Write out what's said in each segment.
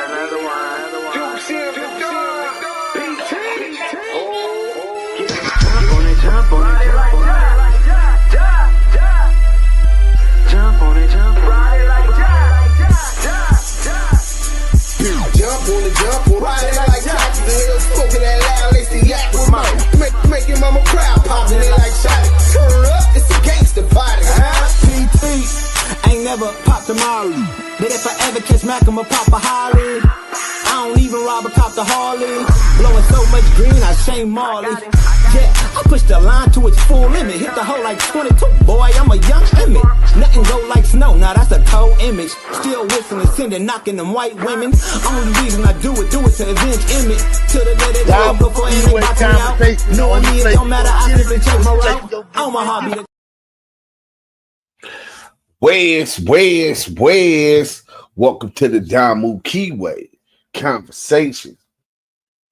Duse in the dark. BT. Jump on it, jump on it, jump on it. Jump on it, jump on it. Jump on it, jump on it. Ride it like taxis. The hell smoking that loud, they see yak with mine. Make your mama proud, popping it like shotty. Turn up, it's a gangster party. PT, ain't never popped a Molly. But if I ever catch Mac, I'ma pop a Holly. I don't even rob a cop the Harley. Blowing so much green, I shame Marley. Yeah, I push the line to its full limit. Hit the hole like 22, boy, I'm a young Emmett. Nothing go like snow, now that's a cold image. Still whistling, sending, knocking them white women. Only reason I do it to avenge Emmett. To the day they go before anything box me out. Knowing me, it don't matter, I simply change my route. On my hobby. Where's? Welcome to the Damu Kiwe Conversation.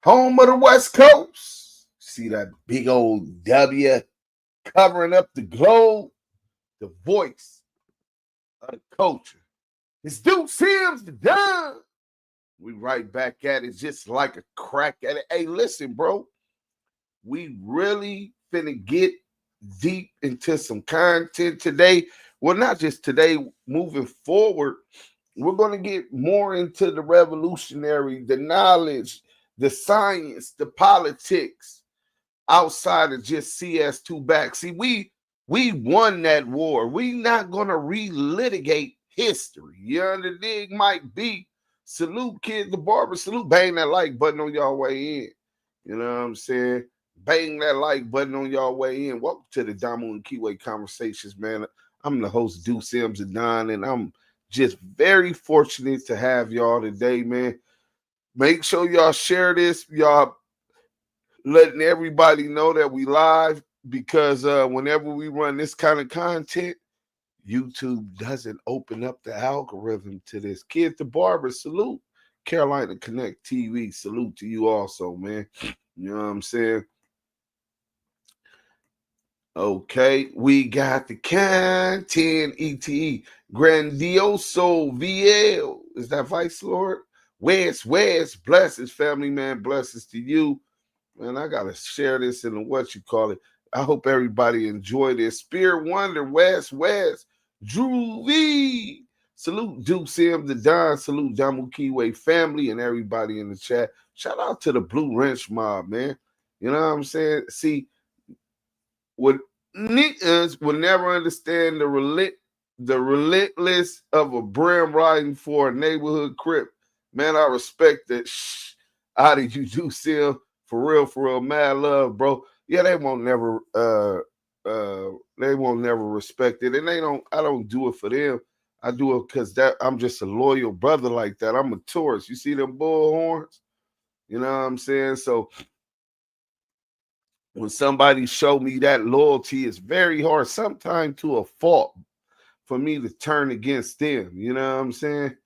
Home of the West Coast. See that big old W covering up the globe? The voice of the culture. It's Duse Sims the Don. We right back at it just like a crack at it. Hey, listen, bro. We really finna get deep into some content today. Well, not just today, moving forward, we're going to get more into the revolutionary, the knowledge, the science, the politics outside of just CS2 back. See, we won that war. We not going to relitigate history. You know, the dig might be. Salute Kid the Barber. Salute. Bang that like button on y'all way in. You know what I'm saying? Bang that like button on y'all way in. Welcome to the Damu and Kiwe Conversations, man. I'm the host, Duse Sims and Don, and I'm just very fortunate to have y'all today, man. Make sure y'all share this. Y'all letting everybody know that we live, because whenever we run this kind of content, YouTube doesn't open up the algorithm to this. Kid the Barber, salute. Carolina Connect TV, salute to you also, man. You know what I'm saying? Okay, we got the content, ETE, Grandioso VL. Is that Vice Lord? Wes, blessings, family, man. Blessings to you. Man, I got to share this in what you call it. I hope everybody enjoy this. Spirit Wonder, Wes, Drew V. Salute Duke Sim the Don. Salute Damu Kiwe family and everybody in the chat. Shout out to the Blue Wrench mob, man. You know what I'm saying? See, what niggas will never understand the relentless of a brim riding for a neighborhood crip. Man, I respect that out of you, do Sim, for real, mad love, bro. Yeah, they won't never respect it, and I don't do it for them. I do it because I'm just a loyal brother like that. I'm a tourist. You see them bull horns? You know what I'm saying? So when somebody show me that loyalty, it's very hard, sometimes to a fault, for me to turn against them. You know what I'm saying?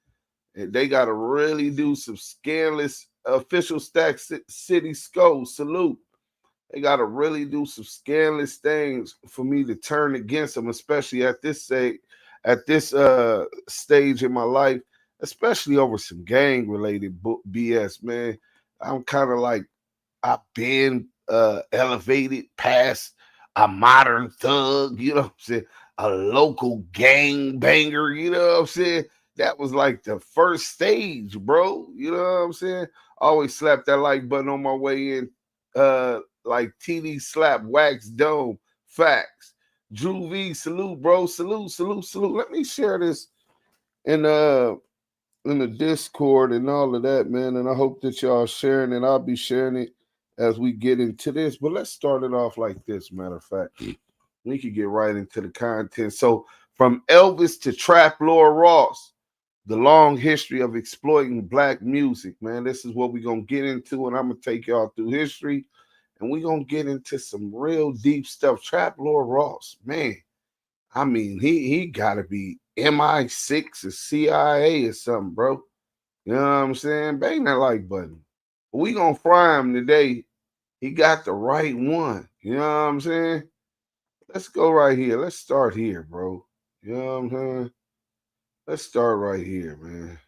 And they got to really do some scandalous official stack city scope. Salute. They got to really do some scandalous things for me to turn against them, especially at this stage in my life, especially over some gang-related BS, man. I'm kind of like, I've been elevated past a modern thug, you know what I'm saying, a local gang banger, you know what I'm saying. That was like the first stage, bro. You know what I'm saying? Always slap that like button on my way in, like TD slap wax dome. Facts. Drew V, salute, bro. Salute. Let me share this in the Discord and all of that, man. And I hope that y'all sharing it. I'll be sharing it as we get into this, but let's start it off like this. Matter of fact, we could get right into the content. So, from Elvis to Trap Lord Ross, the long history of exploiting black music, man. This is what we're gonna get into, and I'm gonna take y'all through history, and we're gonna get into some real deep stuff. Trap Lord Ross, man. I mean, he gotta be MI6 or CIA or something, bro. You know what I'm saying? Bang that like button. We gonna fry him today. He got the right one. You know what I'm saying? Let's go right here. Let's start here, bro. You know what I'm saying? Let's start right here, man.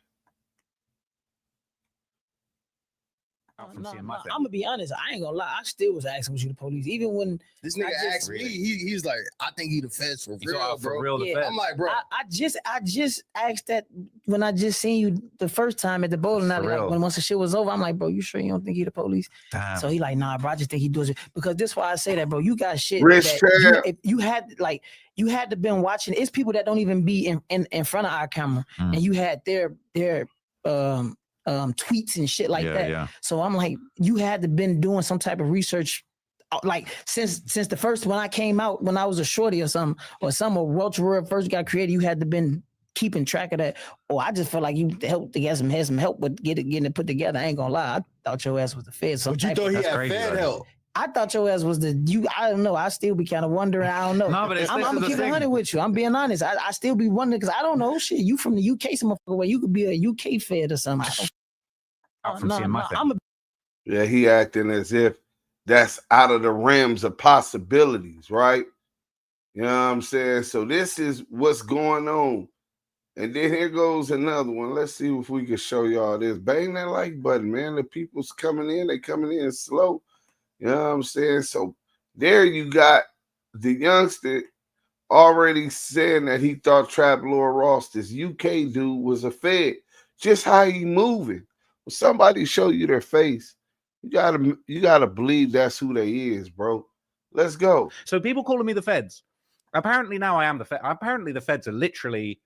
from seeing my thing. I'm gonna be honest. I ain't gonna lie. I still was asking was you the police, even when this nigga asked me. He's like, I think he the feds for real, bro. The feds. I'm like, bro. I just asked that when I just seen you the first time at the bowling alley. Like when once the shit was over, I'm like, bro, you sure you don't think he the police? Damn. So he like, nah, bro. I just think he does it because this why I say that, bro. You got shit Rich that if you had to been watching. It's people that don't even be in front of our camera, and you had their tweets and shit like that. Yeah. So I'm like, you had to been doing some type of research, like since the first when I came out when I was a shorty or Welch World first got created, you had to been keeping track of that. Or I just felt like you helped to get some help with getting it put together. I ain't gonna lie, I thought your ass was the Fed. But you thought he had Fed help. I thought your ass was I don't know. I still be kind of wondering. I don't know. No, but I'm gonna keep it 100 with you. I'm being honest. I still be wondering because I don't know shit. You from the UK, some motherfucker way. You could be a UK Fed or something. From seeing my thing. Yeah, he acting as if that's out of the realms of possibilities, right? You know what I'm saying? So this is what's going on. And then here goes another one. Let's see if we can show y'all this. Bang that like button, man. The people's coming in. They coming in slow. You know what I'm saying? So there you got the youngster already saying that he thought Trap Lord Ross, this UK dude, was a Fed. Just how he moving. When somebody show you their face, you gotta believe that's who they is, bro. Let's go. So people calling me the Feds. Apparently now I am the Fed. Apparently the Feds are literally.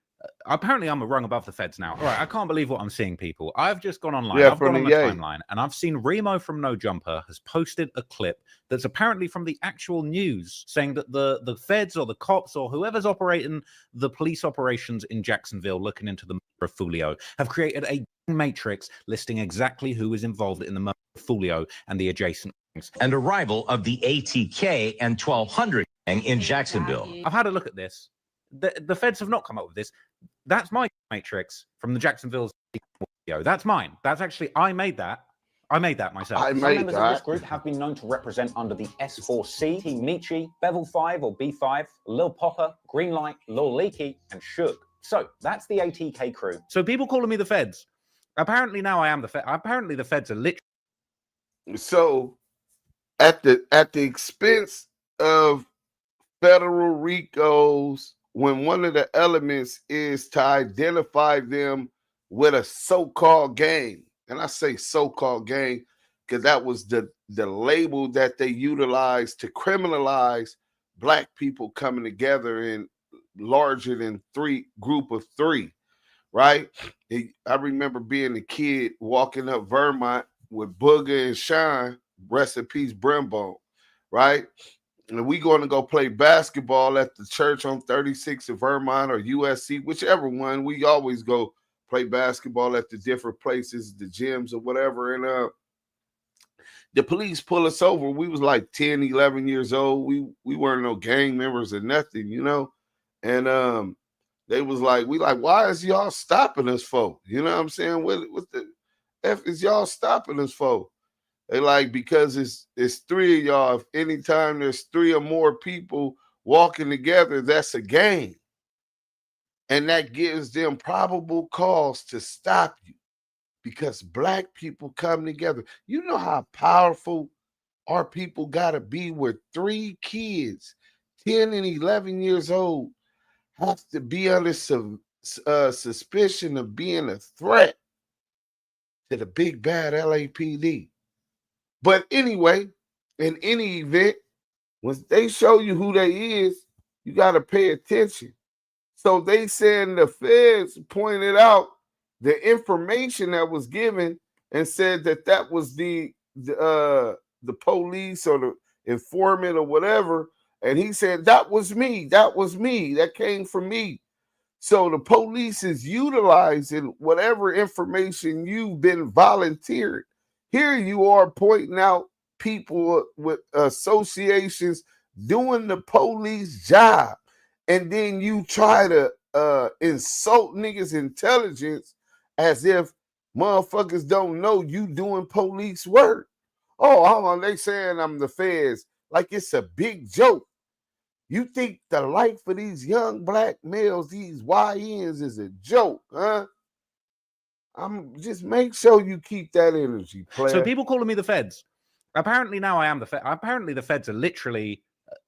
Apparently I'm a rung above the Feds now. All right, I can't believe what I'm seeing, people. I've just gone online. I've gone on the timeline, and I've seen Remo from No Jumper has posted a clip that's apparently from the actual news saying that the Feds or the cops or whoever's operating the police operations in Jacksonville looking into the murder of Fulio have created a matrix listing exactly who is involved in the murder of Fulio and the adjacent gangs. And arrival of the ATK and 1200 gang in Jacksonville. I've had a look at this. The Feds have not come up with this. That's my matrix from the Jacksonville video. That's mine. That's actually, I made that. I made that myself. Some members of this group have been known to represent under the S4C, Team Michi, Bevel 5 or B5, Lil Popper, Greenlight, Lil Leaky, and Suge. So that's the ATK crew. So people calling me the Feds. Apparently now I am the Fed. Apparently the Feds are literally. So at the expense of federal RICOs, when one of the elements is to identify them with a so-called gang, and I say so-called gang because that was the label that they utilized to criminalize black people coming together in larger than group of three, right? I remember being a kid walking up Vermont with Booger and Shine, rest in peace, Brimbone, right? And we going to go play basketball at the church on 36 in Vermont or USC, whichever one. We always go play basketball at the different places, the gyms or whatever. And the police pull us over. We was like 10, 11 years old. We weren't no gang members or nothing, you know. And they was like, why is y'all stopping us for? You know what I'm saying? What the F is y'all stopping us for? They like, because it's three of y'all. If anytime there's three or more people walking together, that's a gang. And that gives them probable cause to stop you because black people come together. You know how powerful our people got to be where three kids, 10 and 11 years old, have to be under some suspicion of being a threat to the big bad LAPD. But anyway, in any event, when they show you who they is, you got to pay attention. So they saying the feds pointed out the information that was given and said that was the police or the informant or whatever. And he said, that was me. That came from me. So the police is utilizing whatever information you've been volunteered. Here you are pointing out people with associations doing the police job. And then you try to insult niggas' intelligence as if motherfuckers don't know you doing police work. Oh, hold on, they saying I'm the feds. Like it's a big joke. You think the life for these young black males, these YNs, is a joke, huh? I'm just make sure you keep that energy, player. So people calling me the feds. Apparently now I am the Fed. Apparently the feds are literally.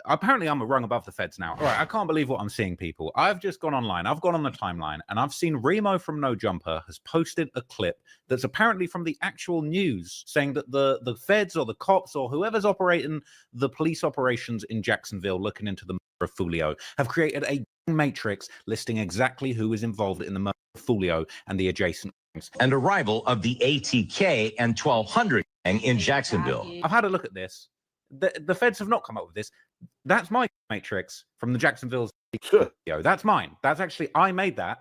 Apparently I'm a rung above the feds now. All right, I can't believe what I'm seeing, people. I've just gone online. I've gone on the timeline, and I've seen Remo from No Jumper has posted a clip that's apparently from the actual news, saying that the feds or the cops or whoever's operating the police operations in Jacksonville, looking into the murder of Fulio, have created a matrix listing exactly who is involved in the murder of Fulio and the adjacent. And arrival of the ATK and 1200 gang in Jacksonville. I've had a look at this. The feds have not come up with this. That's my matrix from the Jacksonville's video. That's mine. That's actually, I made that.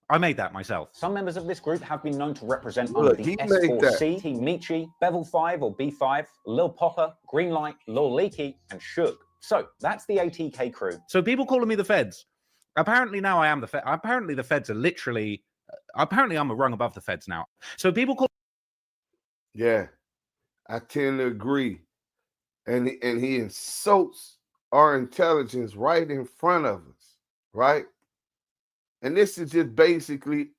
I made that myself. Some members of this group have been known to represent under the S4C, Team Michi, Bevel 5 or B5, Lil Popper, Greenlight, Lil Leaky, and Suge. So that's the ATK crew. So people calling me the feds. Apparently now I am the Fed. Apparently the feds are literally. Apparently I'm a rung above the feds now. So people call. Yeah, I tend to agree, and he insults our intelligence right in front of us, right? And this is just basically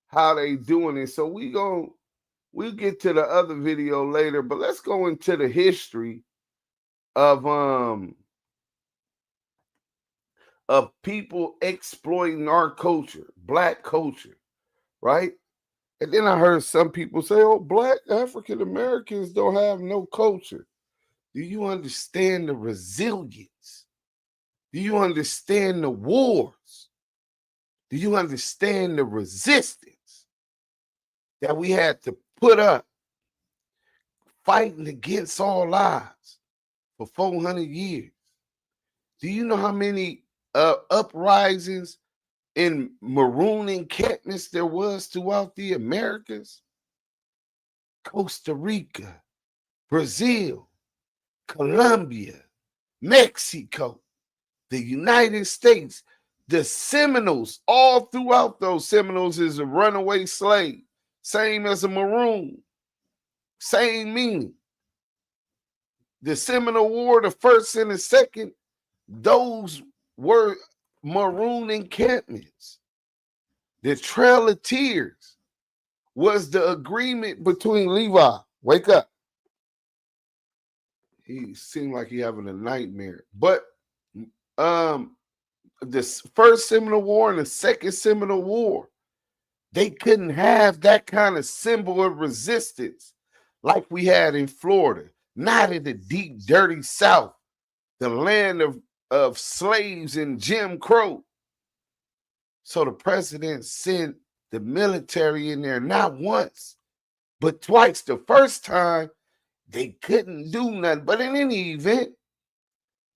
how they doing it. So we'll get to the other video later, but let's go into the history of people exploiting our culture, Black culture, right? And then I heard some people say, oh, Black African Americans don't have no culture. Do you understand the resilience? Do you understand the wars? Do you understand the resistance that we had to put up fighting against all odds for 400 years? Do you know how many uprisings in maroon encampments there was throughout the Americas? Costa Rica, Brazil, Colombia, Mexico, the United States, the Seminoles, all throughout those. Seminoles is a runaway slave, same as a maroon, same meaning. The Seminole War, the first and the second, those were maroon encampments. The Trail of Tears was the agreement between Levi. Wake up. He seemed like he having a nightmare. But this first Seminole War and the second Seminole War, they couldn't have that kind of symbol of resistance like we had in Florida, not in the deep, dirty South, the land of slaves and Jim Crow. So the president sent the military in there not once, but twice. The first time, they couldn't do nothing. But in any event,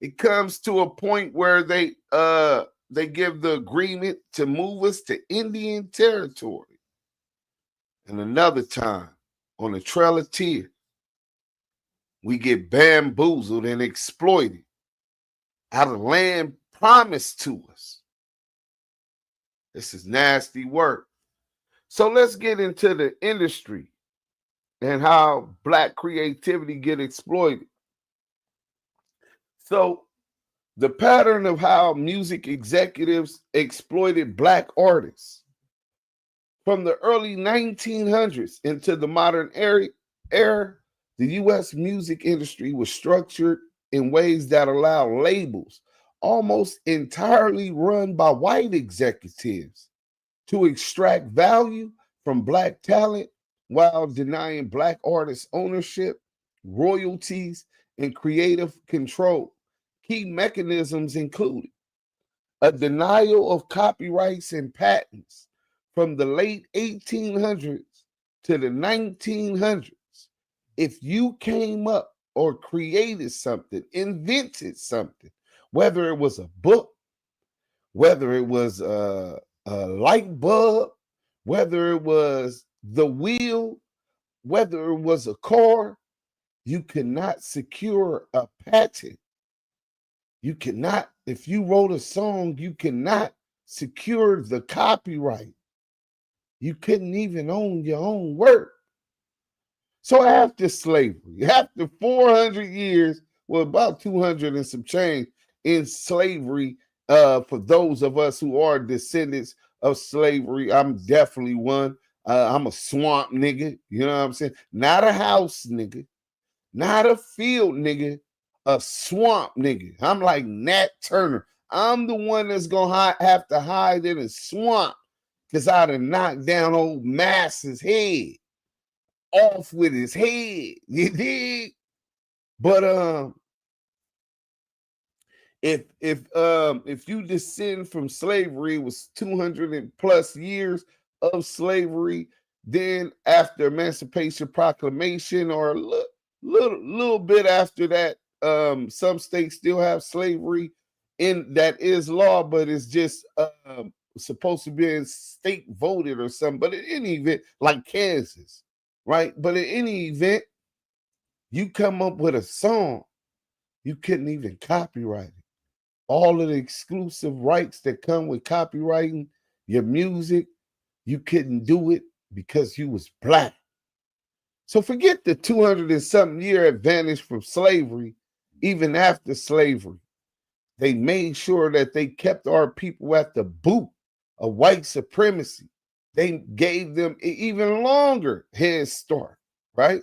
it comes to a point where they give the agreement to move us to Indian territory. And another time, on the Trail of Tears, we get bamboozled and exploited out of land promised to us. This is nasty work. So let's get into the industry and how Black creativity get exploited. So the pattern of how music executives exploited Black artists from the early 1900s into the modern era, the U.S. music industry was structured in ways that allow labels almost entirely run by white executives to extract value from Black talent while denying Black artists ownership, royalties, and creative control. Key mechanisms included a denial of copyrights and patents from the late 1800s to the 1900s. If you came up or created something, invented something, whether it was a book, whether it was a light bulb, whether it was the wheel, whether it was a car, you cannot secure a patent. You cannot, if you wrote a song, you cannot secure the copyright. You couldn't even own your own work. So after slavery, after 400 years, well, about 200 and some change in slavery, for those of us who are descendants of slavery, I'm definitely one. I'm a swamp nigga. You know what I'm saying? Not a house nigga. Not a field nigga. A swamp nigga. I'm like Nat Turner. I'm the one that's gonna have to hide in a swamp because I'd have knocked down old Mass's head off with his head. You dig? But if you descend from slavery, it was 200 plus years of slavery. Then after Emancipation Proclamation, or a little bit after that, some states still have slavery in that is law, but it's just supposed to be in state voted or something. But in any event, like Kansas, right? But in any event, you come up with a song, you couldn't even copyright it. All of the exclusive rights that come with copywriting your music, you couldn't do it because you was black. So forget the 200 and something year advantage from slavery. Even after slavery, they made sure that they kept our people at the boot of white supremacy. They gave them an even longer head start, right?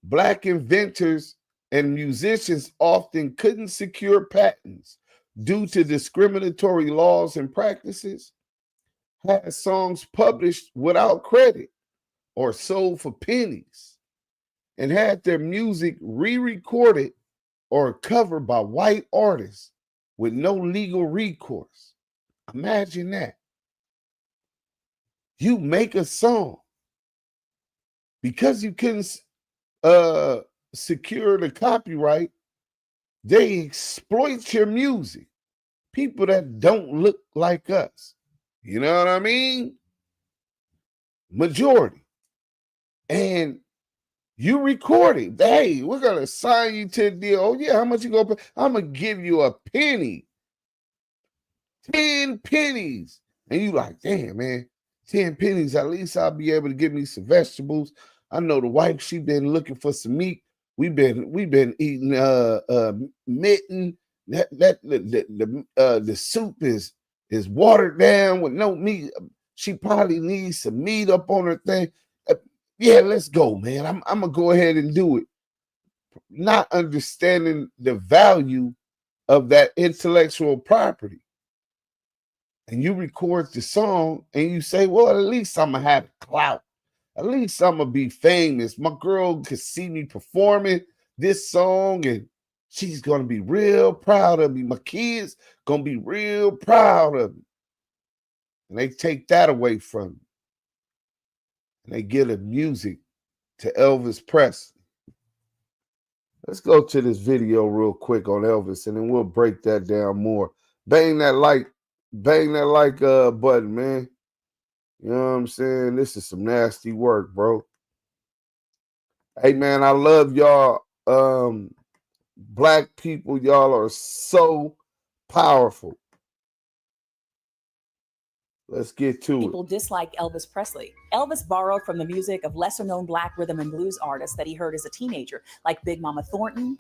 Black inventors and musicians often couldn't secure patents due to discriminatory laws and practices, had songs published without credit or sold for pennies, and had their music re-recorded or covered by white artists with no legal recourse. Imagine that. You make a song because you couldn't secure the copyright, they exploit your music. People that don't look like us. You know what I mean? Majority. And you record it. Hey, we're going to sign you to a deal. Oh, yeah, how much you going to pay? I'm going to give you a penny. 10 pennies. And you like, damn, man, 10 pennies. At least I'll be able to get me some vegetables. I know the wife, she been looking for some meat. We've been eating mitten. The soup is watered down with no meat. She probably needs some meat up on her thing. Yeah, let's go, man. I'm gonna go ahead and do it. Not understanding the value of that intellectual property. And you record the song and you say, well, at least I'm gonna have clout. At least I'm gonna be famous. My girl could see me performing this song and she's gonna be real proud of me. My kids gonna be real proud of me. And they take that away from you. And they give the music to Elvis Presley. Let's go to this video real quick on Elvis, and then we'll break that down more. Bang that like button, man. You know what I'm saying? This is some nasty work, bro. Hey, man, I love y'all. Black people, y'all are so powerful. Let's get to it. People dislike Elvis Presley. Elvis borrowed from the music of lesser-known black rhythm and blues artists that he heard as a teenager, like Big Mama Thornton,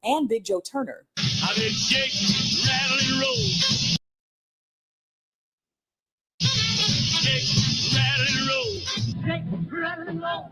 and Big Joe Turner. I did shake, rattle, and roll. Shake, rattle, and roll. Shake, rattle, and roll.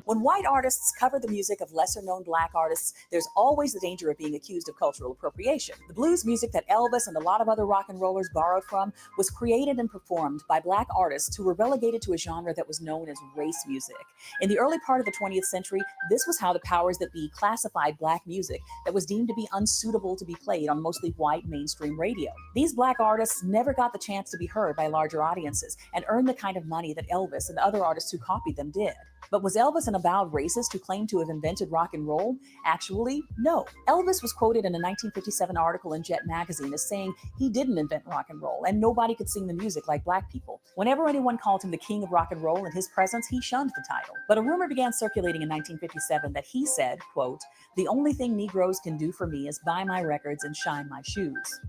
When white artists cover the music of lesser-known black artists, there's always the danger of being accused of cultural appropriation. The blues music that Elvis and a lot of other rock and rollers borrowed from was created and performed by black artists who were relegated to a genre that was known as race music. In the early part of the 20th century, this was how the powers that be classified black music that was deemed to be unsuitable to be played on mostly white mainstream radio. These black artists never got the chance to be heard by larger audiences and earn the kind of money that Elvis and other artists who copied them did. But was Elvis an avowed racist who claimed to have invented rock and roll? Actually, no. Elvis was quoted in a 1957 article in Jet magazine as saying he didn't invent rock and roll and nobody could sing the music like black people. Whenever anyone called him the king of rock and roll in his presence, he shunned the title. But a rumor began circulating in 1957 that he said, quote, "The only thing Negroes can do for me is buy my records and shine my shoes."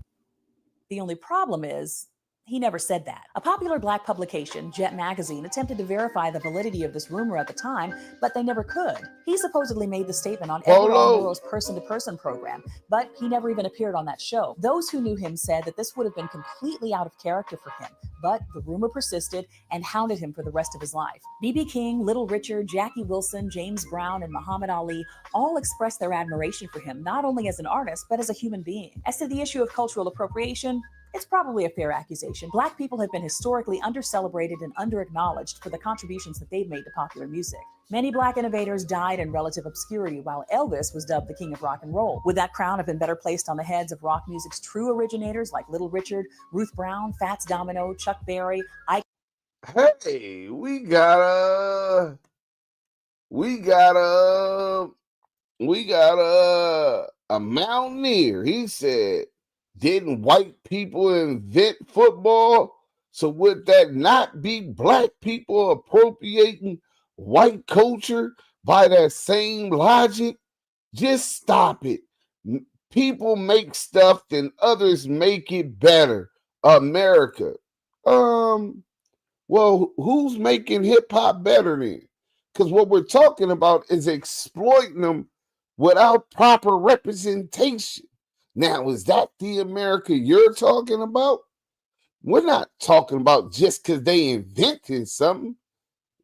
The only problem is, He never said that. A popular black publication, Jet Magazine, attempted to verify the validity of this rumor at the time, but they never could. He supposedly made the statement on Edward R. Murrow's person-to-person program, but he never even appeared on that show. Those who knew him said that this would have been completely out of character for him, but the rumor persisted and hounded him for the rest of his life. B.B. King, Little Richard, Jackie Wilson, James Brown, and Muhammad Ali all expressed their admiration for him, not only as an artist, but as a human being. As to the issue of cultural appropriation, it's probably a fair accusation. Black people have been historically under-celebrated and under-acknowledged for the contributions that they've made to popular music. Many black innovators died in relative obscurity, while Elvis was dubbed the king of rock and roll. Would that crown have been better placed on the heads of rock music's true originators like Little Richard, Ruth Brown, Fats Domino, Chuck Berry, Ike? Hey, we got a mountaineer. He said, didn't white people invent football? So would that not be black people appropriating white culture by that same logic? Just stop it. People make stuff and others make it better. America. Well, who's making hip hop better then? Because what we're talking about is exploiting them without proper representation. Now, is that the America you're talking about? We're not talking about just because they invented something.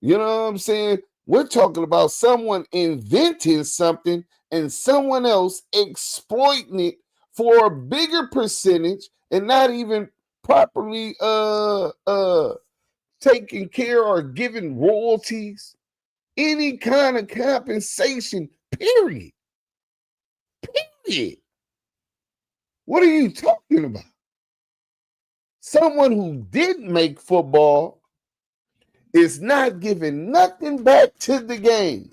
You know what I'm saying? We're talking about someone inventing something and someone else exploiting it for a bigger percentage and not even properly taking care or giving royalties, any kind of compensation, period. Period. What are you talking about? Someone who didn't make football is not giving nothing back to the game.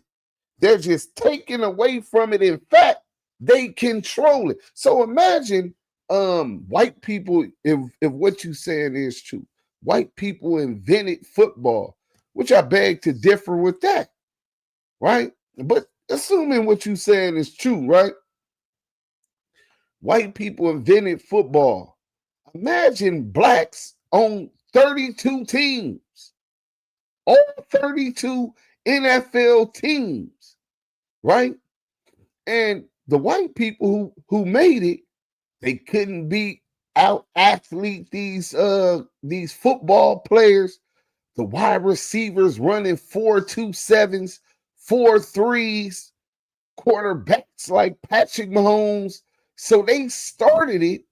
They're just taking away from it. In fact, they control it. So imagine white people, if what you're saying is true, white people invented football, which I beg to differ with that, right? But assuming what you're saying is true, right? White people invented football. Imagine blacks on 32 teams, all 32 NFL teams, right? And the white people who made it, they couldn't out athlete these football players, the wide receivers running 4.27s, 4.3s, quarterbacks like Patrick Mahomes. So they started it,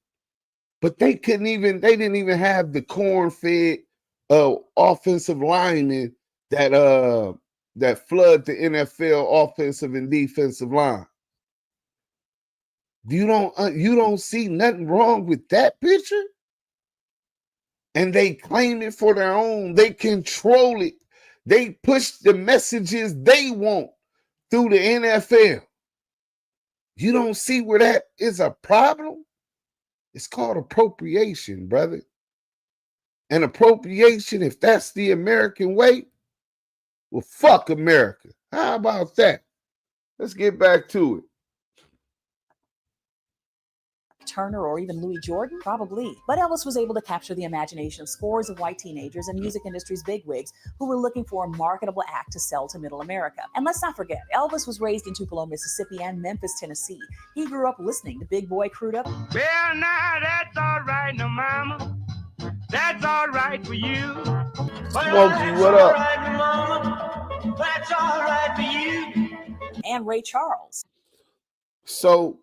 but they didn't even have the corn-fed offensive linemen that flood the NFL offensive and defensive line. You don't see nothing wrong with that picture? And they claim it for their own. They control it. They push the messages they want through the NFL. You don't see where that is a problem? It's called appropriation, brother. And appropriation, if that's the American way, well, fuck America. How about that? Let's get back to it. Turner or even Louis Jordan? Probably. But Elvis was able to capture the imagination of scores of white teenagers and music industry's bigwigs who were looking for a marketable act to sell to middle America. And let's not forget, Elvis was raised in Tupelo, Mississippi and Memphis, Tennessee. He grew up listening to Big Boy Crude Up. Well, now that's all right, no mama. That's all right for you. Smokey, what up? Right, mama. That's all right for you. And Ray Charles. So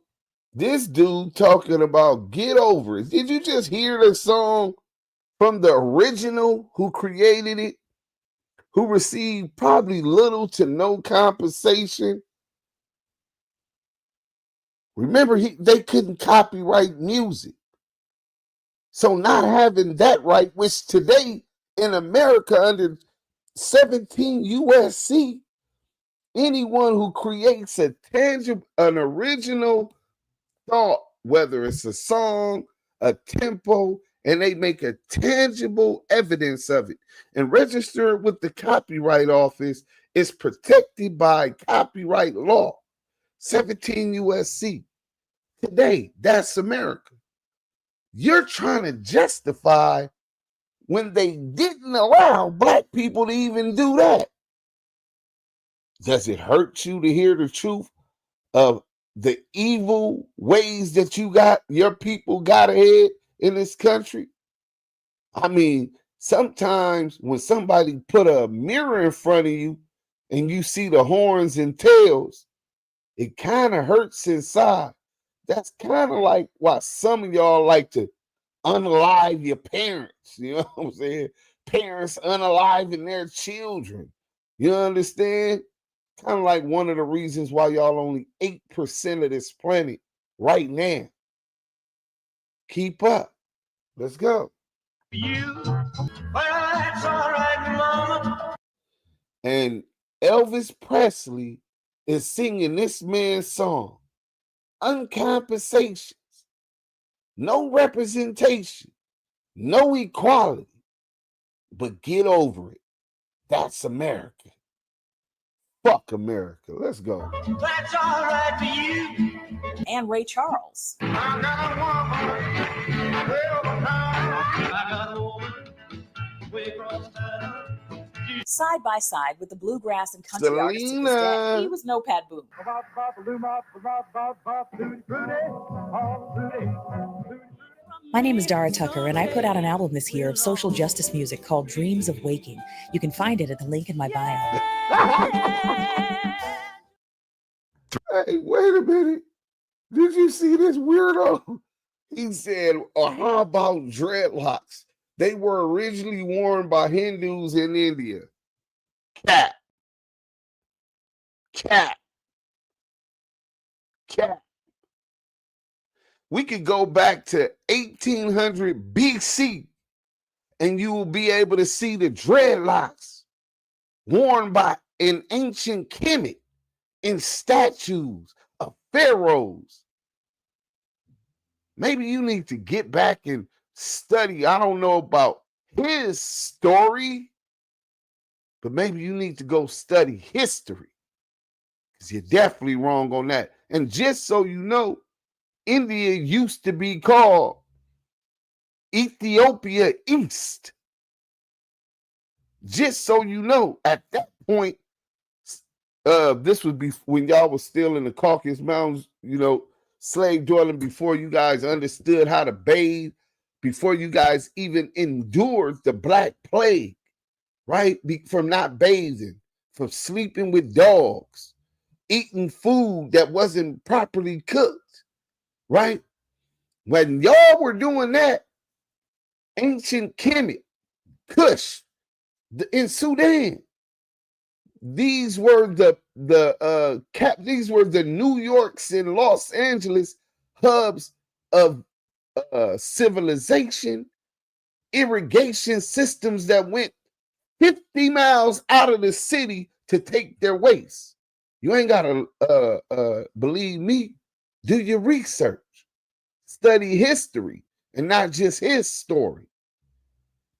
this dude talking about Get Over It. Did you just hear the song from the original who created it, who received probably little to no compensation? Remember, they couldn't copyright music. So not having that right, which today in America under 17 USC, anyone who creates an original thought, whether it's a song, a tempo, and they make a tangible evidence of it and register it with the Copyright Office, is protected by copyright law. 17 USC. Today, that's America. You're trying to justify when they didn't allow black people to even do that. Does it hurt you to hear the truth of the evil ways that your people got ahead in this country? I mean, sometimes when somebody put a mirror in front of you and you see the horns and tails, it kind of hurts inside. That's kind of like why some of y'all like to unalive your parents. You know what I'm saying? Parents unaliving their children. You understand? Kind of like one of the reasons why y'all only 8% of this planet right now. Keep up. Let's go. You, well, that's all right, mama. And Elvis Presley is singing this man's song. Uncompensations, no representation, no equality, but get over it. That's America. Fuck America. Let's go. That's all right for you. And Ray Charles. I got a woman, I got a woman, way across town. Side by side with the bluegrass and country artists of his day, he was no Pat Boone. My name is Dara Tucker, and I put out an album this year of social justice music called Dreams of Waking. You can find it at the link in my bio. Hey, wait a minute. Did you see this weirdo? He said, how about dreadlocks? They were originally worn by Hindus in India. Cat. We could go back to 1800 BC and you will be able to see the dreadlocks worn by an ancient Kemet in statues of pharaohs. Maybe you need to get back and study. I don't know about his story, but maybe you need to go study history because you're definitely wrong on that. And just so you know, India used to be called Ethiopia East. Just so you know, at that point, this would be when y'all was still in the Caucasus Mountains, you know, slave dwelling, before you guys understood how to bathe, before you guys even endured the Black Plague, right? From not bathing, from sleeping with dogs, eating food that wasn't properly cooked, right? When y'all were doing that, ancient Kemet, Kush, in Sudan, these were the New Yorks and Los Angeles hubs of civilization, irrigation systems that went 50 miles out of the city to take their waste. You ain't gotta believe me. Do your research, study history, and not just his story.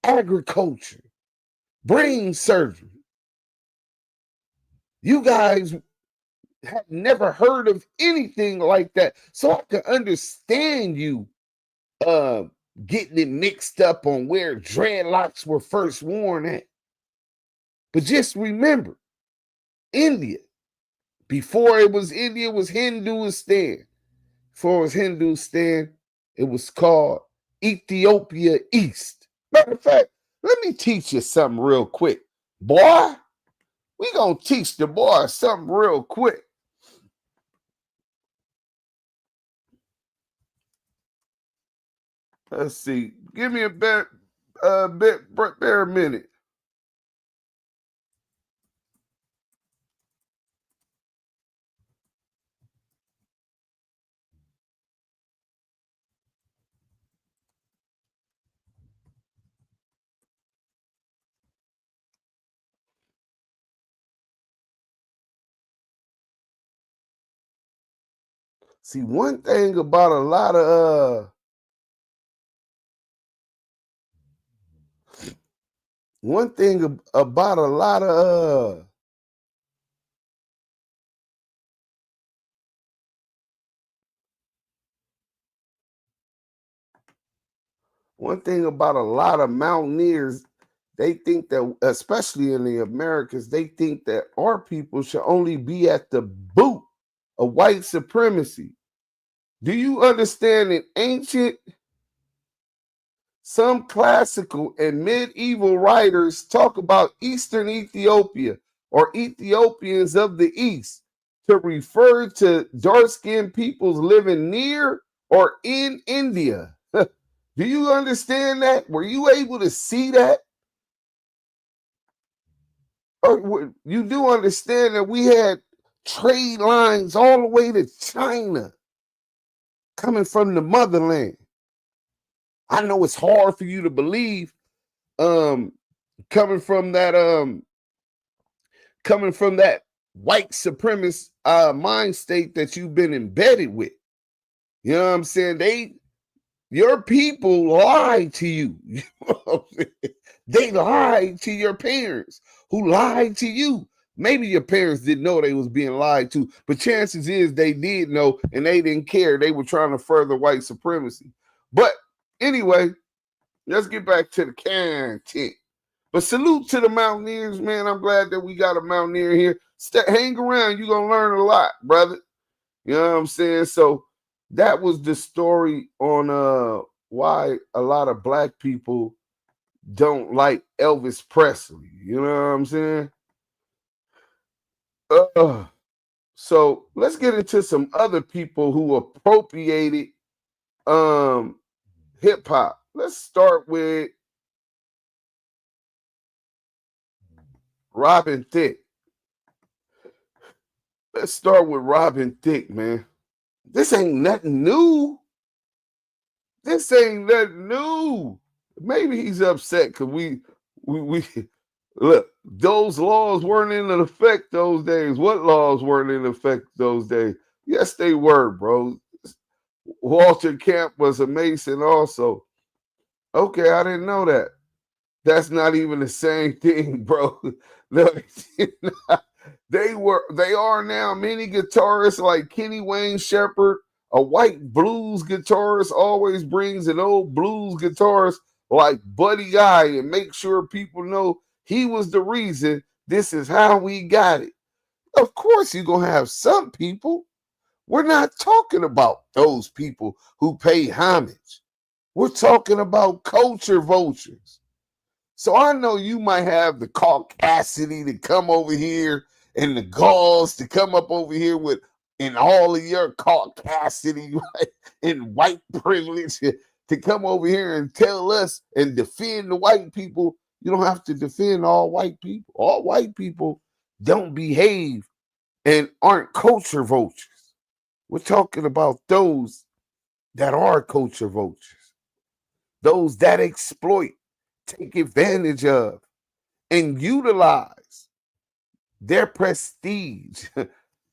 Agriculture, brain surgery. You guys had never heard of anything like that. So I can understand you getting it mixed up on where dreadlocks were first worn at. But just remember, India, before it was India, was Hindustan. Before it was Hindustan, it was called Ethiopia East. Matter of fact, let me teach you something real quick. Boy, we gonna teach the boy something real quick. Let's see. Give me a bear minute. See, one thing about a lot of One thing about a lot of mountaineers, they think that, especially in the Americas, they think that our people should only be at the boot of white supremacy. Do you understand that ancient, some classical and medieval writers talk about Eastern Ethiopia or Ethiopians of the East to refer to dark-skinned peoples living near or in India? Do you understand that? Were you able to see that? Or you do understand that we had trade lines all the way to China coming from the motherland. I know it's hard for you to believe, coming from that white supremacist mind state that you've been embedded with. You know what I'm saying? Your people lied to you. They lied to your parents, who lied to you. Maybe your parents didn't know they was being lied to, but chances is they did know and they didn't care. They were trying to further white supremacy. But anyway, let's get back to the content. But salute to the Mountaineers, man. I'm glad that we got a Mountaineer here. Hang around. You're going to learn a lot, brother. You know what I'm saying? So that was the story on why a lot of black people don't like Elvis Presley. You know what I'm saying? So let's get into some other people who appropriated hip hop. Let's start with Robin Thicke. Let's start with Robin Thicke, man. This ain't nothing new. This ain't nothing new. Maybe he's upset because we look, those laws weren't in effect those days. What laws weren't in effect those days? Yes, they were, bro. Walter Camp was a Mason also. Okay, I didn't know that. That's not even the same thing, bro. They are now many guitarists like Kenny Wayne Shepherd. A white blues guitarist always brings an old blues guitarist like Buddy Guy and make sure people know he was the reason this is how we got it. Of course, you're going to have some people. We're not talking about those people who pay homage. We're talking about culture vultures. So I know you might have the caucasity to come over here and the galls to come up over here with in all of your caucasity, right, and white privilege to come over here and tell us and defend the white people. You don't have to defend all white people. All white people don't behave and aren't culture vultures. We're talking about those that are culture vultures, those that exploit, take advantage of, and utilize their prestige,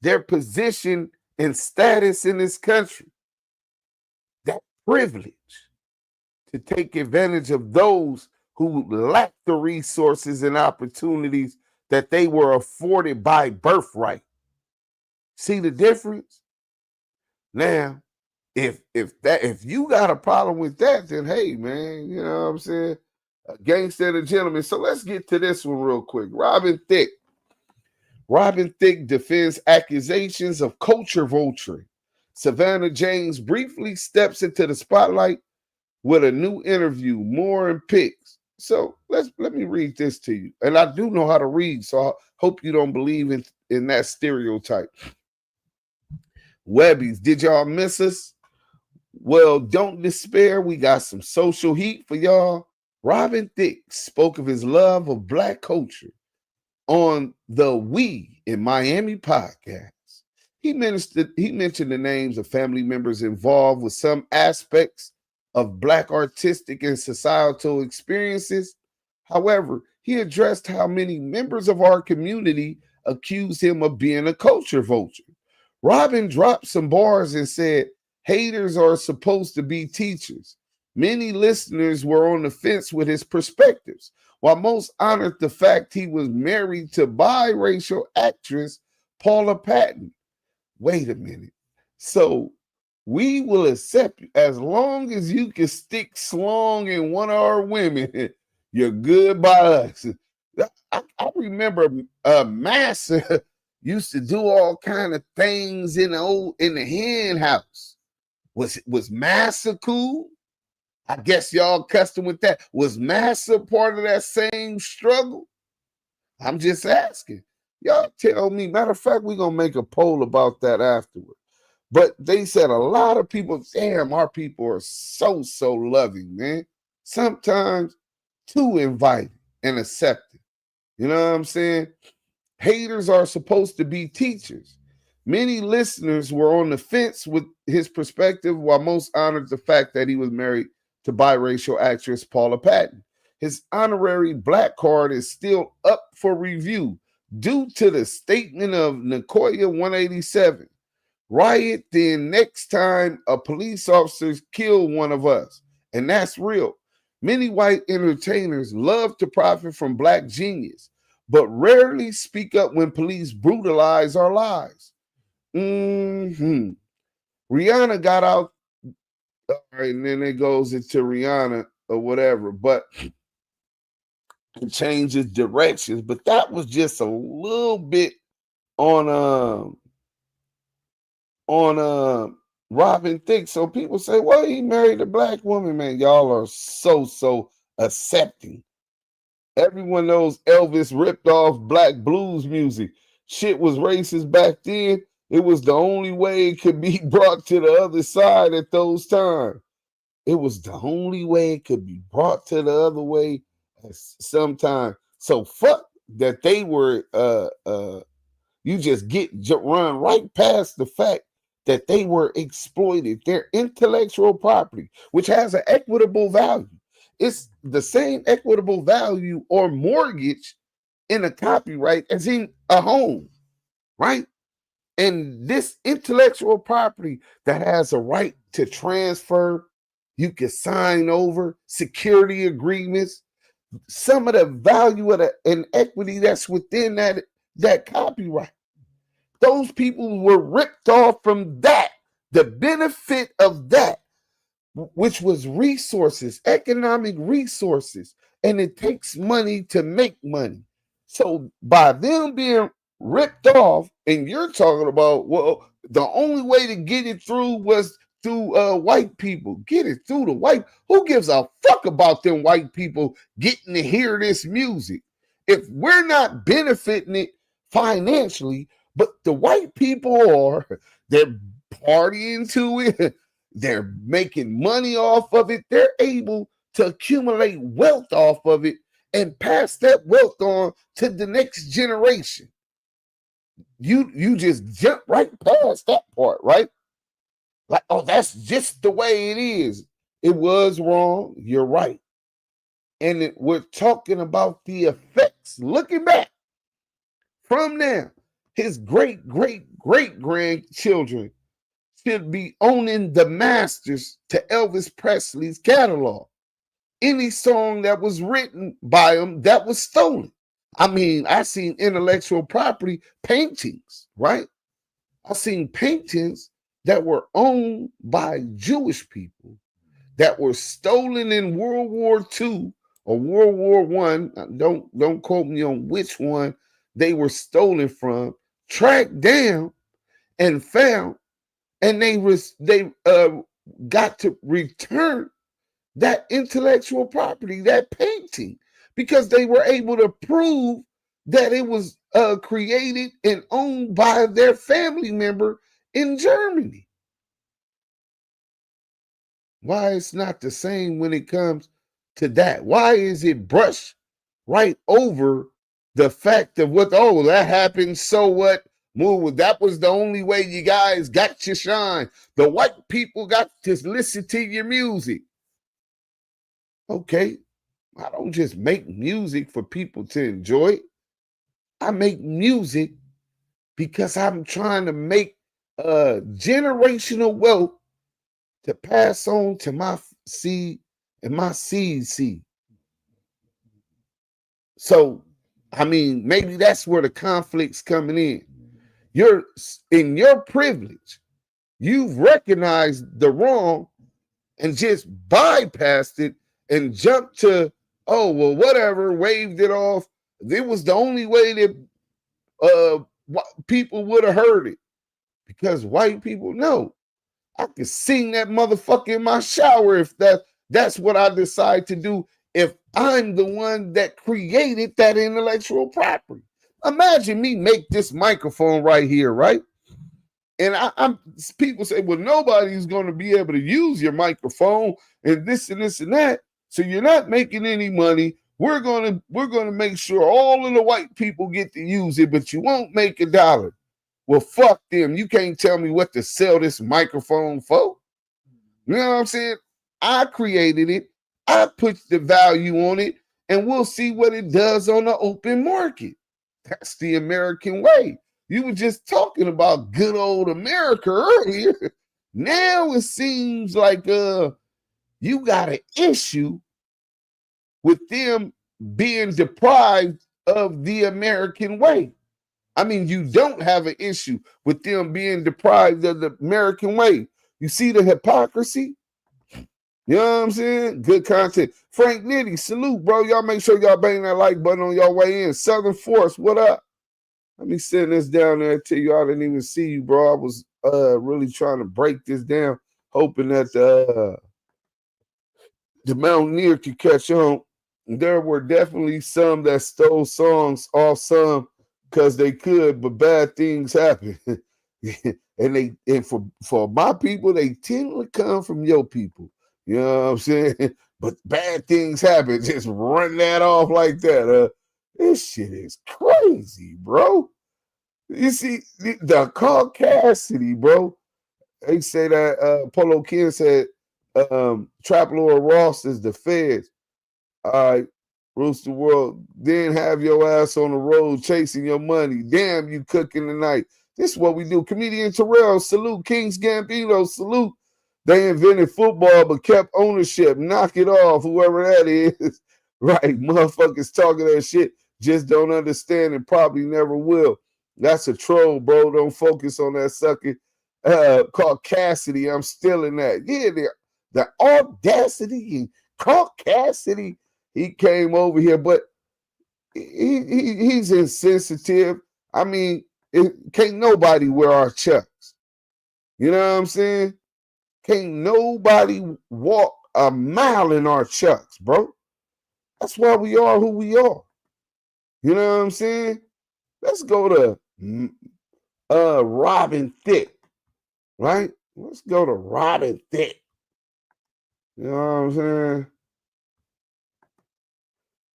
their position and status in this country, that privilege to take advantage of those who lack the resources and opportunities that they were afforded by birthright. See the difference? Now, if you got a problem with that, then hey, man, you know what I'm saying? A gangster and a gentleman. So let's get to this one real quick. Robin Thicke. Robin Thicke defends accusations of culture vulturing. Savannah James briefly steps into the spotlight with a new interview, More and Pics. So let me read this to you. And I do know how to read, so I hope you don't believe in that stereotype. Webbies, did y'all miss us? Well, don't despair. We got some social heat for y'all. Robin Thicke spoke of his love of black culture on the We in Miami podcast. He mentioned the names of family members involved with some aspects of black artistic and societal experiences. However, he addressed how many members of our community accuse him of being a culture vulture. Robin dropped some bars and said, haters are supposed to be teachers. Many listeners were on the fence with his perspectives, while most honored the fact he was married to biracial actress Paula Patton. Wait a minute. So We will accept you as long as you can stick slong in one of our women. You're good by us. I remember Massa used to do all kind of things in the hen house. Was Massa cool? I guess y'all custom with that. Was Massa part of that same struggle? I'm just asking. Y'all tell me. Matter of fact, we're gonna make a poll about that afterward. But they said a lot of people, damn, our people are so loving, man. Sometimes too inviting and accepting. You know what I'm saying? Haters are supposed to be teachers. Many listeners were on the fence with his perspective, while most honored the fact that he was married to biracial actress Paula Patton. His honorary black card is still up for review due to the statement of Nicoya 187. Riot then next time a police officer killed one of us. And that's real. Many white entertainers love to profit from black genius, but rarely speak up when police brutalize our lives. Rihanna got out, all right, and then it goes into Rihanna or whatever, but it changes directions. But that was just a little bit on Robin Thicke. So people say, well, he married a black woman, man. Y'all are so accepting. Everyone knows Elvis ripped off black blues music. Shit was racist back then. It was the only way it could be brought to the other side at those times. It was the only way it could be brought to the other way sometimes. So fuck that they were you just run right past the fact that they were exploited. Their intellectual property, which has an equitable value. It's the same equitable value or mortgage in a copyright as in a home, right? And this intellectual property that has a right to transfer, you can sign over security agreements, some of the value of and equity that's within that copyright. Those people were ripped off from that. The benefit of that, which was resources, economic resources, and it takes money to make money. So by them being ripped off, and you're talking about, well, the only way to get it through was through white people. Get it through the white. Who gives a fuck about them white people getting to hear this music? If we're not benefiting it financially, but the white people are, they're partying to it, they're making money off of it, they're able to accumulate wealth off of it and pass that wealth on to the next generation. You just jump right past that part, right? Like, oh, that's just the way it is. It was wrong. You're right. And we're talking about the effects. Looking back from now, his great grandchildren should be owning the masters to Elvis Presley's catalog. Any song that was written by him that was stolen. I mean, I seen intellectual property paintings, right? I seen paintings that were owned by Jewish people that were stolen in World War II or World War I. Don't quote me on which one they were stolen from, tracked down and found, and they got to return that intellectual property, that painting, because they were able to prove that it was created and owned by their family member in Germany. Why it's not the same when it comes to that? Why is it brushed right over the fact of what, oh, that happened, so what? Move. That was the only way you guys got to shine. The white people got to listen to your music. Okay, I don't just make music for people to enjoy it. I make music because I'm trying to make generational wealth to pass on to my seed and my seed. So, I mean, maybe that's where the conflict's coming in. You're in your privilege. You've recognized the wrong and just bypassed it and jumped to, oh, well, whatever, waved it off. It was the only way that people would have heard it. Because white people know I could sing that motherfucker in my shower if that's what I decide to do, if I'm the one that created that intellectual property. Imagine me make this microphone right here, right? And I'm people say, well, nobody's going to be able to use your microphone and this and this and that. So you're not making any money. We're gonna make sure all of the white people get to use it, but you won't make $1. Well, fuck them. You can't tell me what to sell this microphone for. You know what I'm saying? I created it. I put the value on it, and we'll see what it does on the open market. That's the American way. You were just talking about good old America earlier. Now it seems like you got an issue with them being deprived of the American way. I mean, you don't have an issue with them being deprived of the American way. You see the hypocrisy? You know what I'm saying? Good content. Frank Nitty, salute, bro. Y'all make sure y'all bang that like button on your way in. Southern Force, what up? Let me send this down there to you. I didn't even see you, bro. I was really trying to break this down, hoping that the Mountaineer could catch on. There were definitely some that stole songs off some because they could, but bad things happen. and for my people, they tend to come from your people. You know what I'm saying? But bad things happen. Just run that off like that. This shit is crazy, bro. You see, the caucasity, bro. They say that Polo Ken said Trap Lord Ross is the feds. All right, Rooster World, then have your ass on the road chasing your money. Damn, you cooking tonight. This is what we do. Comedian Terrell, salute. Kings Gambino, salute. They invented football but kept ownership. Knock it off, whoever that is. Right, motherfuckers talking that shit, just don't understand and probably never will. That's a troll, bro. Don't focus on that sucker called Cassidy. I'm still in that. Yeah, the audacity and caucasity. He came over here, but he's insensitive. I mean, can't nobody wear our chucks. You know what I'm saying? Can't nobody walk a mile in our chucks, bro. That's why we are who we are. You know what I'm saying? Let's go to Robin Thicke, right? Let's go to Robin Thicke. You know what I'm saying?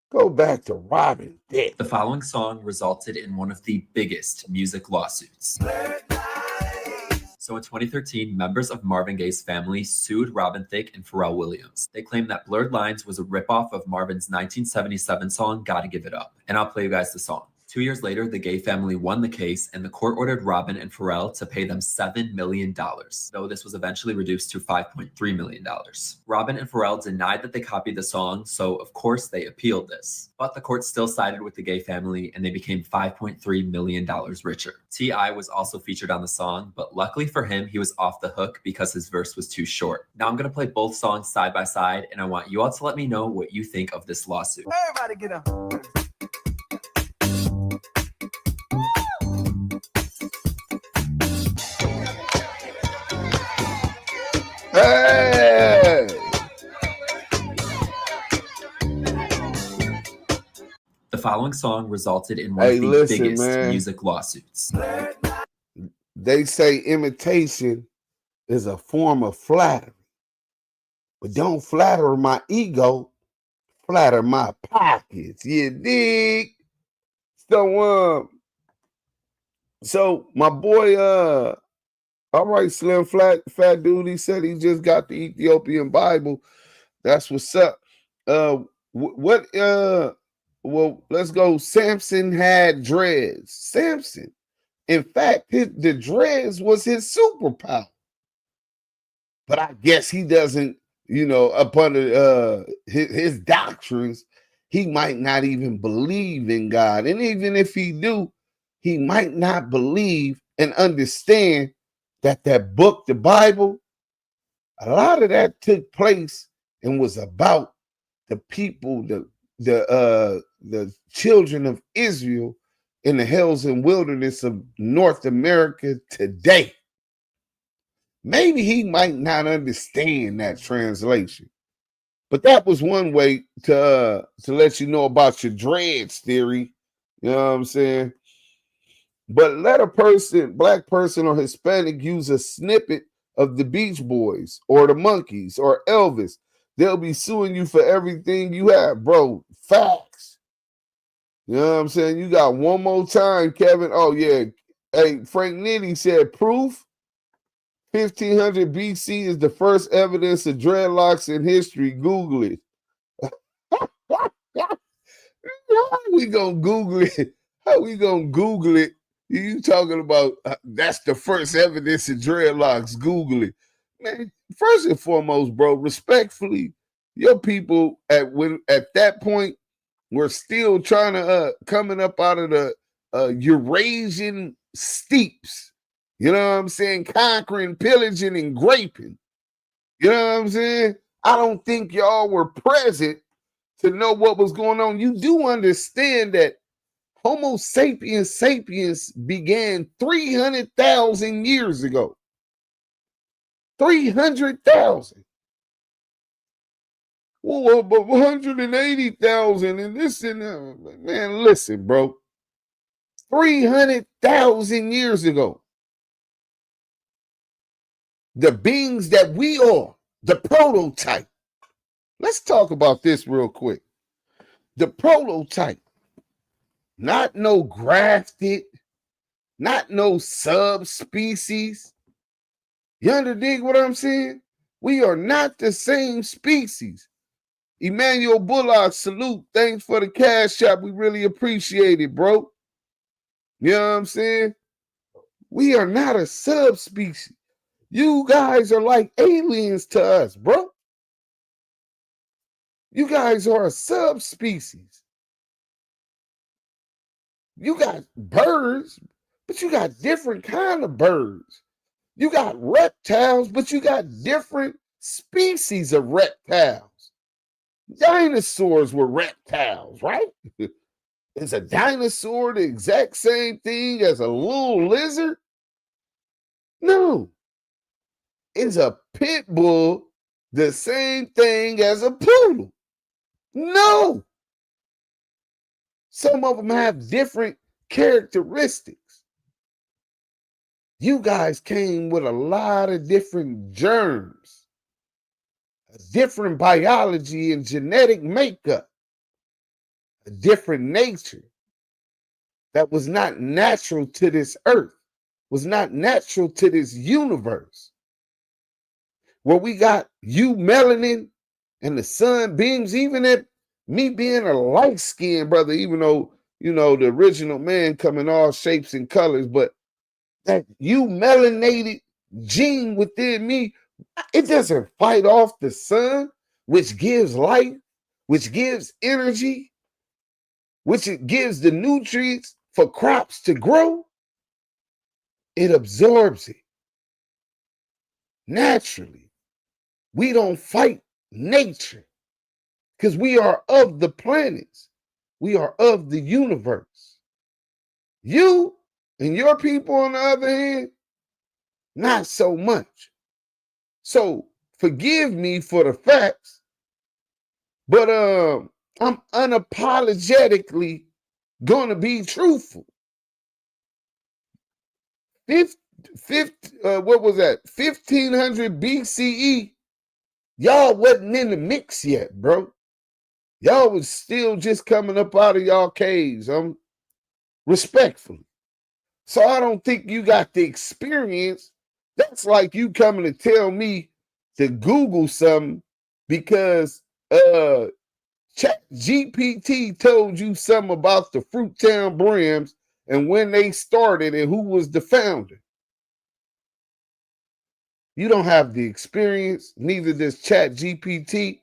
Go back to Robin Thicke. The following song resulted in one of the biggest music lawsuits. So in 2013, members of Marvin Gaye's family sued Robin Thicke and Pharrell Williams. They claimed that Blurred Lines was a ripoff of Marvin's 1977 song, Gotta Give It Up. And I'll play you guys the song. 2 years later, the Gaye family won the case, and the court ordered Robin and Pharrell to pay them $7 million, though this was eventually reduced to $5.3 million. Robin and Pharrell denied that they copied the song, so of course they appealed this. But the court still sided with the Gaye family, and they became $5.3 million richer. T.I. was also featured on the song, but luckily for him, he was off the hook because his verse was too short. Now I'm going to play both songs side by side, and I want you all to let me know what you think of this lawsuit. Everybody get up. Hey! The following song resulted in one of the biggest music lawsuits. They say imitation is a form of flattery. But don't flatter my ego, flatter my pockets. You dig? So my boy all right, Slim Fat Dude, he said he just got the Ethiopian Bible. That's what's up. Well, let's go. Samson had dreads. Samson. In fact, the dreads was his superpower. But I guess he doesn't, up under his doctrines, he might not even believe in God. And even if he do, he might not believe and understand that book, the Bible, a lot of that took place and was about the people, the children of Israel in the hills and wilderness of North America today. Maybe he might not understand that translation, but that was one way to let you know about your dreads theory. You know what I'm saying? But let a person, black person or Hispanic, use a snippet of the Beach Boys or the Monkees or Elvis. They'll be suing you for everything you have, bro. Facts. You know what I'm saying? You got one more time, Kevin. Oh, yeah. Hey, Frank Nitty said proof. 1500 BC is the first evidence of dreadlocks in history. Google it. How we gonna Google it? How we gonna Google it? You talking about that's the first evidence of dreadlocks? Google it, man. First and foremost, bro. Respectfully, your people at that point were still trying to coming up out of the Eurasian steeps. You know what I'm saying? Conquering, pillaging, and graping. You know what I'm saying? I don't think y'all were present to know what was going on. You do understand that Homo sapiens sapiens began 300,000 years ago. 300,000. Well, but 180,000 and this and that. Man, listen, bro. 300,000 years ago. The beings that we are, the prototype. Let's talk about this real quick. The prototype. Not no grafted, not no subspecies. You dig what I'm saying? We are not the same species. Emmanuel Bullock, salute. Thanks for the cash app. We really appreciate it, bro. You know what I'm saying? We are not a subspecies. You guys are like aliens to us, bro. You guys are a subspecies. You got birds, but you got different kind of birds. You got reptiles, but you got different species of reptiles. Dinosaurs were reptiles, right? Is a dinosaur the exact same thing as a little lizard? No. Is a pit bull the same thing as a poodle? No. Some of them have different characteristics. You guys came with a lot of different germs, a different biology and genetic makeup, a different nature that was not natural to this earth, was not natural to this universe. Where we got you melanin and the sun beams, even at me being a light-skinned brother, even though, you know, the original man come in all shapes and colors, but that you melanated gene within me, it doesn't fight off the sun, which gives life, which gives energy, which it gives the nutrients for crops to grow. It absorbs it naturally. We don't fight nature because we are of the planets. We are of the universe. You and your people, on the other hand, not so much. So forgive me for the facts, but I'm unapologetically going to be truthful. What was that? 1500 BCE. Y'all wasn't in the mix yet, bro. Y'all was still just coming up out of y'all caves. Respectfully. So I don't think you got the experience. That's like you coming to tell me to Google something because ChatGPT told you something about the Fruittown Brims and when they started and who was the founder. You don't have the experience, neither does ChatGPT,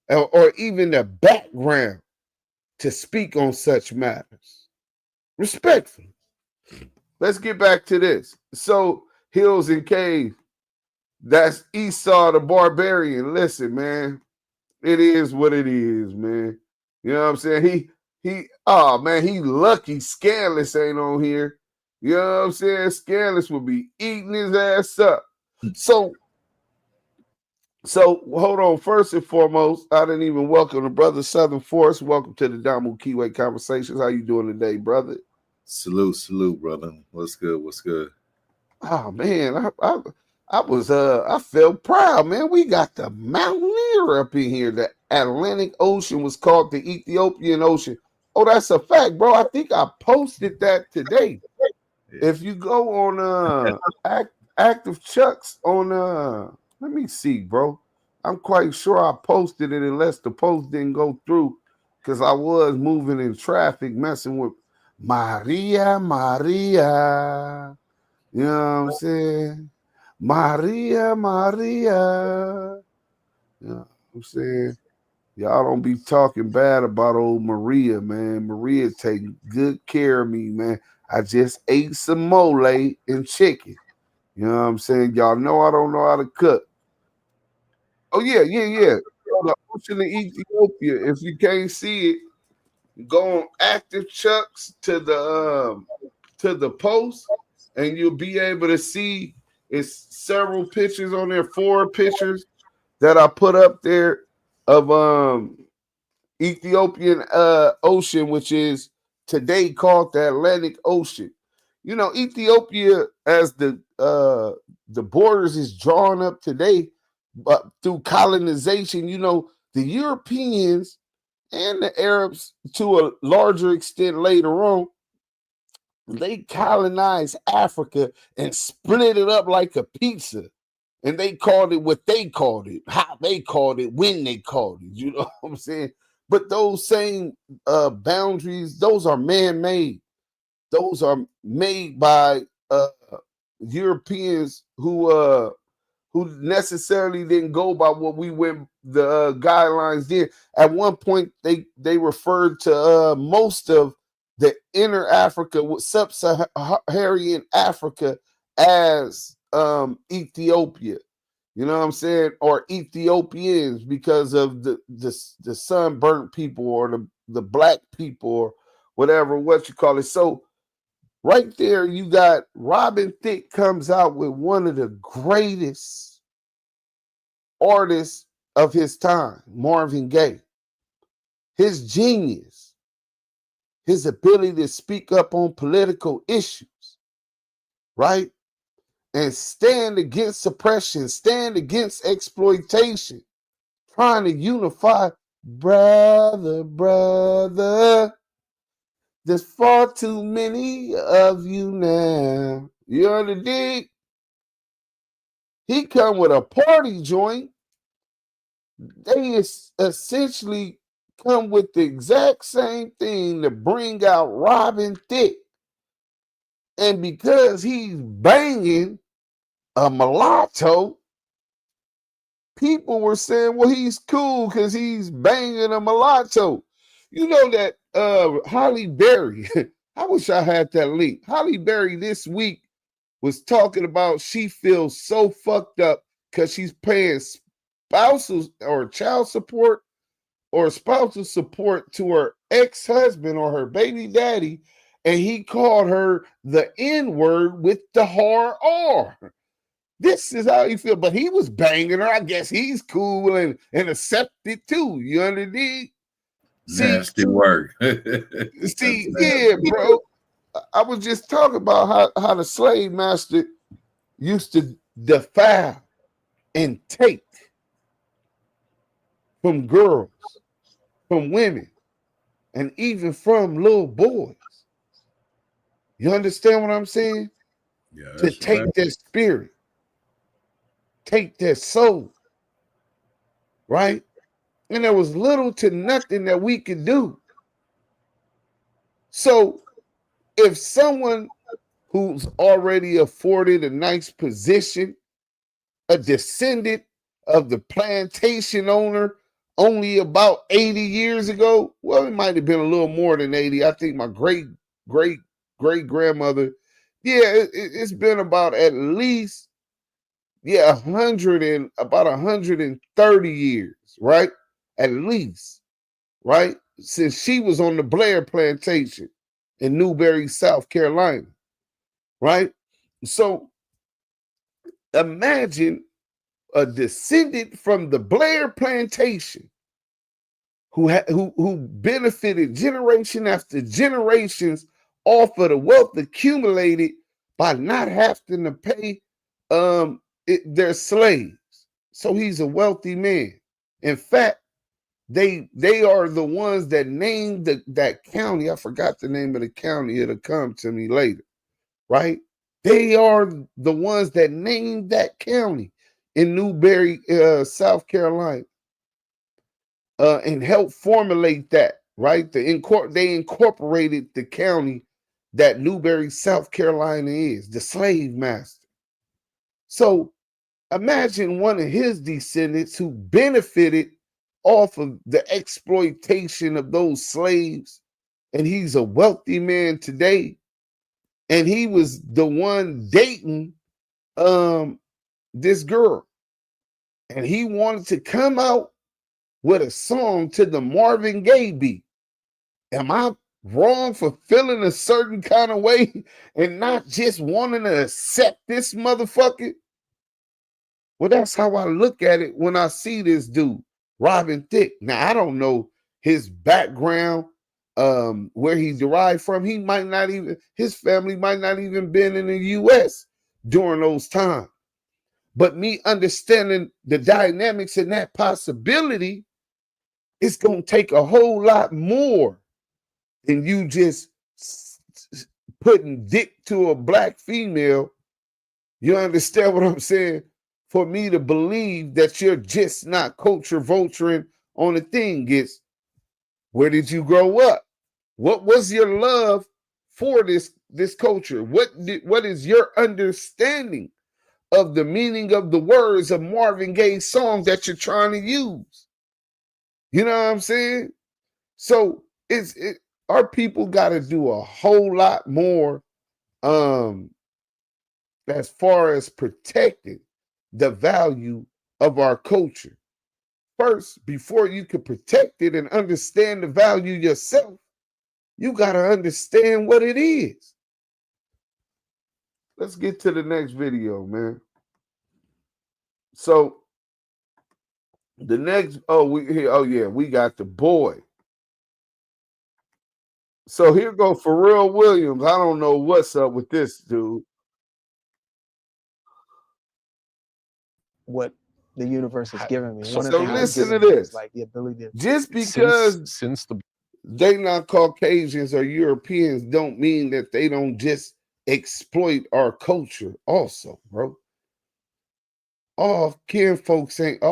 or even the background to speak on such matters. Respectfully. Let's get back to this. So hills and caves. That's Esau the barbarian. Listen, man, it is what it is, man. You know what I'm saying? He lucky Scandalous ain't on here. You know what I'm saying? Scandalous would be eating his ass up. So hold on. First and foremost, I didn't even welcome the brother Southern Force. Welcome to the Damu Kiwe Conversations. How you doing today, brother? Salute, brother. What's good? Oh man, I felt proud, man. We got the Mountaineer up in here. The Atlantic Ocean was called the Ethiopian Ocean. Oh, that's a fact, bro. I think I posted that today. Yeah. If you go on Active Chucks on let me see, bro. I'm quite sure I posted it unless the post didn't go through because I was moving in traffic, messing with Maria. You know what I'm saying? Maria. You know what I'm saying? Y'all don't be talking bad about old Maria, man. Maria taking good care of me, man. I just ate some mole and chicken. You know what I'm saying? Y'all know I don't know how to cook. Oh, yeah. The ocean of Ethiopia. If you can't see it, go on Active Chucks to the post, and you'll be able to see it's several pictures on there, 4 pictures that I put up there of Ethiopian Ocean, which is today called the Atlantic Ocean. You know, Ethiopia, as the borders is drawn up today, but through colonization, you know, the Europeans and the Arabs, to a larger extent later on, they colonized Africa and split it up like a pizza. And they called it what they called it, how they called it, when they called it. You know what I'm saying? But those same boundaries, those are man-made. Those are made by Europeans who necessarily didn't go by what we went the guidelines did. At one point, they referred to most of the inner Africa, sub-Saharan Africa, as Ethiopia. You know what I'm saying? Or Ethiopians, because of the sunburnt people or the black people or whatever, what you call it. So right there, you got Robin Thicke comes out with one of the greatest artists of his time, Marvin Gaye. His genius, his ability to speak up on political issues, right? And stand against suppression, stand against exploitation, trying to unify, brother. There's far too many of you now. You know the dig? He come with a party joint. They essentially come with the exact same thing to bring out Robin Thicke. And because he's banging a mulatto, people were saying, well, he's cool because he's banging a mulatto. You know that Holly Berry, I wish I had that link. Holly Berry this week was talking about she feels so fucked up because she's paying spousal or child support or spousal support to her ex-husband or her baby daddy, and he called her the N-word with the hard R. This is how you feel, but he was banging her. I guess he's cool and accepted too. You understand? Nasty work. See, yeah, bro. I was just talking about how the slave master used to defile and take from girls, from women, and even from little boys. You understand what I'm saying? Yeah. To take their spirit, take their soul, right? And there was little to nothing that we could do. So if someone who's already afforded a nice position, a descendant of the plantation owner only about 80 years ago, well, it might have been a little more than 80. I think my great grandmother, it's been about at least 130 years, right? At least, right? Since she was on the Blair plantation in Newberry, South Carolina, right? So imagine a descendant from the Blair plantation who benefited generation after generations off of the wealth accumulated by not having to pay their slaves. So he's a wealthy man. In fact, they are the ones that named that county. I forgot the name of the county. It'll come to me later, right? They are the ones that named that county in Newberry, South Carolina, and helped formulate that, right? They incorporated the county that Newberry, South Carolina is, the slave master. So imagine one of his descendants who benefited off of the exploitation of those slaves, and he's a wealthy man today, and he was the one dating this girl, and he wanted to come out with a song to the Marvin Gaye beat. Am I wrong for feeling a certain kind of way and not just wanting to accept this motherfucker? Well, that's how I look at it when I see this dude, Robin Thicke. Now, I don't know his background, where he derived from. He might not even, his family might not even been in the U.S. during those times. But me understanding the dynamics and that possibility, it's going to take a whole lot more than you just putting dick to a black female. You understand what I'm saying? For me to believe that you're just not culture vulturing on the thing. It's, where did you grow up? What was your love for this culture? What is your understanding of the meaning of the words of Marvin Gaye's song that you're trying to use? You know what I'm saying? So our people got to do a whole lot more as far as protecting the value of our culture. First, before you can protect it and understand the value yourself, you got to understand what it is. Let's get to the next video, man. So the next, we got the boy. So here go Pharrell Williams. I don't know what's up with this dude. What the universe has given me. So listen to this. Like the ability to, just because they not Caucasians or Europeans don't mean that they don't just exploit our culture also, bro. All skin folks ain't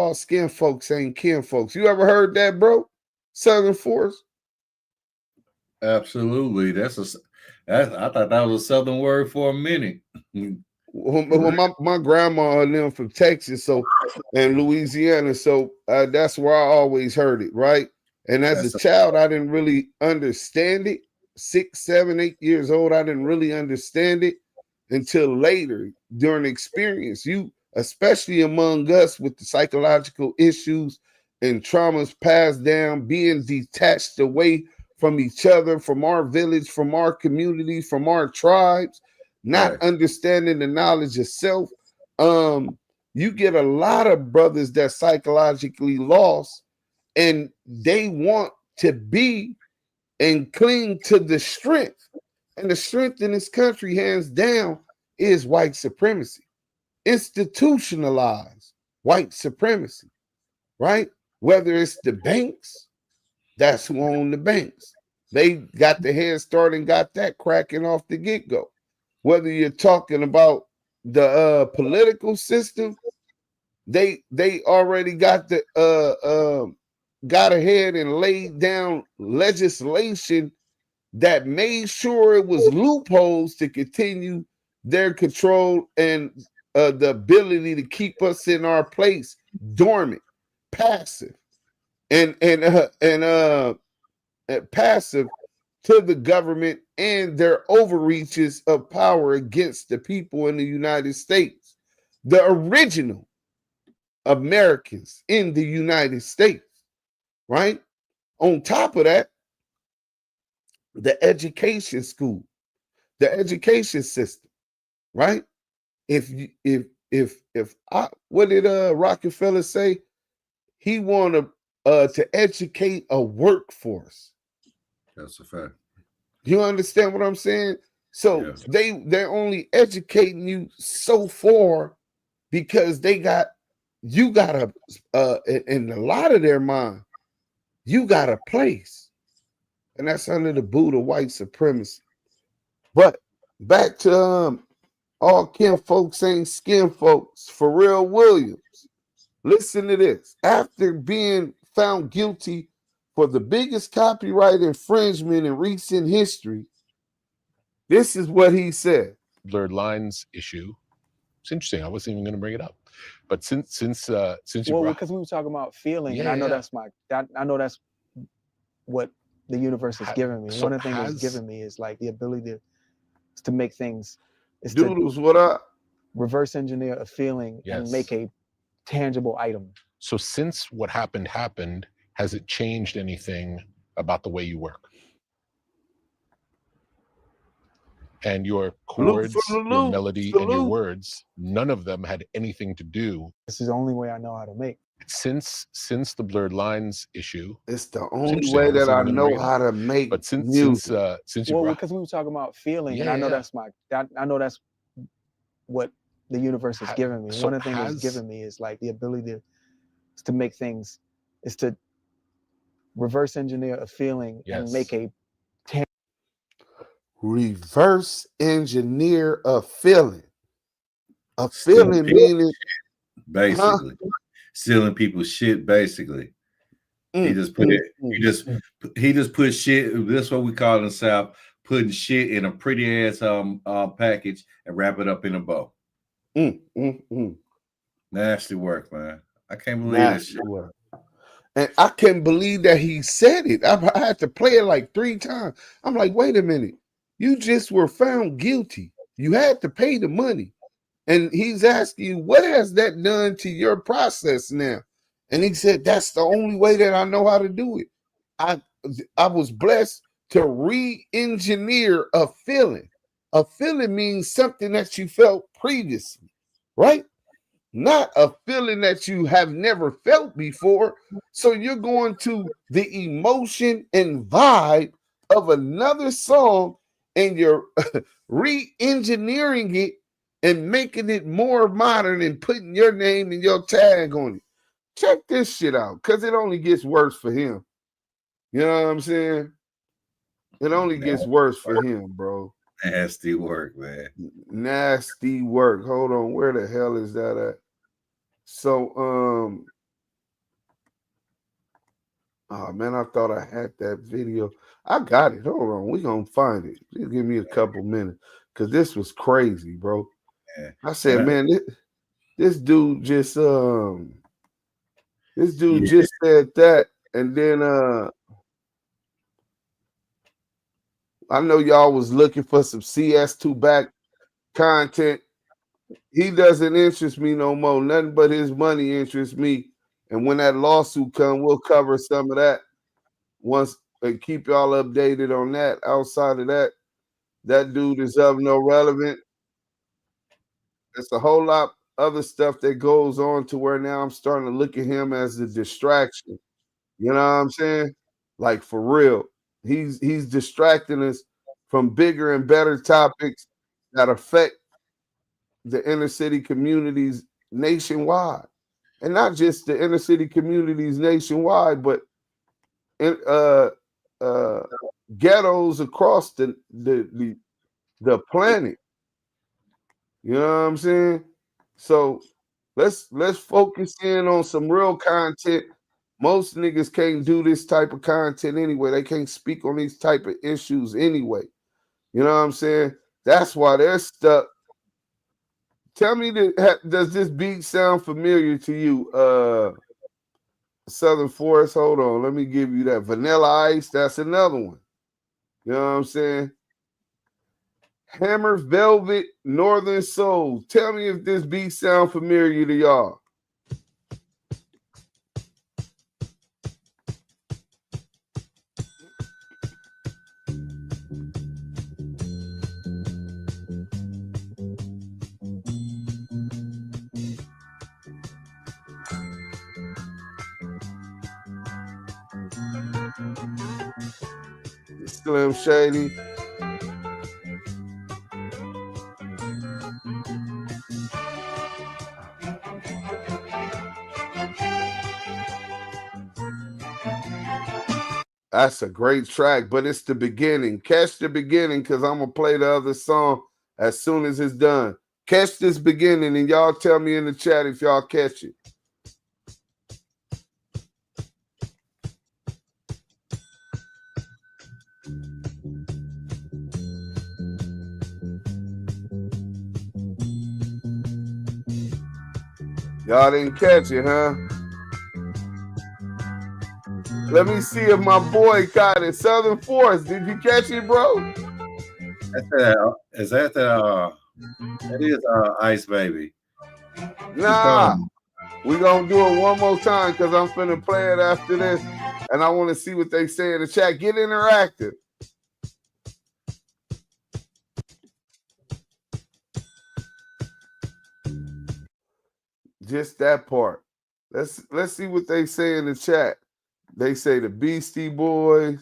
kin folks. You ever heard that, bro? Southern Force? Absolutely. I thought that was a Southern word for a minute. Well, my grandma and them from Texas, and Louisiana, so that's where I always heard it, right? And as a child, I didn't really understand it. 6, 7, 8 years old, I didn't really understand it until later during experience. You, especially among us with the psychological issues and traumas passed down, being detached away from each other, from our village, from our community, from our tribes, not understanding the knowledge of self. You get a lot of brothers that psychologically lost, and they want to be and cling to the strength. And the strength in this country, hands down, is white supremacy. Institutionalized white supremacy, right? Whether it's the banks, that's who own the banks. They got the head start and got that cracking off the get-go. Whether you're talking about the political system, they already got got ahead and laid down legislation that made sure it was loopholes to continue their control and the ability to keep us in our place dormant, passive, and passive to the government and their overreaches of power against the people in the United States, the original Americans in the United States, right? On top of that, the education the education system, right? If what did Rockefeller say? He wanted to educate a workforce. That's a fact. You understand what I'm saying? So yes. they're only educating you so far because you got in a lot of their mind, you got a place, and that's under the boot of white supremacy. But back to all kin folks ain't skin folks. Pharrell Williams. Listen to this. After being found guilty for the biggest copyright infringement in recent history, this is what he said. Blurred lines issue. It's interesting. I wasn't even going to bring it up, but since you because we were talking about feeling, and I know that's I know that's what the universe has given me. One of the things it's given me is like the ability to make things. Doodles, what up? Reverse engineer a feeling and make a tangible item. So since what happened, has it changed anything about the way you work? And your chords, your melody, and your words, none of them had anything to do. This is the only way I know how to make. Since the blurred lines issue, it's the only way that I know how to make. But since because we were talking about feeling, and I know that's I know that's what the universe has given me. One of the things it's given me is like the ability to make things, is to reverse engineer a feeling and make a reverse engineer a feeling. A feeling meaning basically stealing people's shit. Basically, he just put it. He just put shit. That's what we call in the South, putting shit in a pretty ass package and wrap it up in a bow. Nasty work, man. I can't believe that shit. Work. And I can't believe that he said it. I had to play it like 3 times. I'm like, wait a minute. You just were found guilty. You had to pay the money. And he's asking you, what has that done to your process now? And he said, that's the only way that I know how to do it. I was blessed to re-engineer a feeling. A feeling means something that you felt previously, right? Not a feeling that you have never felt before. So you're going to the emotion and vibe of another song and you're re-engineering it and making it more modern and putting your name and your tag on it. Check this shit out, because it only gets worse for him. You know what I'm saying? It only gets worse for him, bro. Nasty work, man. Nasty work. Hold on. Where the hell is that at? So, oh man, I thought I had that video. I got it. Hold on. We're going to find it. Just give me a couple minutes, because this was crazy, bro. Yeah. I said, man, this dude just said that, and then I know y'all was looking for some CS2 back content. He doesn't interest me no more. Nothing but his money interests me. And when that lawsuit comes, we'll cover some of that once and keep y'all updated on that. Outside of that, that dude is of no relevance. It's a whole lot other stuff that goes on to where now I'm starting to look at him as a distraction. You know what I'm saying? Like, for real. He's distracting us from bigger and better topics that affect the inner city communities nationwide. And not just the inner city communities nationwide, but in, ghettos across the planet. You know what I'm saying? So let's focus in on some real content. Most niggas can't do this type of content anyway. They can't speak on these type of issues anyway. You know what I'm saying? That's why they're stuck. Tell me, does this beat sound familiar to you? Southern Forest, hold on. Let me give you that. Vanilla Ice, that's another one. You know what I'm saying? Hammer Velvet Northern Soul. Tell me if this beat sound familiar to y'all. Slim Shady. That's a great track, but it's the beginning. Catch the beginning because I'm going to play the other song as soon as it's done. Catch this beginning and y'all tell me in the chat if y'all catch it. Y'all didn't catch it, huh? Let me see if my boy caught it. Southern Force, did you catch it, bro? Is that the that is Ice Baby? Nah, we gonna do it one more time because I'm finna play it after this, and I want to see what they say in the chat. Get interactive. Just that part. Let's see what they say in the chat. They say the Beastie Boys,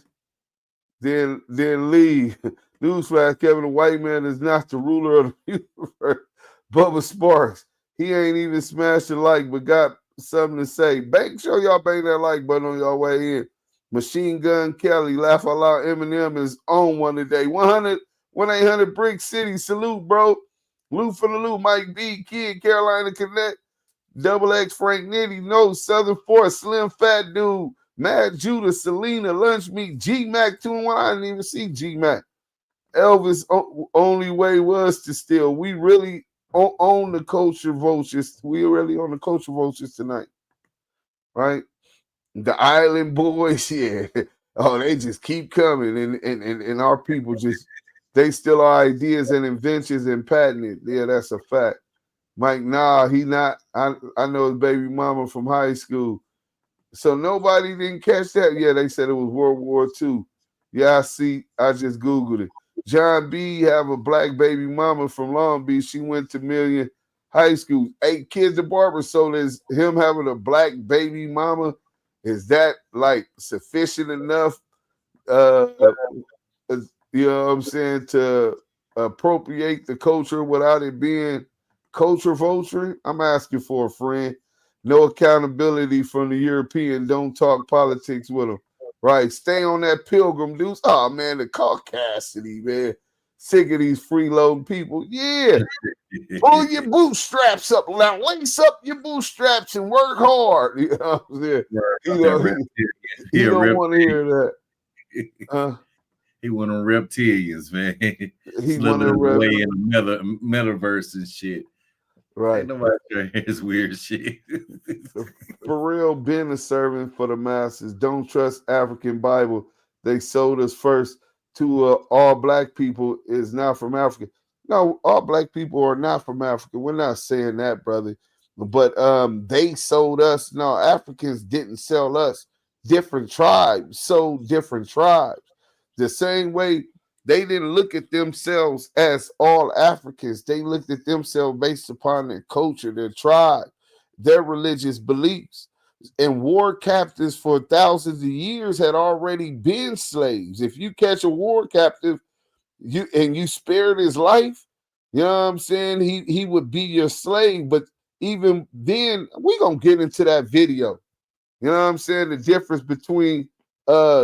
then Lee. Newsflash, Kevin, the white man is not the ruler of the universe. Bubba Sparks, he ain't even smashed a like, but got something to say. Make sure y'all bang that like button on y'all way in. Machine Gun Kelly, laugh out loud. Eminem is on one today. 1-800 Brick City, salute, bro. Loot for the loot, Mike B, Kid, Carolina Connect. Double X Frank Nitty, no Southern Force, Slim Fat Dude, Mad Judah, Selena, Lunch Meat, G-Mac 2-1. I didn't even see G-Mac. Elvis, only way was to steal. We really own the culture vultures. We really on the culture vultures tonight, right? The Island Boys, yeah. Oh, they just keep coming, and our people just, they steal our ideas and inventions and patent it. Yeah, that's a fact. Mike, nah, he not. I know his baby mama from high school. So nobody didn't catch that. Yeah, they said it was World War II. Yeah, I see. I just Googled it. John B. have a black baby mama from Long Beach. She went to Million High School. 8 kids at Barber. So is him having a black baby mama, is that like sufficient enough? You know what I'm saying, to appropriate the culture without it being culture vulture? I'm asking for a friend. No accountability from the European. Don't talk politics with them. Right. Stay on that pilgrim, dudes. Oh, man, the caucasity, man. Sick of these freeloading people. Yeah. Pull your bootstraps up. Now, lace up your bootstraps and work hard. You know what I'm saying? You don't want to hear that. He one of them reptilians, man. He one of them way in the metaverse and shit. Right. Ain't nobody sure his weird shit. For real, been a servant for the masses. Don't trust African Bible. They sold us first to all black people is not from Africa. No, all black people are not from Africa. We're not saying that, brother. But they sold us. No, Africans didn't sell us. Different tribes sold different tribes. The same way they didn't look at themselves as all Africans. They looked at themselves based upon their culture, their tribe, their religious beliefs. And war captives for thousands of years had already been slaves. If you catch a war captive you spared his life, you know what I'm saying, he would be your slave. But even then, we're going to get into that video. You know what I'm saying? The difference between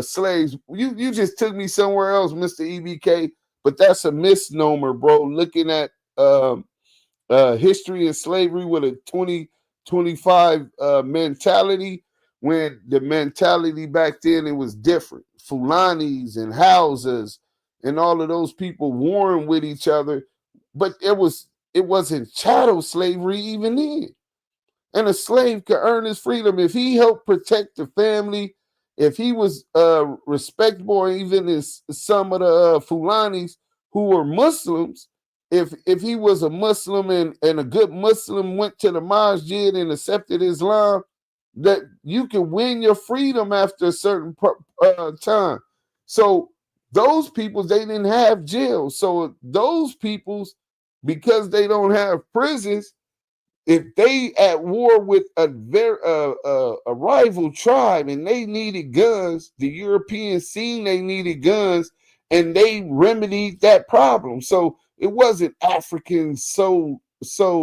slaves. You just took me somewhere else, Mr. EBK, but that's a misnomer, bro. Looking at history and slavery with a 2025 mentality, when the mentality back then it was different. Fulanis and Hausas and all of those people warring with each other, but it wasn't chattel slavery even then. And a slave could earn his freedom if he helped protect the family, if he was respectable, even as some of the Fulanis who were Muslims, if he was a Muslim and a good Muslim went to the masjid and accepted Islam, that you can win your freedom after a certain time. So those people, they didn't have jails. So those peoples, because they don't have prisons, if they at war with a rival tribe and they needed guns, the Europeans seen they needed guns and they remedied that problem. So it wasn't Africans sold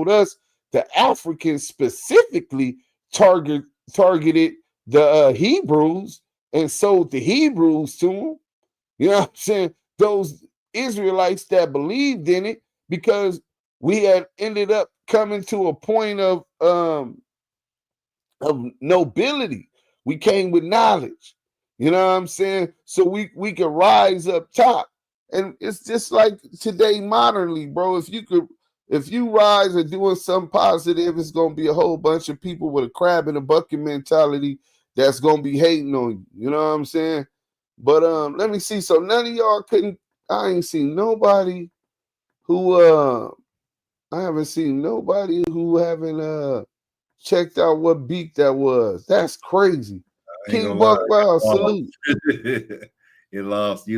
us. The Africans specifically targeted the Hebrews and sold the Hebrews to them. You know what I'm saying? Those Israelites that believed in it, because we had ended up coming to a point of nobility. We came with knowledge. You know what I'm saying? So we could rise up top. And it's just like today modernly, bro. If you rise and doing something positive, it's gonna be a whole bunch of people with a crab in a bucket mentality that's gonna be hating on you. You know what I'm saying? But let me see. So none of y'all I ain't seen nobody who I haven't seen nobody who haven't checked out what beat that was. That's crazy. King Buck, wow, salute. You lost me.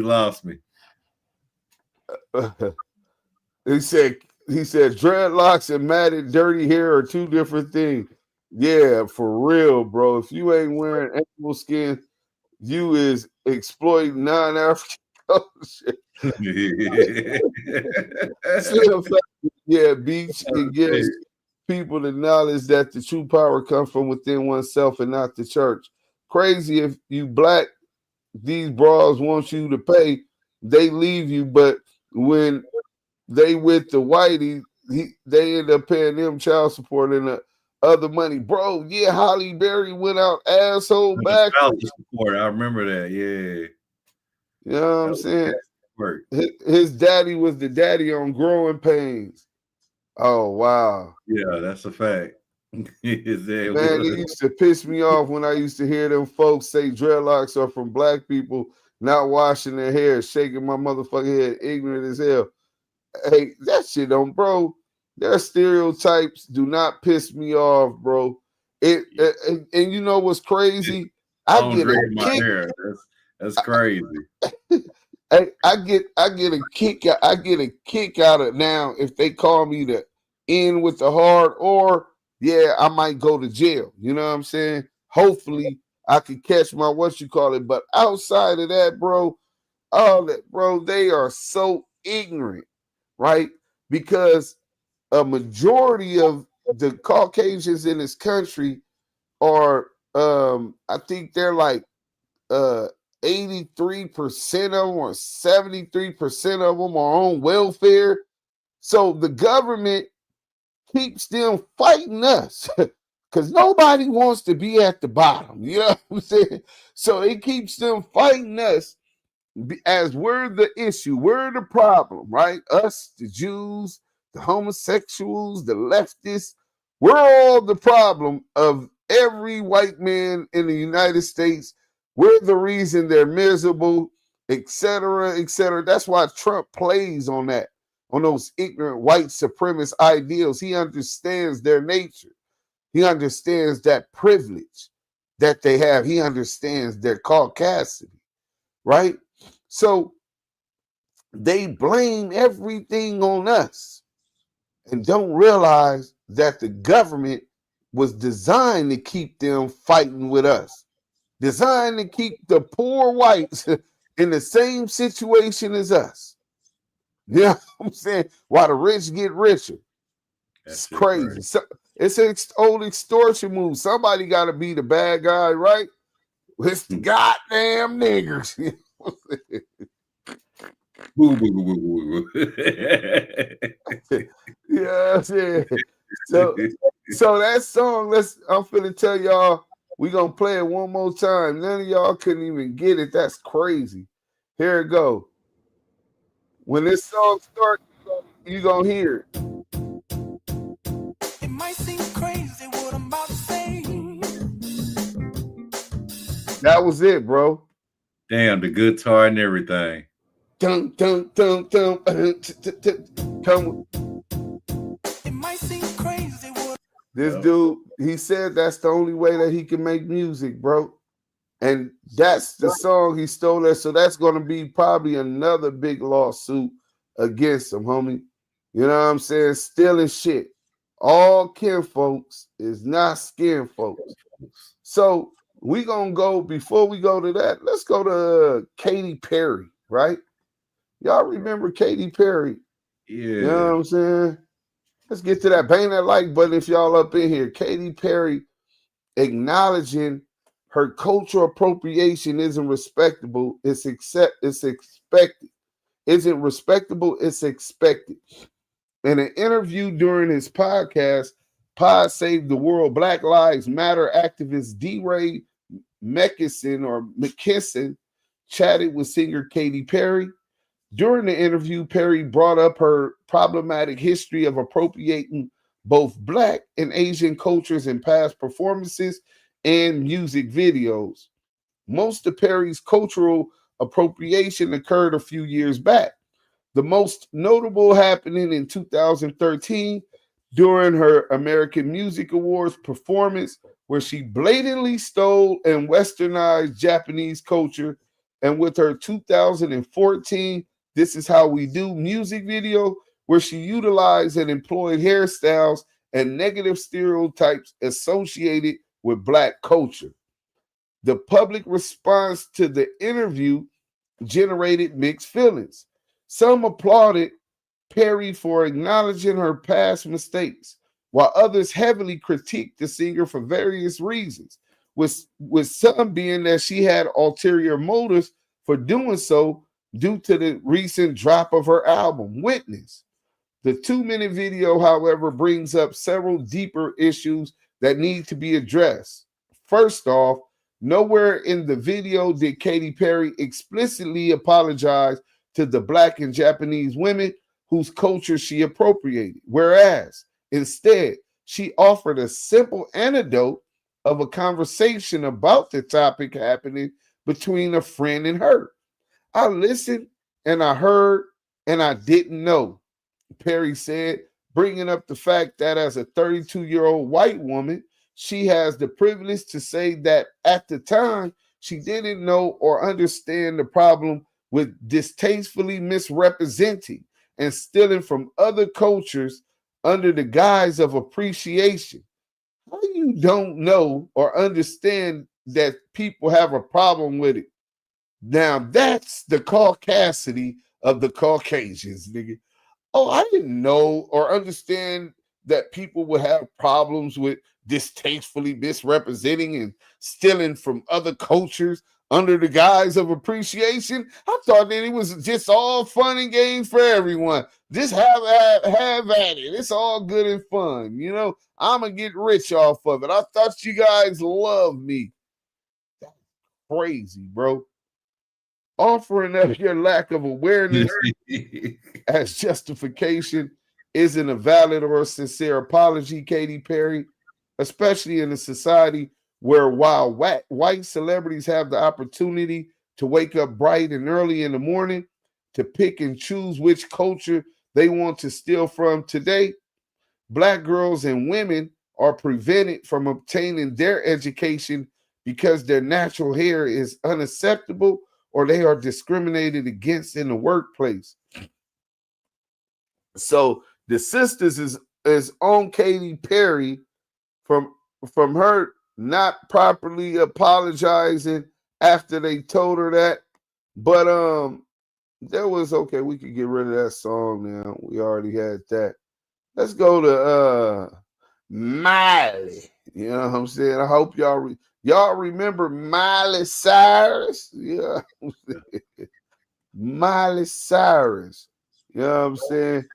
He said dreadlocks and matted dirty hair are two different things. Yeah, for real, bro. If you ain't wearing animal skin, you is exploiting non-African culture. Yeah, beach and gives people the knowledge that the true power comes from within oneself and not the church. Crazy if you black, these bras want you to pay, they leave you, but when they with the whitey, they end up paying them child support and the other money. Bro, yeah, Holly Berry went out asshole back. I remember that, yeah. You know what I'm saying? His daddy was the daddy on Growing Pains. Oh, wow. Yeah, that's a fact. Man, it used to piss me off when I used to hear them folks say dreadlocks are from black people not washing their hair, shaking my motherfucking head, ignorant as hell. Hey, that shit on, bro. Their stereotypes do not piss me off, bro. And you know what's crazy? I get a kick. That's crazy. I get a kick. I get a kick out of now if they call me the N with the hard, or yeah, I might go to jail. You know what I'm saying? Hopefully I could catch my but outside of that, bro, all that, bro, they are so ignorant, right? Because a majority of the Caucasians in this country are I think they're like 83% of them or 73% of them are on welfare. So the government keeps them fighting us because nobody wants to be at the bottom. You know what I'm saying? So it keeps them fighting us as we're the issue, we're the problem, right? Us, the Jews, the homosexuals, the leftists, we're all the problem of every white man in the United States. We're the reason they're miserable, etc., etc. That's why Trump plays on that, on those ignorant white supremacist ideals. He understands their nature. He understands that privilege that they have. He understands their caucasity, right? So they blame everything on us and don't realize that the government was designed to keep them fighting with us, designed to keep the poor whites in the same situation as us. You know what I'm saying? While the rich get richer. It's crazy. Right. So, it's an old extortion move. Somebody got to be the bad guy, right? It's the goddamn niggers. Yeah, so that song, I'm finna tell y'all, we gonna play it one more time. None of y'all couldn't even get it. That's crazy. Here it go. When this song starts, you gonna hear it. It might seem crazy what I'm about to say. That was it, bro. Damn, the guitar and everything. Dun dun dun dun. Come. It might seem crazy. This dude, he said that's the only way that he can make music, bro. And that's the song he stole that. So that's going to be probably another big lawsuit against him, homie. You know what I'm saying? Stealing shit. All kin folks is not skin folks. So we going to go, before we go to that, let's go to Katy Perry, right? Y'all remember Katy Perry? Yeah. You know what I'm saying? Let's get to that. Bang that like button if y'all up in here. Katy Perry acknowledging her cultural appropriation isn't respectable. It's expected. Isn't respectable. It's expected. In an interview during his podcast, Pod Save the World, Black Lives Matter activist D-Ray McKisson chatted with singer Katy Perry. During the interview, Perry brought up her problematic history of appropriating both Black and Asian cultures in past performances and music videos. Most of Perry's cultural appropriation occurred a few years back. The most notable happening in 2013 during her American Music Awards performance, where she blatantly stole and westernized Japanese culture. And with her 2014 This Is How We Do music video, where she utilized and employed hairstyles and negative stereotypes associated with Black culture. The public response to the interview generated mixed feelings. Some applauded Perry for acknowledging her past mistakes, while others heavily critiqued the singer for various reasons, with some being that she had ulterior motives for doing so due to the recent drop of her album, Witness. The 2-minute video, however, brings up several deeper issues that need to be addressed. First off, nowhere in the video did Katy Perry explicitly apologize to the Black and Japanese women whose culture she appropriated, whereas instead she offered a simple anecdote of a conversation about the topic happening between a friend and her. I listened and I heard and I didn't know, Perry said, bringing up the fact that as a 32-year-old white woman, she has the privilege to say that at the time she didn't know or understand the problem with distastefully misrepresenting and stealing from other cultures under the guise of appreciation. How you don't know or understand that people have a problem with it? Now that's the caucasity of the Caucasians, nigga. Oh, I didn't know or understand that people would have problems with distastefully misrepresenting and stealing from other cultures under the guise of appreciation. I thought that it was just all fun and games for everyone. Just have at it. It's all good and fun. You know, I'm going to get rich off of it. I thought you guys loved me. That's crazy, bro. Offering up your lack of awareness as justification isn't a valid or sincere apology, Katy Perry, especially in a society where while white celebrities have the opportunity to wake up bright and early in the morning to pick and choose which culture they want to steal from today, Black girls and women are prevented from obtaining their education because their natural hair is unacceptable or they are discriminated against in the workplace. So the sisters is on Katy Perry from her not properly apologizing after they told her that. But there was, okay, we could get rid of that song now. We already had that. Let's go to Miley. You know what I'm saying? I hope y'all remember Miley Cyrus. Yeah. Miley Cyrus. You know what I'm saying?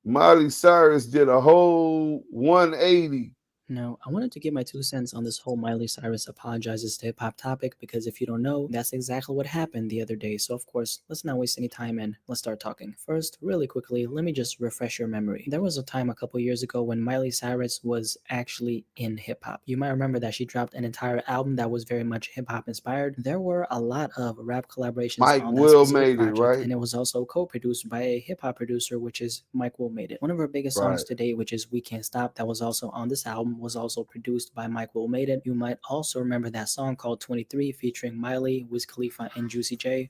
Miley Cyrus did a whole 180 Now, I wanted to give my 2 cents on this whole Miley Cyrus apologizes to hip hop topic because if you don't know, that's exactly what happened the other day. So, of course, let's not waste any time and let's start talking. First, really quickly, let me just refresh your memory. There was a time a couple years ago when Miley Cyrus was actually in hip hop. You might remember that she dropped an entire album that was very much hip hop inspired. There were a lot of rap collaborations Mike on that Will specific made it, project, right? and it was also co-produced by a hip hop producer, which is Mike Will made it. One of her biggest songs to date, which is We Can't Stop, that was also on this album, was also produced by Mike Will made it. You might also remember that song called 23 featuring Miley, Wiz Khalifa, and Juicy J.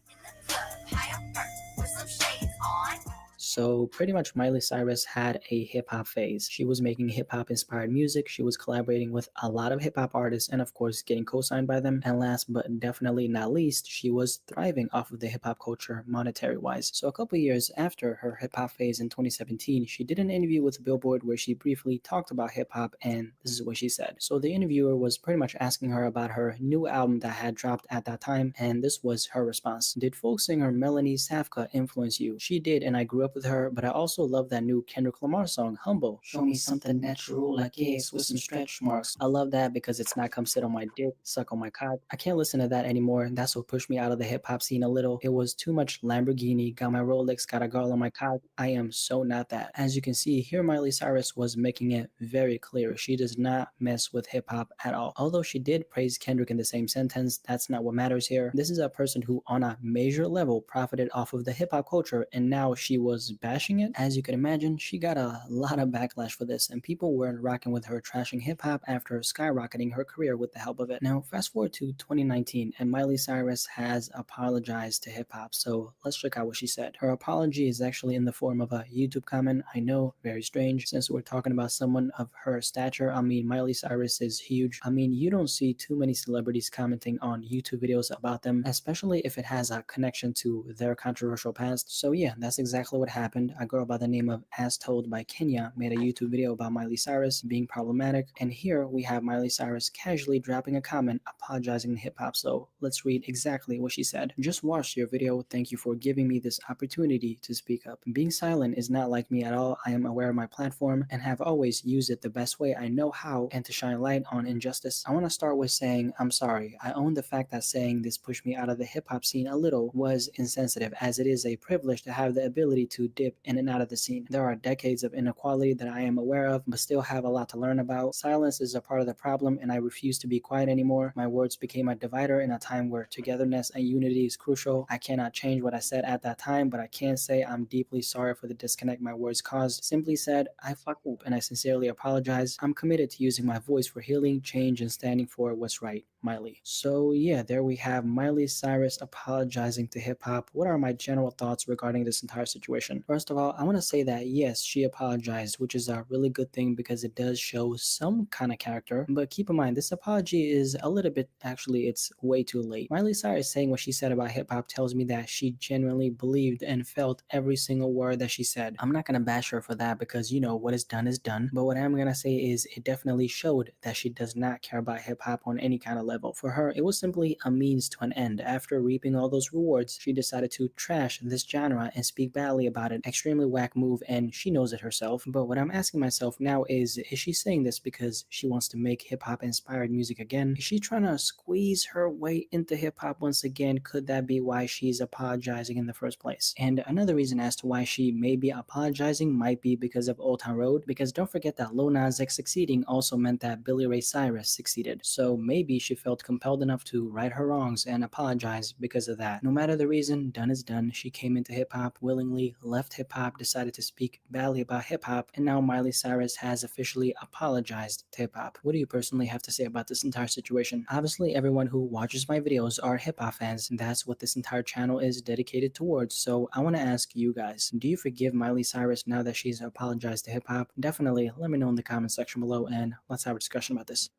So pretty much Miley Cyrus had a hip hop phase. She was making hip hop inspired music. She was collaborating with a lot of hip hop artists and of course getting co-signed by them. And last but definitely not least, she was thriving off of the hip hop culture monetary wise. So a couple years after her hip hop phase in 2017, she did an interview with Billboard where she briefly talked about hip hop, and this is what she said. So the interviewer was pretty much asking her about her new album that had dropped at that time, and this was her response. Did folk singer Melanie Safka influence you? She did, and I grew up with her, but I also love that new Kendrick Lamar song, Humble. Show me something natural like yes with some stretch marks. I love that because it's not come sit on my dick, suck on my cock. I can't listen to that anymore. That's what pushed me out of the hip hop scene a little. It was too much Lamborghini, got my Rolex, got a girl on my cock. I am so not that. As you can see here, Miley Cyrus was making it very clear. She does not mess with hip hop at all. Although she did praise Kendrick in the same sentence, that's not what matters here. This is a person who on a major level profited off of the hip hop culture, and now she was bashing it. As you can imagine, she got a lot of backlash for this, and people weren't rocking with her trashing hip hop after skyrocketing her career with the help of it. Now, fast forward to 2019, and Miley Cyrus has apologized to hip hop. So let's check out what she said. Her apology is actually in the form of a YouTube comment. I know, very strange, since we're talking about someone of her stature. I mean, Miley Cyrus is huge. I mean, you don't see too many celebrities commenting on YouTube videos about them, especially if it has a connection to their controversial past. So yeah, that's exactly what happened. A girl by the name of As Told by Kenya made a YouTube video about Miley Cyrus being problematic, and here we have Miley Cyrus casually dropping a comment apologizing to hip hop. So let's read exactly what she said. Just watched your video. Thank you for giving me this opportunity to speak up. Being silent is not like me at all. I am aware of my platform and have always used it the best way I know how and to shine light on injustice. I want to start with saying I'm sorry. I own the fact that saying this pushed me out of the hip hop scene a little was insensitive, as it is a privilege to have the ability to dip in and out of the scene. There are decades of inequality that I am aware of, but still have a lot to learn about. Silence is a part of the problem, and I refuse to be quiet anymore. My words became a divider in a time where togetherness and unity is crucial. I cannot change what I said at that time, but I can say I'm deeply sorry for the disconnect my words caused. Simply said, I fucked up and I sincerely apologize. I'm committed to using my voice for healing, change, and standing for what's right. Miley. So yeah, there we have Miley Cyrus apologizing to hip hop. What are my general thoughts regarding this entire situation? First of all, I want to say that yes, she apologized, which is a really good thing because it does show some kind of character. But keep in mind, this apology is a little bit, actually, it's way too late. Miley Cyrus saying what she said about hip hop tells me that she genuinely believed and felt every single word that she said. I'm not going to bash her for that because, you know, what is done is done. But what I'm going to say is it definitely showed that she does not care about hip hop on any kind of level. For her, it was simply a means to an end. After reaping all those rewards, she decided to trash this genre and speak badly about it. Extremely whack move, and she knows it herself. But what I'm asking myself now is she saying this because she wants to make hip-hop inspired music again? Is she trying to squeeze her way into hip-hop once again? Could that be why she's apologizing in the first place? And another reason as to why she may be apologizing might be because of Old Town Road, because don't forget that Lil Nas X succeeding also meant that Billy Ray Cyrus succeeded. So maybe she felt compelled enough to right her wrongs and apologize because of that. No matter the reason, done is done. She came into hip-hop willingly, left hip-hop, decided to speak badly about hip-hop, and now Miley Cyrus has officially apologized to hip-hop. What do you personally have to say about this entire situation? Obviously, everyone who watches my videos are hip-hop fans, and that's what this entire channel is dedicated towards. So I want to ask you guys, do you forgive Miley Cyrus now that she's apologized to hip-hop? Definitely let me know in the comment section below, and let's have a discussion about this.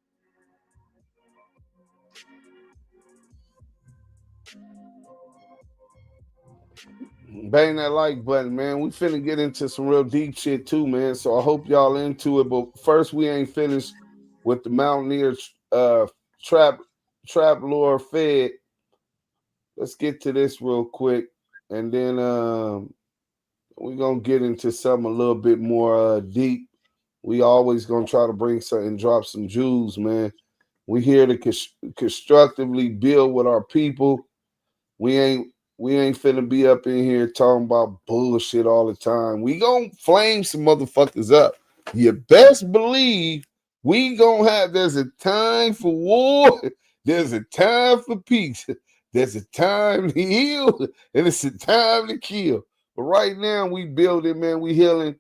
Bang that like button, man. We finna get into some real deep shit too, man. So I hope y'all into it. But first, we ain't finished with the Mountaineer trap lore fed. Let's get to this real quick, and then we're gonna get into something a little bit more deep. We always gonna try to bring something, drop some jewels, man. We here to constructively build with our people. We ain't finna be up in here talking about bullshit all the time. We gonna flame some motherfuckers up. You best believe we gonna have. There's a time for war. There's a time for peace. There's a time to heal, and it's a time to kill. But right now, we building, man. We healing.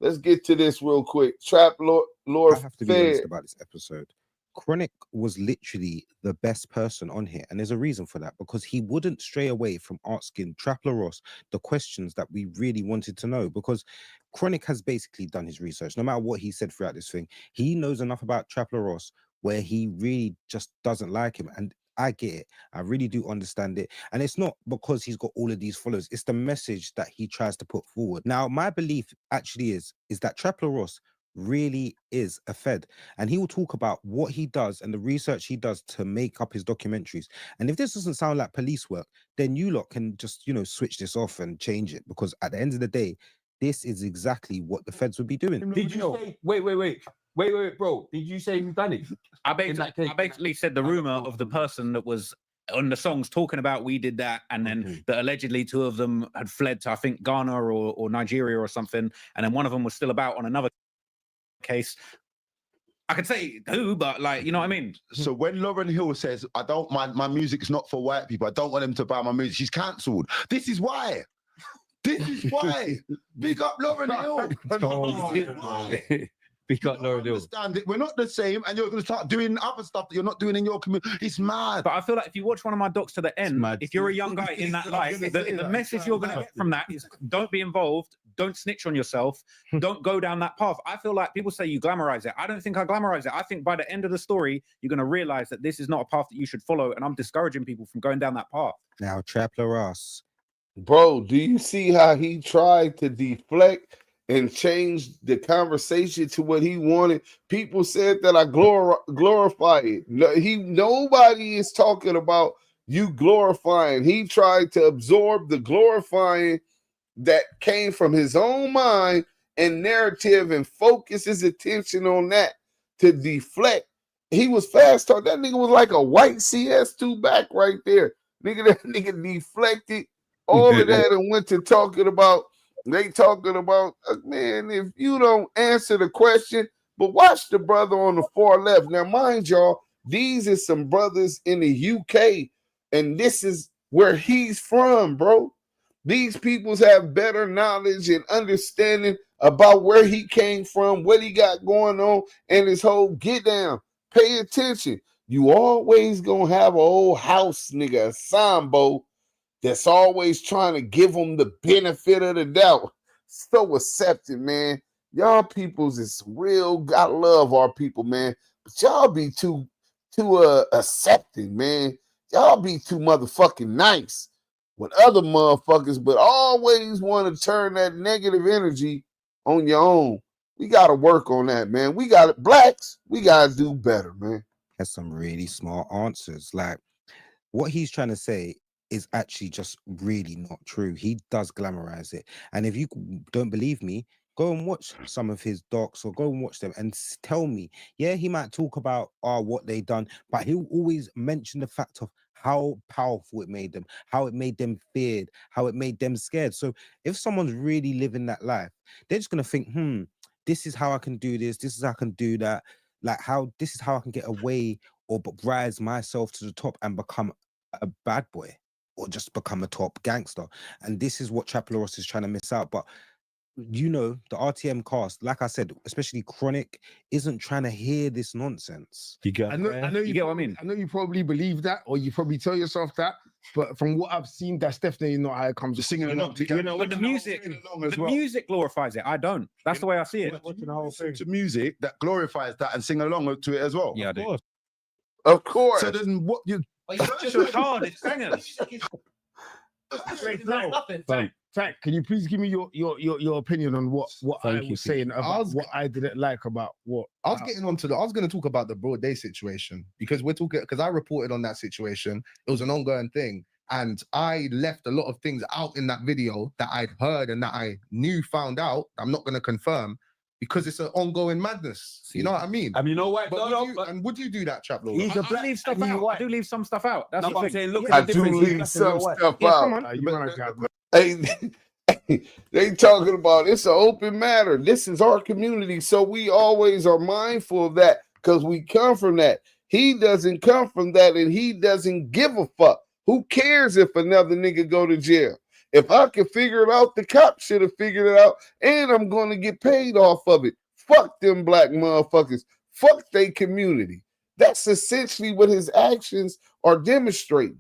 Let's get to this real quick. Trap Lord I have to be honest about this episode. Chronic was literally the best person on here, and there's a reason for that, because he wouldn't stray away from asking Trap Ross the questions that we really wanted to know, because Chronic has basically done his research. No matter what he said throughout this thing, he knows enough about Trap Ross where he really just doesn't like him. And I get it. I really do understand it. And it's not because he's got all of these followers. It's the message that he tries to put forward. Now, my belief actually is that Trap Ross really is a Fed, and he will talk about what he does and the research he does to make up his documentaries. And if this doesn't sound like police work, then you lot can just, you know, switch this off and change it, because at the end of the day, this is exactly what the Feds would be doing. Did you say, wait, bro, did you say who done it? I basically said the rumor of the person that was on the songs talking about we did that, and then that allegedly two of them had fled to, I think, Ghana or Nigeria or something, and then one of them was still about on another case. I could say who, but like, you know what I mean? So when Lauryn Hill says, I don't mind, my music's not for white people, I don't want them to buy my music, she's cancelled. This is why. This is why. Big up Lauryn Hill. Big up Lauryn Hill. Understand it. We're not the same, and you're going to start doing other stuff that you're not doing in your community. It's mad. But I feel like if you watch one of my docs to the end, if you're a young guy in that life, the message you're going to get from that is don't be involved, don't snitch on yourself, don't go down that path. I feel like people say you glamorize it. I don't think I glamorize it. I think by the end of the story, you're going to realize that this is not a path that you should follow, and I'm discouraging people from going down that path. Now, Trap Ross. Bro, do you see how he tried to deflect and change the conversation to what he wanted? People said that I glorify it. Nobody is talking about you glorifying. He tried to absorb the glorifying that came from his own mind and narrative and focus his attention on that to deflect. He was fast talk. That nigga was like a white CS2 back right there. That nigga deflected all of that and went to talking about, man, if you don't answer the question, but watch the brother on the far left. Now, mind y'all, these are some brothers in the UK, and this is where he's from, bro. These peoples have better knowledge and understanding about where he came from, what he got going on, and his whole get down. Pay attention. You always gonna have an old house nigga, a sambo, that's always trying to give them the benefit of the doubt. So accepting, man. Y'all peoples is real. Gotta love our people, man. But y'all be too accepting, man. Y'all be too motherfucking nice with other motherfuckers, but always want to turn that negative energy on your own. We got to work on that, man. We got it. Blacks, we got to do better, man. Has some really smart answers. Like, what he's trying to say is actually just really not true. He does glamorize it. And if you don't believe me, go and watch some of his docs or go and watch them and tell me. Yeah, he might talk about what they done, but he'll always mention the fact of how powerful it made them, how it made them feared, how it made them scared. So if someone's really living that life, they're just going to think, this is how I can do this. This is how I can do that. Like, this is how I can get away or rise myself to the top and become a bad boy or just become a top gangster. And this is what Trap Ross is trying to miss out. But you know, the RTM cast, like I said, especially Chronic, isn't trying to hear this nonsense. I know you get what I mean. I know you probably believe that, or you probably tell yourself that, but from what I've seen, that's definitely not how it comes. Just singing along. But the music glorifies it. I don't. That's the way I see it. Watching the whole thing to music that glorifies that and sing along to it as well. Yeah, I do. Of course. So then, what you? It's just hard. It's singers. Frank, can you please give me your opinion on what I was saying about what I didn't like about what I was getting onto I was going to talk about the Broad Day situation because I reported on that situation. It was an ongoing thing, and I left a lot of things out in that video that I'd heard and that I found out. I'm not going to confirm because it's an ongoing madness. You know what I mean? And you know what? And would you do that, Trap Lord? I leave stuff out. I do leave some stuff out. That's what I'm saying. Look I at the do difference. leave some stuff Yeah, out. come on. They talking about it's an open matter. This is our community, so we always are mindful of that because we come from that. He doesn't come from that, and he doesn't give a fuck. Who cares if another nigga go to jail? If I can figure it out, the cop should have figured it out, and I'm going to get paid off of it. Fuck them black motherfuckers. Fuck their community. That's essentially what his actions are demonstrating.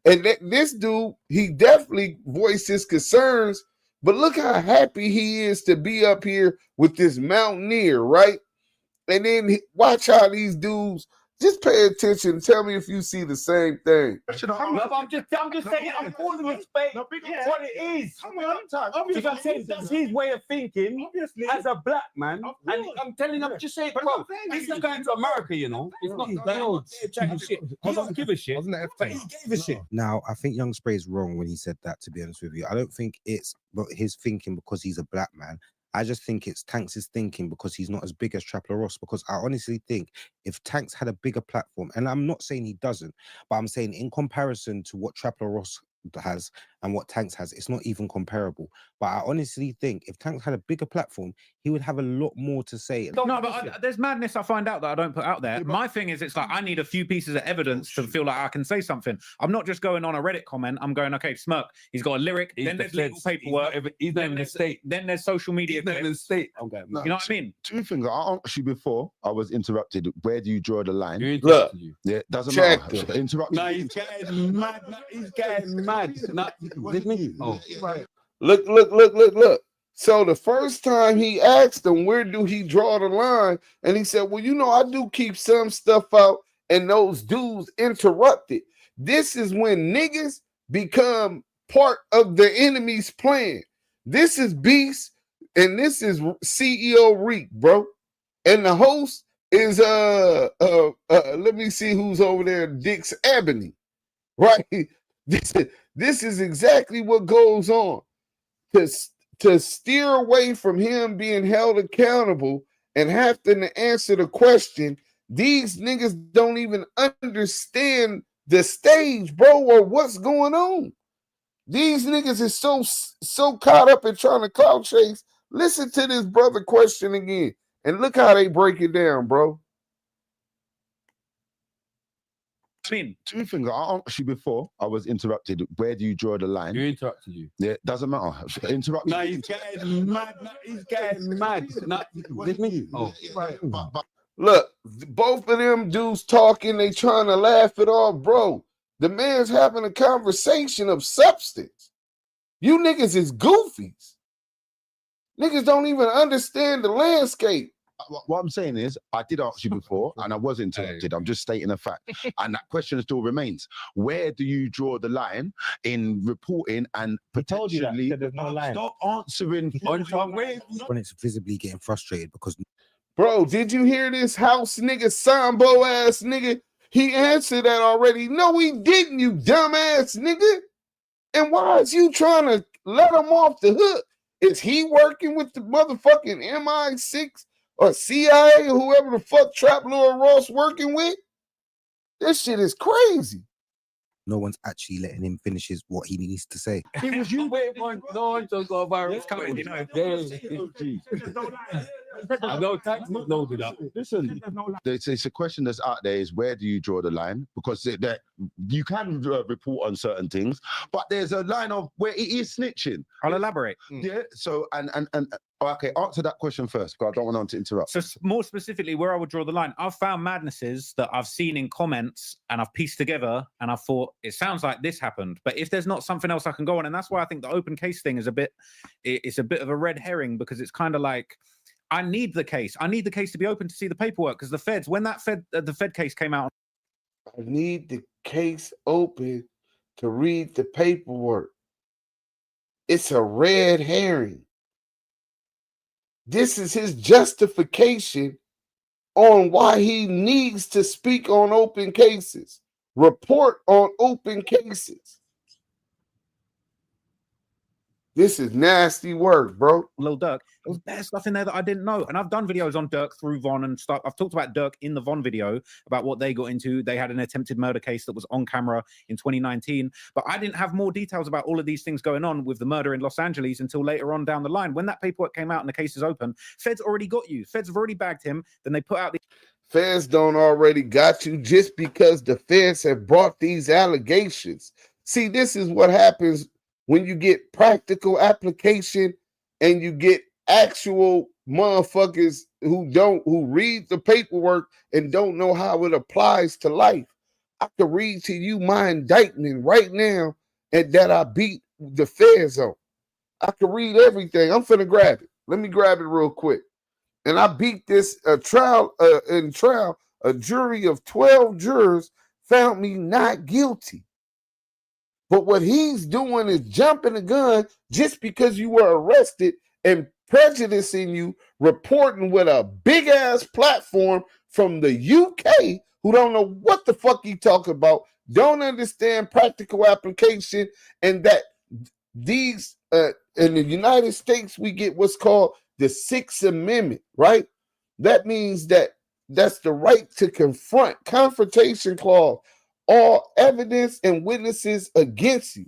And this dude, he definitely voiced his concerns, but look how happy he is to be up here with this mountaineer, right? And then watch how these dudes, just pay attention and tell me if you see the same thing. I'm just saying, I'm calling respect what it is. If I'm saying that's his way of thinking as a black man, and I'm telling him, just say, bro, he's not going to America, you know. It's not shit. He don't give a shit. But he gave a shit. Now, I think Young Spray is wrong when he said that, to be honest with you. I don't think it's his thinking because he's a black man. I just think it's Tanks' thinking because he's not as big as Trapper Ross. Because I honestly think if Tanks had a bigger platform, and I'm not saying he doesn't, but I'm saying in comparison to what Trapper Ross has and what Tanks has, it's not even comparable. But I honestly think if Tanks had a bigger platform, he would have a lot more to say. No, but there's madness I find out that I don't put out there. My thing is, it's like I need a few pieces of evidence to feel like I can say something. I'm not just going on a Reddit comment. I'm going, okay, Smirk, he's got a lyric, then there's legal paperwork, he's not in the state. Then there's social media. He's not in the state. Okay, you know what I mean? Two things. I asked you before I was interrupted. Where do you draw the line? Look, yeah, doesn't check matter. Interrupt. No, he's getting mad. He's getting mad. With me? Oh. Look. So the first time he asked him, where do he draw the line? And he said, well, you know, I do keep some stuff out and those dudes interrupted. This is when niggas become part of the enemy's plan. This is Beast and this is CEO Reek, bro. And the host is let me see who's over there, Dix Ebony. Right? This is exactly what goes on. To steer away from him being held accountable and having to answer the question, these niggas don't even understand the stage, bro, or what's going on. These niggas is so caught up in trying to clout chase. Listen to this brother question again, and look how they break it down, bro. Two things. I asked you before I was interrupted. Where do you draw the line? You interrupted you. Yeah, doesn't matter. Interrupt. No, he's getting mad. He's getting mad. With me? Oh. Look, both of them dudes talking, they trying to laugh it off, bro. The man's having a conversation of substance. You niggas is goofies. Niggas don't even understand the landscape. What I'm saying is, I did ask you before, and I was interrupted. I'm just stating a fact, and that question still remains. Where do you draw the line in reporting and potentially? There's no line. Stop answering. When it's visibly getting frustrated because. Bro, did you hear this house nigga, Sambo ass nigga? He answered that already. No, he didn't, you dumbass nigga. And why is you trying to let him off the hook? Is he working with the motherfucking MI6? Or CIA or whoever the fuck Trap Lord Ross working with? This shit is crazy. No one's actually letting him finish what he needs to say. It was you waiting on no one to go viral. It's coming, you know. I know Tanks no do that. Listen, it's a question that's out there is where do you draw the line? Because you can report on certain things, but there's a line of where it is snitching. I'll elaborate. Yeah. So and okay, answer that question first, because I don't want to interrupt. So more specifically, where I would draw the line, I've found madnesses that I've seen in comments and I've pieced together and I thought it sounds like this happened. But if there's not something else I can go on, and that's why I think the open case thing is it's a bit of a red herring, because it's kind of like, I need the case. I need the case to be open to see the paperwork, because the feds, when the Fed case came out, I need the case open to read the paperwork. It's a red herring. This is his justification on why he needs to speak on open cases, report on open cases. This is nasty work, bro. Lil Durk. There was bad stuff in there that I didn't know. And I've done videos on Durk through Von and stuff. I've talked about Durk in the Von video about what they got into. They had an attempted murder case that was on camera in 2019. But I didn't have more details about all of these things going on with the murder in Los Angeles until later on down the line. When that paperwork came out and the case is open, Feds already got you. Feds have already bagged him. Then they put out the Feds don't already got you just because the feds have brought these allegations. See, this is what happens when you get practical application and you get actual motherfuckers who read the paperwork and don't know how it applies to life. I could read to you my indictment right now and that I beat the feds on. I could read everything. I'm finna grab it. Let me grab it real quick. And I beat this trial. A jury of 12 jurors found me not guilty. But what he's doing is jumping the gun just because you were arrested and prejudicing you, reporting with a big ass platform from the UK who don't know what the fuck you talking about, don't understand practical application, and that these in the United States we get what's called the Sixth Amendment, right? That means that's the right to confrontation clause, all evidence and witnesses against you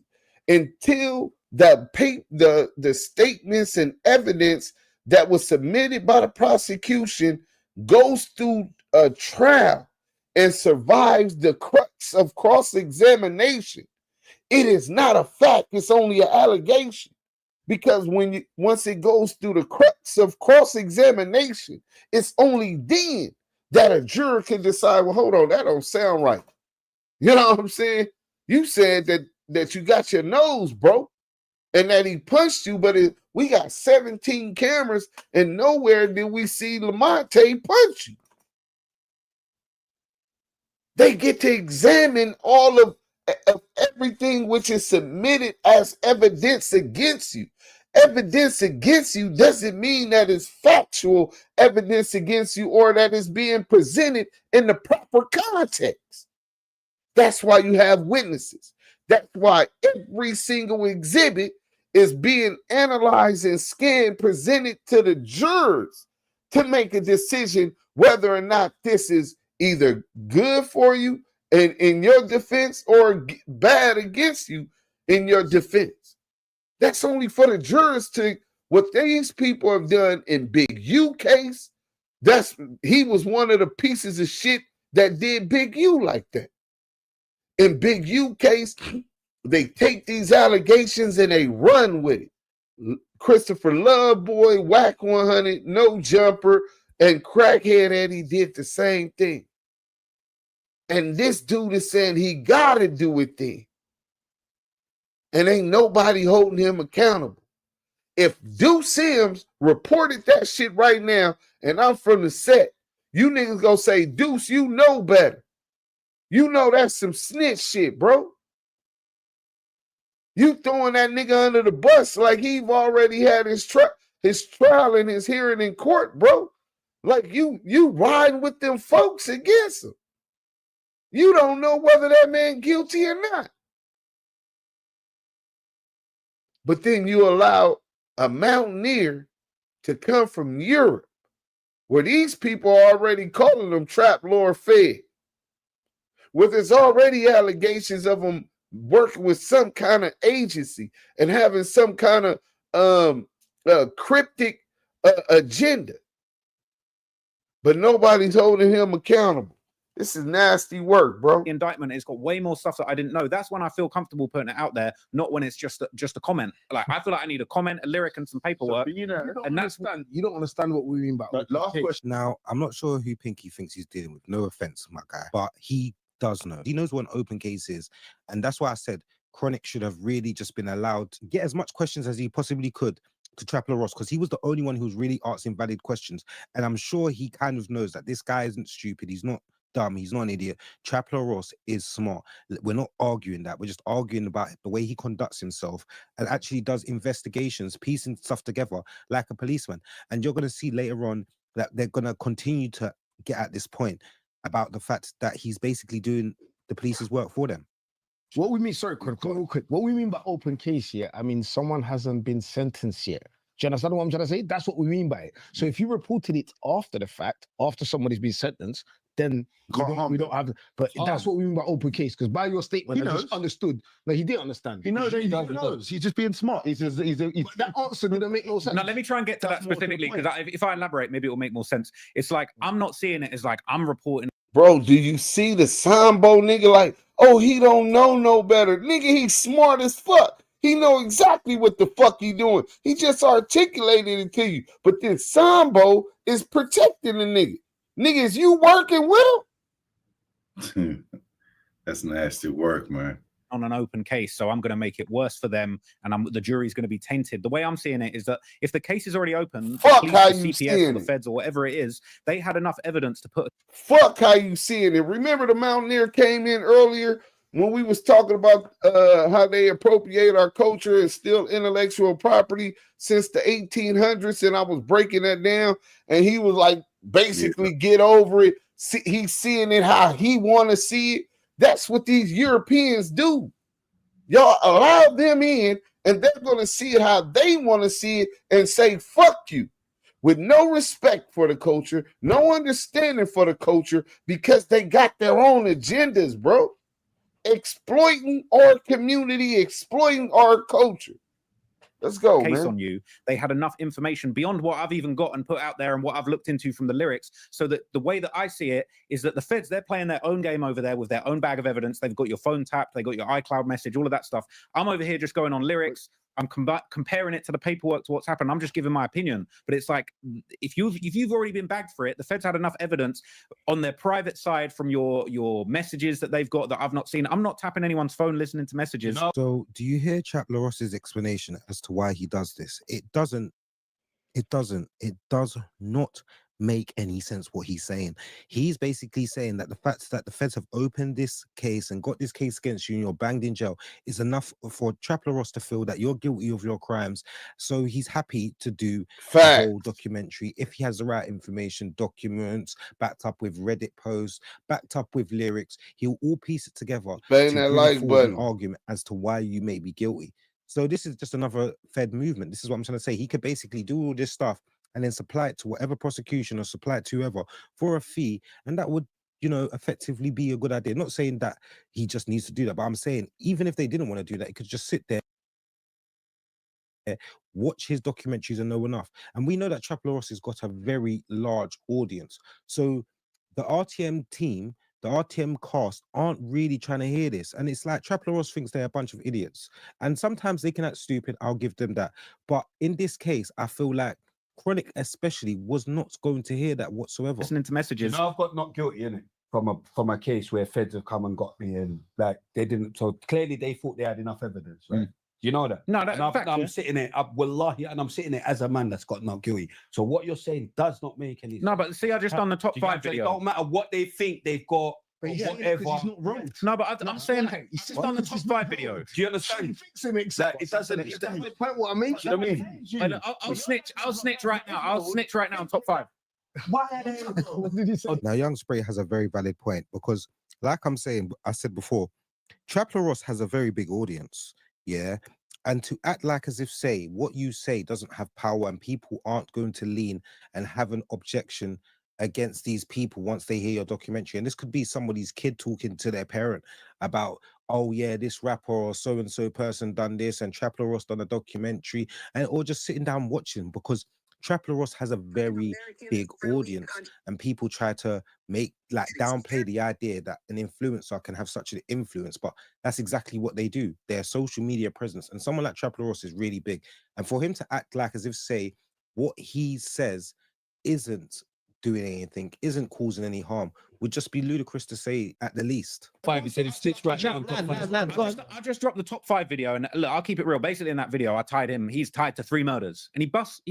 until the statements and evidence that was submitted by the prosecution goes through a trial and survives the crux of cross-examination. It is not a fact, it's only an allegation. Because once it goes through the crux of cross-examination, it's only then that a juror can decide, well, hold on, that don't sound right. You know what I'm saying? You said that you got your nose broke and that he punched you, but we got 17 cameras and nowhere did we see Lamonte punch you. They get to examine all of everything which is submitted as evidence against you. Evidence against you doesn't mean that it's factual evidence against you or that it's being presented in the proper context. That's why you have witnesses. That's why every single exhibit is being analyzed and scanned, presented to the jurors to make a decision whether or not this is either good for you and in your defense or bad against you in your defense. That's only for the jurors to, what these people have done in Big U case, he was one of the pieces of shit that did Big U like that. In Big U case, they take these allegations and they run with it. Christopher Loveboy, Whack 100, No Jumper, and Crackhead Eddie did the same thing. And this dude is saying he gotta do it then. And ain't nobody holding him accountable. If Duse Sims reported that shit right now, and I'm from the set, you niggas gonna say, Deuce, you know better. You know that's some snitch shit, bro. You throwing that nigga under the bus like he've already had his trial and his hearing in court, bro. Like you riding with them folks against him. You don't know whether that man guilty or not. But then you allow a mountaineer to come from Europe, where these people are already calling them trap lord fed, where there's already allegations of them working with some kind of agency and having some kind of cryptic agenda. But nobody's holding him accountable. This is nasty work, bro. The indictment, it's got way more stuff that I didn't know. That's when I feel comfortable putting it out there, not when it's just a comment. Like I feel like I need a comment, a lyric, and some paperwork. So, you don't understand what we mean by last question. Now, I'm not sure who Pinky thinks he's dealing with. No offense, my guy, but he does know. He knows what an open case is, and that's why I said Chronic should have really just been allowed to get as much questions as he possibly could to Trapper Ross, because he was the only one who was really asking valid questions. And I'm sure he kind of knows that this guy isn't stupid. He's not dumb. He's not an idiot. Trapper Ross is smart. We're not arguing that. We're just arguing about the way he conducts himself and actually does investigations, piecing stuff together like a policeman. And you're going to see later on that they're going to continue to get at this point about the fact that he's basically doing the police's work for them. What we mean, sorry, quick. What we mean by open case here, I mean, someone hasn't been sentenced yet. Do you understand what I'm trying to say? That's what we mean by it. So if you reported it after the fact, after somebody's been sentenced, then we don't have. But that's what we mean by open case. Because by your statement, I just understood. No, he didn't understand. He knows. He knows. He's just being smart. He's that answer didn't make no sense. Now let me try and get to that specifically, because if I elaborate, maybe it will make more sense. It's like I'm not seeing it as like I'm reporting. Bro, do you see the Sambo nigga? Like, oh, he don't know no better. Nigga, he's smart as fuck. He know exactly what the fuck he doing. He just articulated it to you. But then Sambo is protecting the nigga. Nigga, is you working with him? That's nasty work, man. On an open case, so I'm going to make it worse for them, and the jury's going to be tainted. The way I'm seeing it is that if the case is already open, fuck how the you CPS seeing or the it. feds or whatever it is, they had enough evidence to put. Fuck how you seeing it. Remember the Mountaineer came in earlier when we was talking about how they appropriate our culture and steal intellectual property since the 1800s, and I was breaking that down, and he was like, basically, get over it. He's seeing it how he want to see it. That's what these Europeans do. Y'all allow them in, and they're going to see it how they want to see it and say, fuck you, with no respect for the culture, no understanding for the culture, because they got their own agendas, bro. Exploiting our community, exploiting our culture. Let's go, case man. On you. They had enough information beyond what I've even got and put out there and what I've looked into from the lyrics, so that the way that I see it is that the feds, they're playing their own game over there with their own bag of evidence. They've got your phone tapped, they got your iCloud message, all of that stuff. I'm over here just going on lyrics. I'm comparing it to the paperwork to what's happened. I'm just giving my opinion. But it's like, if you've already been bagged for it, the feds had enough evidence on their private side from your messages that they've got that I've not seen. I'm not tapping anyone's phone listening to messages. So do you hear Chap Laross's explanation as to why he does this? It does not make any sense what he's saying. He's basically saying that the fact that the feds have opened this case and got this case against you and you're banged in jail is enough for Chap Laross to feel that you're guilty of your crimes. So he's happy to do the whole documentary if he has the right information, documents, backed up with Reddit posts, backed up with lyrics. He'll all piece it together Bang to that bring like forward an button. argument as to why you may be guilty. So this is just another Fed movement. This is what I'm trying to say. He could basically do all this stuff and then supply it to whatever prosecution or supply it to whoever for a fee, and that would, effectively be a good idea. Not saying that he just needs to do that, but I'm saying even if they didn't want to do that, he could just sit there, watch his documentaries and know enough. And we know that Chap Laross has got a very large audience. So the RTM team, the RTM cast aren't really trying to hear this. And it's like Chap Laross thinks they're a bunch of idiots. And sometimes they can act stupid, I'll give them that. But in this case, I feel like Chronic especially was not going to hear that whatsoever. Listening to messages. I've got not guilty in it from a case where feds have come and got me, and like they didn't. So clearly they thought they had enough evidence, right? You know that? No, that's fact. I'm sitting there, wallahi, and I'm sitting there as a man that's got not guilty. So what you're saying does not make any sense. No, but see, I just done the top 5 video. It don't matter what they think they've got. But he's whatever. He's not wrong. No, but I'm saying he's just done the top 5 video. Do you understand? It doesn't. What I mean? You know what I mean? I'll snitch right now. I'll snitch right now on top 5. What did he say? Now, Young Spray has a very valid point because, like I said before, Chap Laross has a very big audience, yeah? And to act like as if what you say doesn't have power and people aren't going to lean and have an objection against these people once they hear your documentary. And this could be somebody's kid talking to their parent about, oh yeah, this rapper or so-and-so person done this and Chap Laross done a documentary, or just sitting down watching, because Chap Laross has a very big audience and people try to downplay the idea that an influencer can have such an influence, but that's exactly what they do. Their social media presence, and someone like Chap Laross is really big. And for him to act like as if what he says isn't doing anything, isn't causing any harm, would just be ludicrous to say at the least. 5, he said if stitched right now. I just dropped the top 5 video, and look, I'll keep it real. Basically, in that video, I tied him. He's tied to 3 murders, and he busts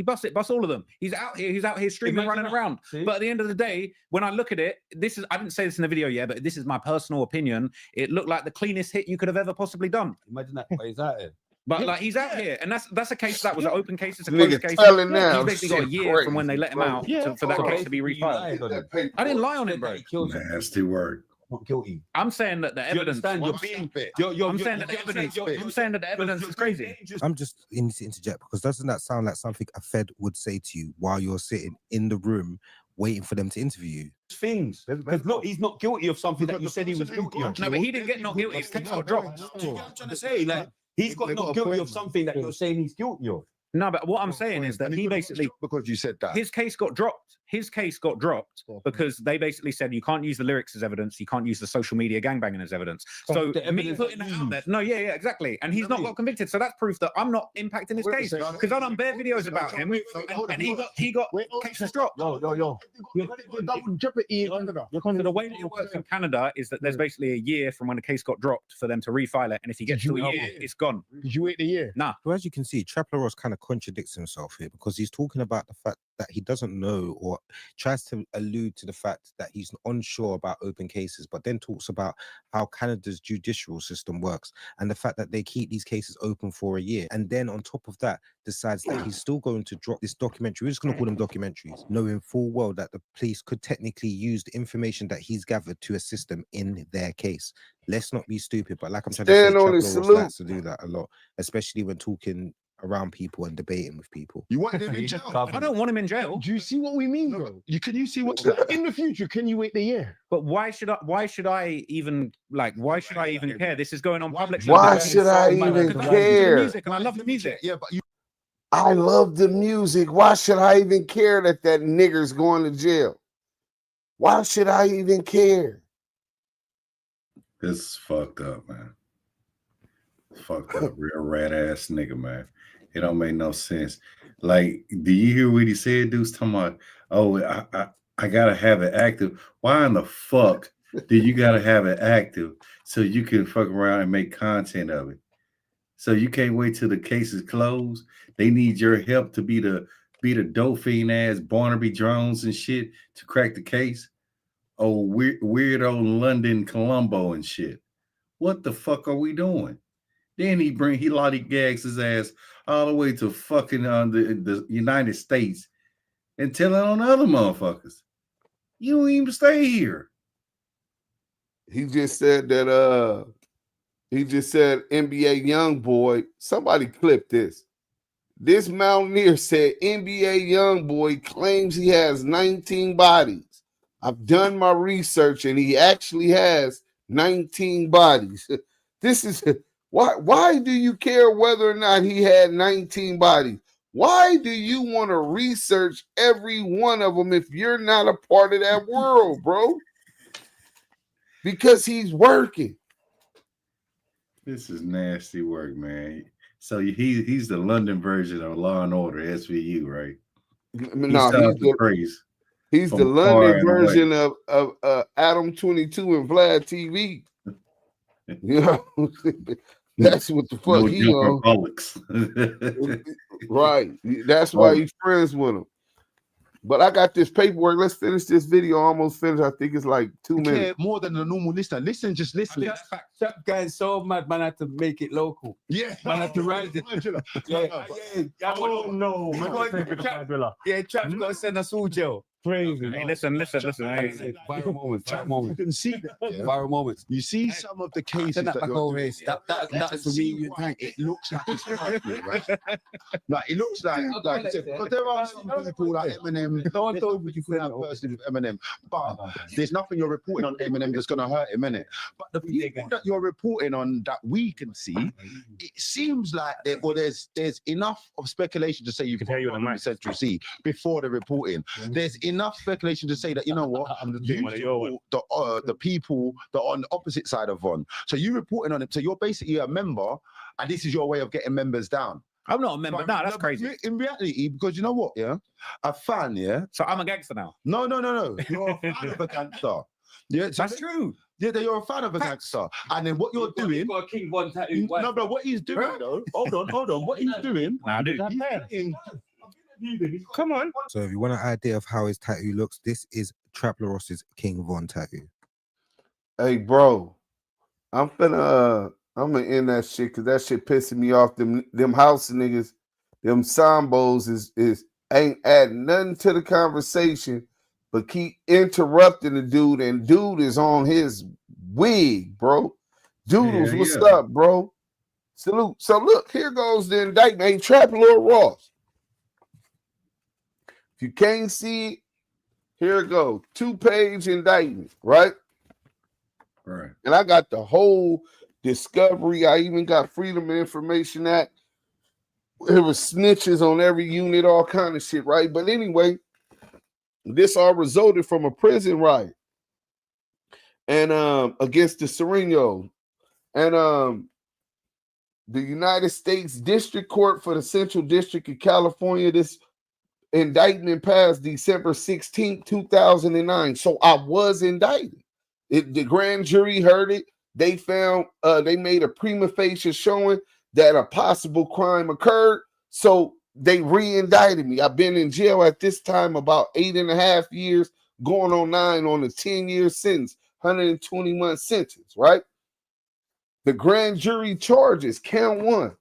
all of them. He's out here streaming, running around. See? But at the end of the day, when I look at it, I didn't say this in the video yet, but this is my personal opinion. It looked like the cleanest hit you could have ever possibly done. Imagine that, but he's out here. But like he's out here, and that's a case that was an open case. It's a closed case. Now, he's basically got a year from when they let him out for that case to be refiled. I didn't lie on it, bro. Nasty work. not guilty. I'm saying that the evidence. I'm saying that the evidence. I'm saying that the evidence is crazy. I'm just in to interject because doesn't that sound like something a Fed would say to you while you're sitting in the room waiting for them to interview you? Things. Because look, he's not guilty of something that you said he was guilty of. No, but he didn't get not guilty. His case got dropped. I'm trying to say, like, he's got not guilty of something that you're saying he's guilty of. No, but what I'm saying is that he basically, because you said that his case got dropped. His case got dropped because they basically said you can't use the lyrics as evidence, you can't use the social media gangbanging as evidence. So me putting that out there, no, yeah, exactly. And he's not got convicted, so that's proof that I'm not impacting his case because I've done bare videos about him, and he got cases dropped. Yo. Double jeopardy. So the way that it works in Canada is that there's basically a year from when the case got dropped for them to refile it, and if you get to a year, it's gone. Did you wait a year? Nah. So as you can see, Trapler Ross kind of contradicts himself here because he's talking about the fact that he doesn't know or tries to allude to the fact that he's unsure about open cases, but then talks about how Canada's judicial system works and the fact that they keep these cases open for a year. And then on top of that, decides that he's still going to drop this documentary. We're just going to call them documentaries, knowing full well that the police could technically use the information that he's gathered to assist them in their case. Let's not be stupid, but like I'm trying to say, Trapler Ross likes to do that a lot, especially when talking around people and debating with people. You want him in jail? I don't want him in jail. Do you see what we mean, bro? Can you see what in the future? Can you wait the year? But why should I even care? This is going on public. Why should I even care? Music, and I love the music. Yeah, but I love the music. Why should I even care that nigger's going to jail? Why should I even care? This is fucked up, man. Fucked up, real rat ass nigga, man. It don't make no sense. Like, do you hear what he said, Duse? Talking about, oh, I gotta have it active. Why in the fuck do you gotta have it active so you can fuck around and make content of it? So you can't wait till the case is closed. They need your help to be the dope fiend ass Barnaby Jones and shit to crack the case. Oh, weirdo London Columbo and shit. What the fuck are we doing? Then he gags his ass all the way to fucking the United States and telling on other motherfuckers. You don't even stay here. He just said that NBA young boy. Somebody clipped this. This Mountaineer said NBA young boy claims he has 19 bodies. I've done my research and he actually has 19 bodies. This is why do you care whether or not he had 19 bodies? Why do you want to research every one of them if you're not a part of that world, bro? Because he's working. This is nasty work, man. So he's the London version of Law and Order, SVU, right? He's the London version of Adam 22 and Vlad TV. You know, that's what the fuck he on. Right. That's why he's friends with him. But I got this paperwork. Let's finish this video. Almost finished. I think it's like 2 minutes. More than a normal listener. Just listen. That guy's so mad, man. I had to make it local. Yeah, man. I had to write it. Oh no, yeah, Trap's gonna send us all jail. Crazy. Hey, listen. Hey, viral moments. You can see that. Yeah. Viral moments. You see some of the cases that that's for me. It looks like it's happening, right? Like it looks like because there are some people like Eminem. No one told you could have person with Eminem, but there's nothing you're reporting on Eminem that's gonna hurt him, innit? But the people that you're reporting on that we can see, it seems like there's enough of speculation to say you can tell you on the Central C before the reporting. There's enough speculation to say that, you know what, the people that are on the opposite side of Von. So you reporting on it. So you're basically a member, and this is your way of getting members down. I'm not a member. No, that's crazy. In reality, because you know what, yeah, a fan, yeah. So I'm a gangster now. No. You're a fan of a gangster. Yeah, so that's true. Yeah, you're a fan of a gangster, and then what you're doing? You've got a King Von tattoo. No, but what he's doing though. Hold on. What he's doing? Nah, dude. Come on. So if you want an idea of how his tattoo looks, this is Trapler Ross's King Von tattoo. Hey, bro, I'm gonna end that shit because that shit pissing me off. Them house niggas, them sambos is ain't adding nothing to the conversation, but keep interrupting the dude, and dude is on his wig, bro. Doodles, Yeah, what's yeah. up, bro? Salute. So look, here goes the indictment. Ain't Trap Lord Ross. If you can't see it, here it goes. 2-page indictment, right? Right. And I got the whole discovery. I even got Freedom of Information Act. There was snitches on every unit, all kind of shit, right? But anyway, this all resulted from a prison riot and against the Sereno. And the United States District Court for the Central District of California, this indictment passed December 16, 2009. So I was indicted. The grand jury heard it. They found they made a prima facie showing that a possible crime occurred. So they re-indicted me. I've been in jail at this time about 8.5 years, going on 9 on a 10-year sentence, 120-month sentence, right? The grand jury charges, count 1,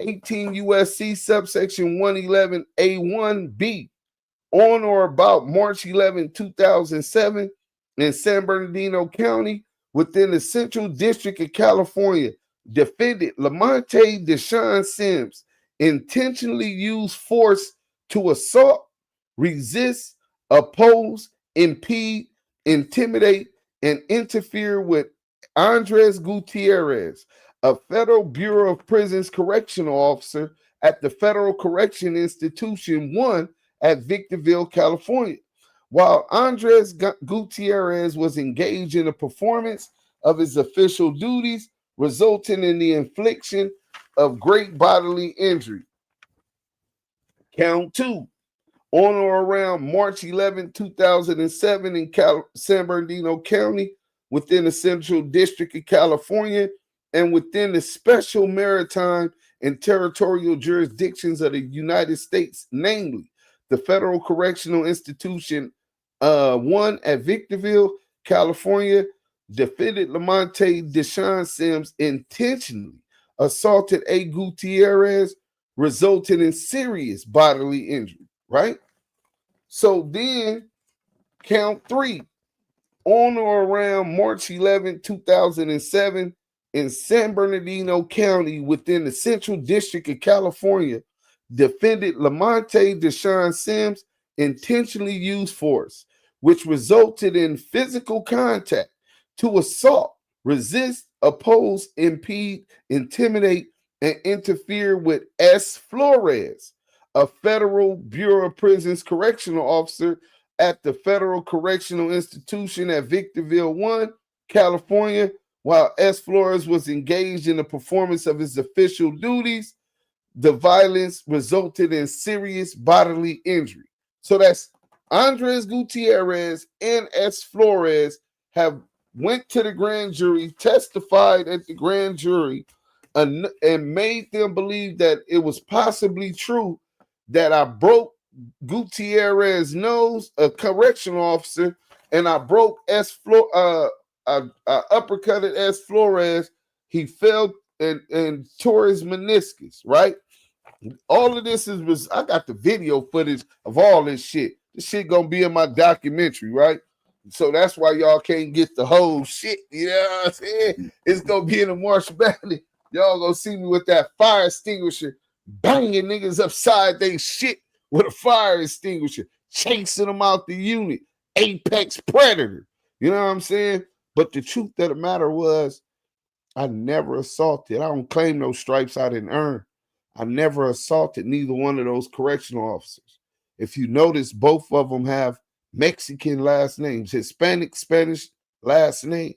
18 U.S.C. subsection 111A1B, on or about March 11, 2007, in San Bernardino County, within the Central District of California, defendant Lamonte Deshaun Sims intentionally used force to assault, resist, oppose, impede, intimidate, and interfere with Andres Gutierrez, a Federal Bureau of Prisons correctional officer at the Federal Correction Institution 1 at Victorville, California. While Andres Gutierrez was engaged in the performance of his official duties, resulting in the infliction of great bodily injury. Count 2. On or around March 11, 2007 in San Bernardino County, within the Central District of California, and within the special maritime and territorial jurisdictions of the United States, namely the Federal Correctional Institution 1 at Victorville, California, defendant Lamonte Deshaun Sims intentionally assaulted A. Gutierrez, resulting in serious bodily injury, right? So then, count 3. On or around March 11, 2007, in San Bernardino County, within the Central District of California, defendant Lamonte Deshaun Sims intentionally used force, which resulted in physical contact to assault, resist, oppose, impede, intimidate, and interfere with S. Flores, a Federal Bureau of Prisons correctional officer at the Federal Correctional Institution at Victorville 1, California, while S. Flores was engaged in the performance of his official duties. The violence resulted in serious bodily injury. So that's Andres Gutierrez and S. Flores have went to the grand jury, testified at the grand jury, and made them believe that it was possibly true that I broke Gutierrez's nose, a correctional officer, and I broke uppercutted S. Flores. He fell and tore his meniscus, right? All of this was I got the video footage of all this shit. This shit gonna be in my documentary, right? So that's why y'all can't get the whole shit. You know what I'm saying? It's gonna be in the March Madness. Y'all gonna see me with that fire extinguisher, banging niggas upside they shit with a fire extinguisher, chasing them out the unit. Apex predator. You know what I'm saying? But the truth of the matter was, I never assaulted. I don't claim those stripes I didn't earn. I never assaulted neither one of those correctional officers. If you notice, both of them have Mexican last names, Hispanic, Spanish last names.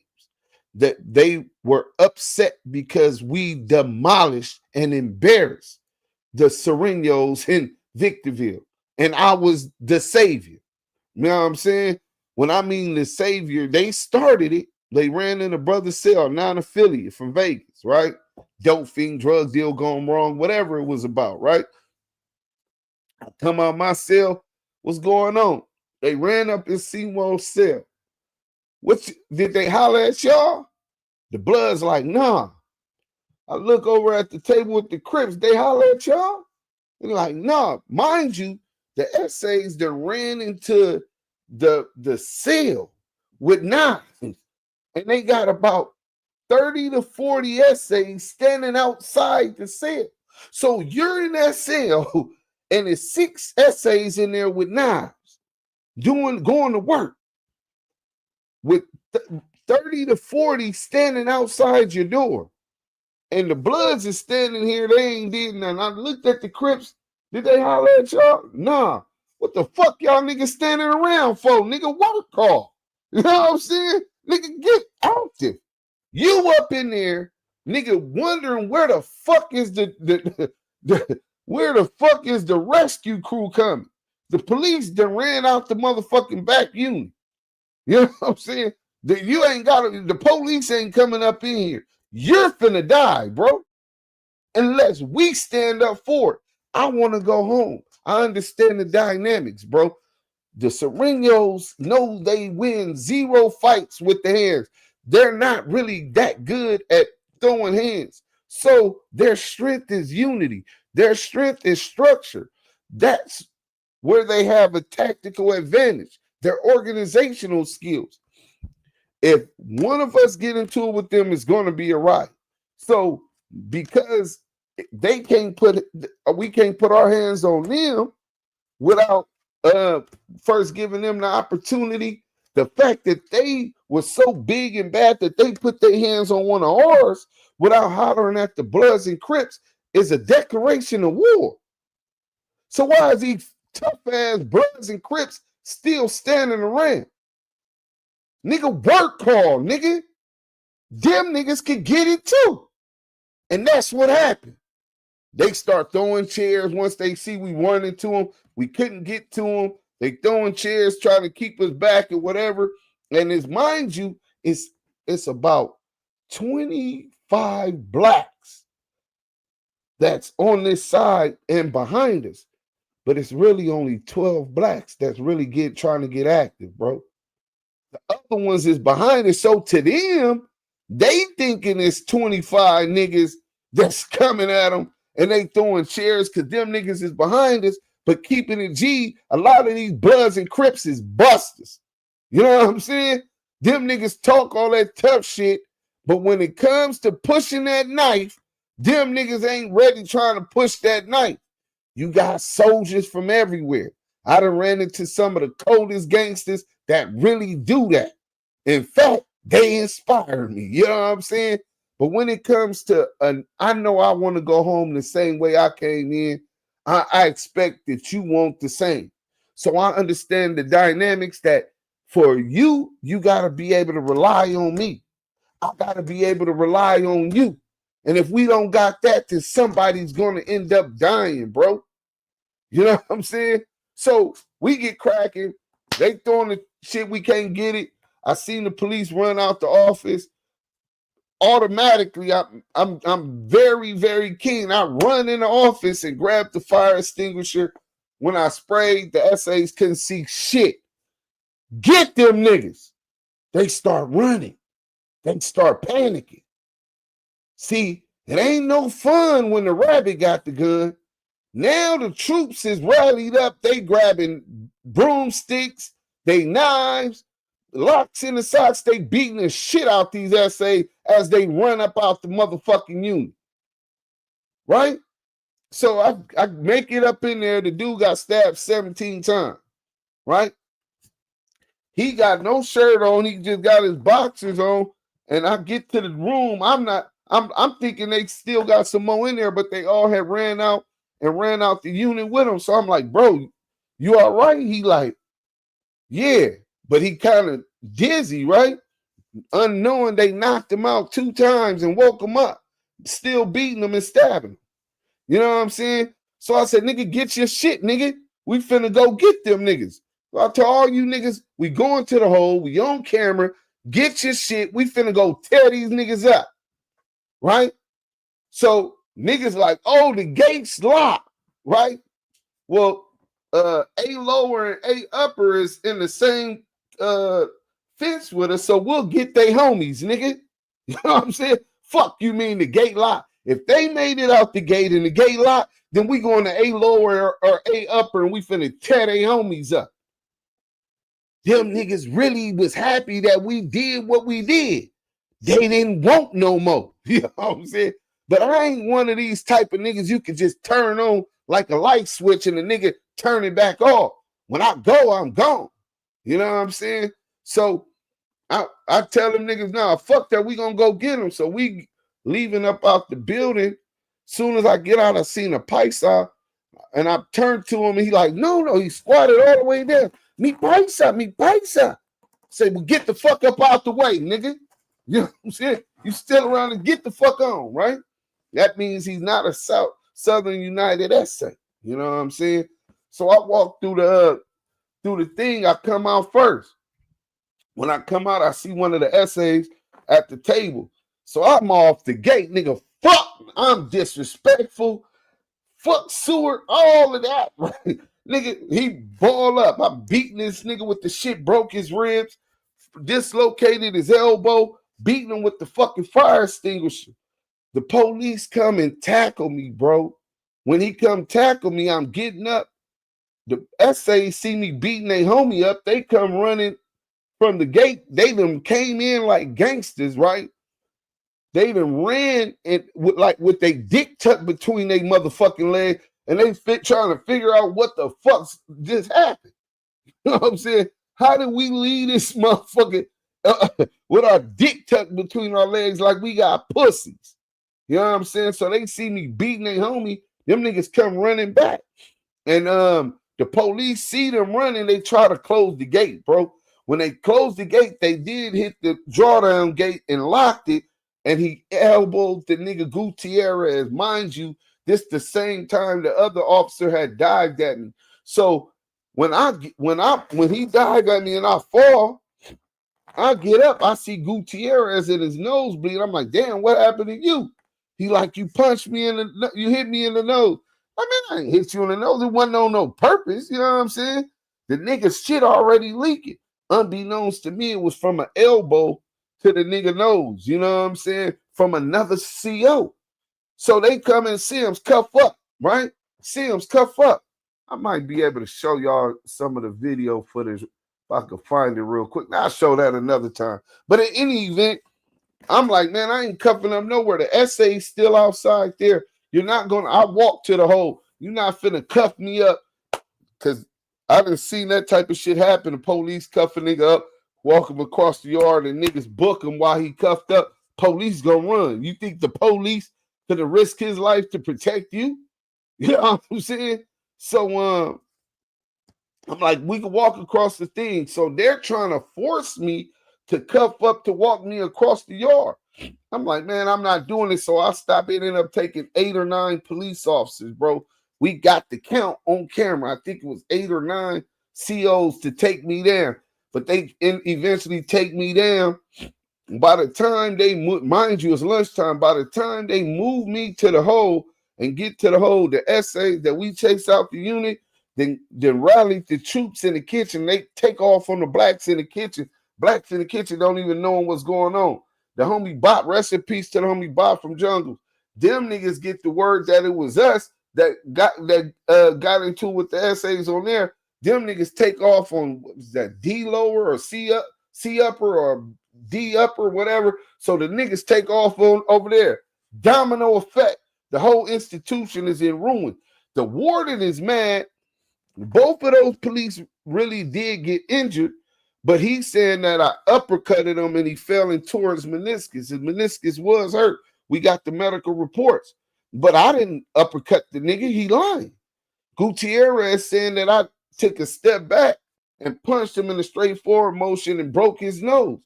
That they were upset because we demolished and embarrassed the Serenos in Victorville. And I was the savior. You know what I'm saying? When I mean the savior, they started it. They ran in a brother's cell, non-affiliate from Vegas, right? Dope fiend, drug deal going wrong, whatever it was about, right? I come out my cell, what's going on? They ran up in Seymour's cell. Did they holler at y'all? The Blood's like, nah. I look over at the table with the Crips, they holler at y'all? They're like, nah. Mind you, the essays that ran into the cell with knives. and they got about 30 to 40 essays standing outside the cell. So you're in that cell, and there's 6 essays in there with knives, going to work, with 30 to 40 standing outside your door. And the Bloods is standing here, they ain't did nothing. I looked at the Crips, did they holler at y'all? Nah. What the fuck y'all niggas standing around for? Nigga, work call. You know what I'm saying? Nigga, get active. You up in there, nigga, wondering where the fuck is where the fuck is the rescue crew coming? The police done ran out the motherfucking back unit. You know what I'm saying? The police ain't coming up in here. You're finna die, bro. Unless we stand up for it. I want to go home. I understand the dynamics, bro. The Serenos know they win 0 fights with the hands. They're not really that good at throwing hands. So their strength is unity. Their strength is structure. That's where they have a tactical advantage. Their organizational skills. If one of us get into it with them, it's going to be a riot. So because we can't put our hands on them without first giving them the opportunity. The fact that they were so big and bad that they put their hands on one of ours without hollering at the Bloods and Crips is a declaration of war. So why is these tough ass Bloods and Crips still standing around? Nigga, work call, nigga. Them niggas could get it too. And that's what happened. They start throwing chairs once they see we running to them. We couldn't get to them. They throwing chairs, trying to keep us back or whatever. And it's, mind you, it's about 25 blacks that's on this side and behind us. But it's really only 12 blacks that's really trying to get active, bro. The other ones is behind us. So to them, they thinking it's 25 niggas that's coming at them and they throwing chairs because them niggas is behind us. But keeping it G, a lot of these Bloods and Crips is busters. You know what I'm saying? Them niggas talk all that tough shit, but when it comes to pushing that knife, them niggas ain't ready trying to push that knife. You got soldiers from everywhere. I done ran into some of the coldest gangsters that really do that. In fact, they inspire me. You know what I'm saying? But when it comes to, I know I want to go home the same way I came in. I expect that you want the same. So I understand the dynamics that for you, you got to be able to rely on me. I got to be able to rely on you. And if we don't got that, then somebody's going to end up dying, bro. You know what I'm saying? So we get cracking. They throwing the shit, we can't get it. I seen the police run out the office. Automatically, I'm very, very keen. I run in the office and grab the fire extinguisher. When I sprayed, the essays couldn't see shit. Get them niggas. They start running. They start panicking. See, it ain't no fun when the rabbit got the gun. Now the troops is rallied up. They grabbing broomsticks, they knives, locks in the socks. They beating the shit out these essays as they run up out the motherfucking unit. Right? So I make it up in there. The dude got stabbed 17 times. Right? He got no shirt on. He just got his boxers on. And I get to the room. I'm thinking they still got some more in there, but they all had ran out the unit with him. So I'm like, bro, you all right? He like, yeah, but he kind of dizzy, right? Unknowing they knocked him out 2 times and woke him up, still beating him and stabbing him. You know what I'm saying? So I said, nigga, get your shit, nigga. We finna go get them niggas. So I tell all you niggas, we going to the hole, we on camera, get your shit. We finna go tear these niggas up, right? So niggas like, oh, the gate's locked, right? Well, A lower and A upper is in the same fence with us, so we'll get they homies, nigga. You know what I'm saying? Fuck you mean the gate lock. If they made it out the gate and the gate lock, then we going to A lower or A upper and we finna tear they homies up. them niggas really was happy that we did what we did. They didn't want no more. You know what I'm saying? But I ain't one of these type of niggas you can just turn on like a light switch and the nigga turn it back off. When I go, I'm gone. You know what I'm saying? So I tell them niggas, nah, fuck that, we gonna go get them. So we leaving up out the building. Soon as I get out, I seen a paisa, and I turned to him, and he like, no, he squatted all the way there. Me paisa. Say, well, get the fuck up out the way, nigga. You know what I'm saying? You still around and get the fuck on, right? That means he's not a Southern United essay. You know what I'm saying? So I walk through the thing. I come out first. When I come out, I see one of the essays at the table. So I'm off the gate, nigga. Fuck, I'm disrespectful. Fuck Seward, all of that. Right? Nigga, he ball up. I'm beating this nigga with the shit, broke his ribs, dislocated his elbow, beating him with the fucking fire extinguisher. The police come and tackle me, bro. When he come tackle me, I'm getting up. The essays see me beating their homie up. They come running from the gate. They done came in like gangsters, right? They done ran and with their dick tucked between their motherfucking legs, and they trying to figure out what the fuck just happened. You know what I'm saying? How did we leave this motherfucker with our dick tucked between our legs like we got pussies? You know what I'm saying? So they see me beating their homie. Them niggas come running back. And the police see them running. They try to close the gate, bro. When they closed the gate, they did hit the drawdown gate and locked it. And he elbowed the nigga Gutierrez. Mind you, this the same time the other officer had dived at me. So when he dived at me and I fall, I get up, I see Gutierrez in his nosebleed. I'm like, damn, what happened to you? He like, you punched me you hit me in the nose. I mean, I ain't hit you in the nose. It wasn't on no purpose. You know what I'm saying? The nigga's shit already leaking. Unbeknownst to me, it was from an elbow to the nigga nose. You know what I'm saying? From another CO. So they come and see him's cuff up, right? See him's cuff up. I might be able to show y'all some of the video footage if I could find it real quick. I'll show that another time. But in any event, I'm like, man, I ain't cuffing up nowhere. The essay's still outside there. You're not going to, I walk to the hole. You're not finna cuff me up, because I done seen that type of shit happen. The police cuff a nigga up, walk him across the yard, and niggas book him while he cuffed up. Police gonna run. You think the police gonna risk his life to protect you? You know what I'm saying? So I'm like, we can walk across the thing. So they're trying to force me to cuff up to walk me across the yard. I'm like, man, I'm not doing it. So I stopped and ended up taking 8 or 9 police officers, bro. We got the count on camera. I think it was 8 or 9 COs to take me down. But they eventually take me down. By the time they, mind you, it's lunchtime. By the time they move me to the hole and get to the hole, the essays that we chase out the unit, then rally the troops in the kitchen. They take off on the blacks in the kitchen. Blacks in the kitchen don't even know what's going on. The homie Bot, rest in peace to the homie Bot from Jungle. Them niggas get the word that it was us that got into with the essays on there. Them niggas take off on, what was that, D lower or C upper or D upper, whatever. So the niggas take off on over there. Domino effect. The whole institution is in ruin. The warden is mad. Both of those police really did get injured, but he's saying that I uppercutted him and he fell and tore his meniscus. His meniscus was hurt. We got the medical reports. But I didn't uppercut the nigga. He lying. Gutierrez saying that I took a step back and punched him in a straightforward motion and broke his nose.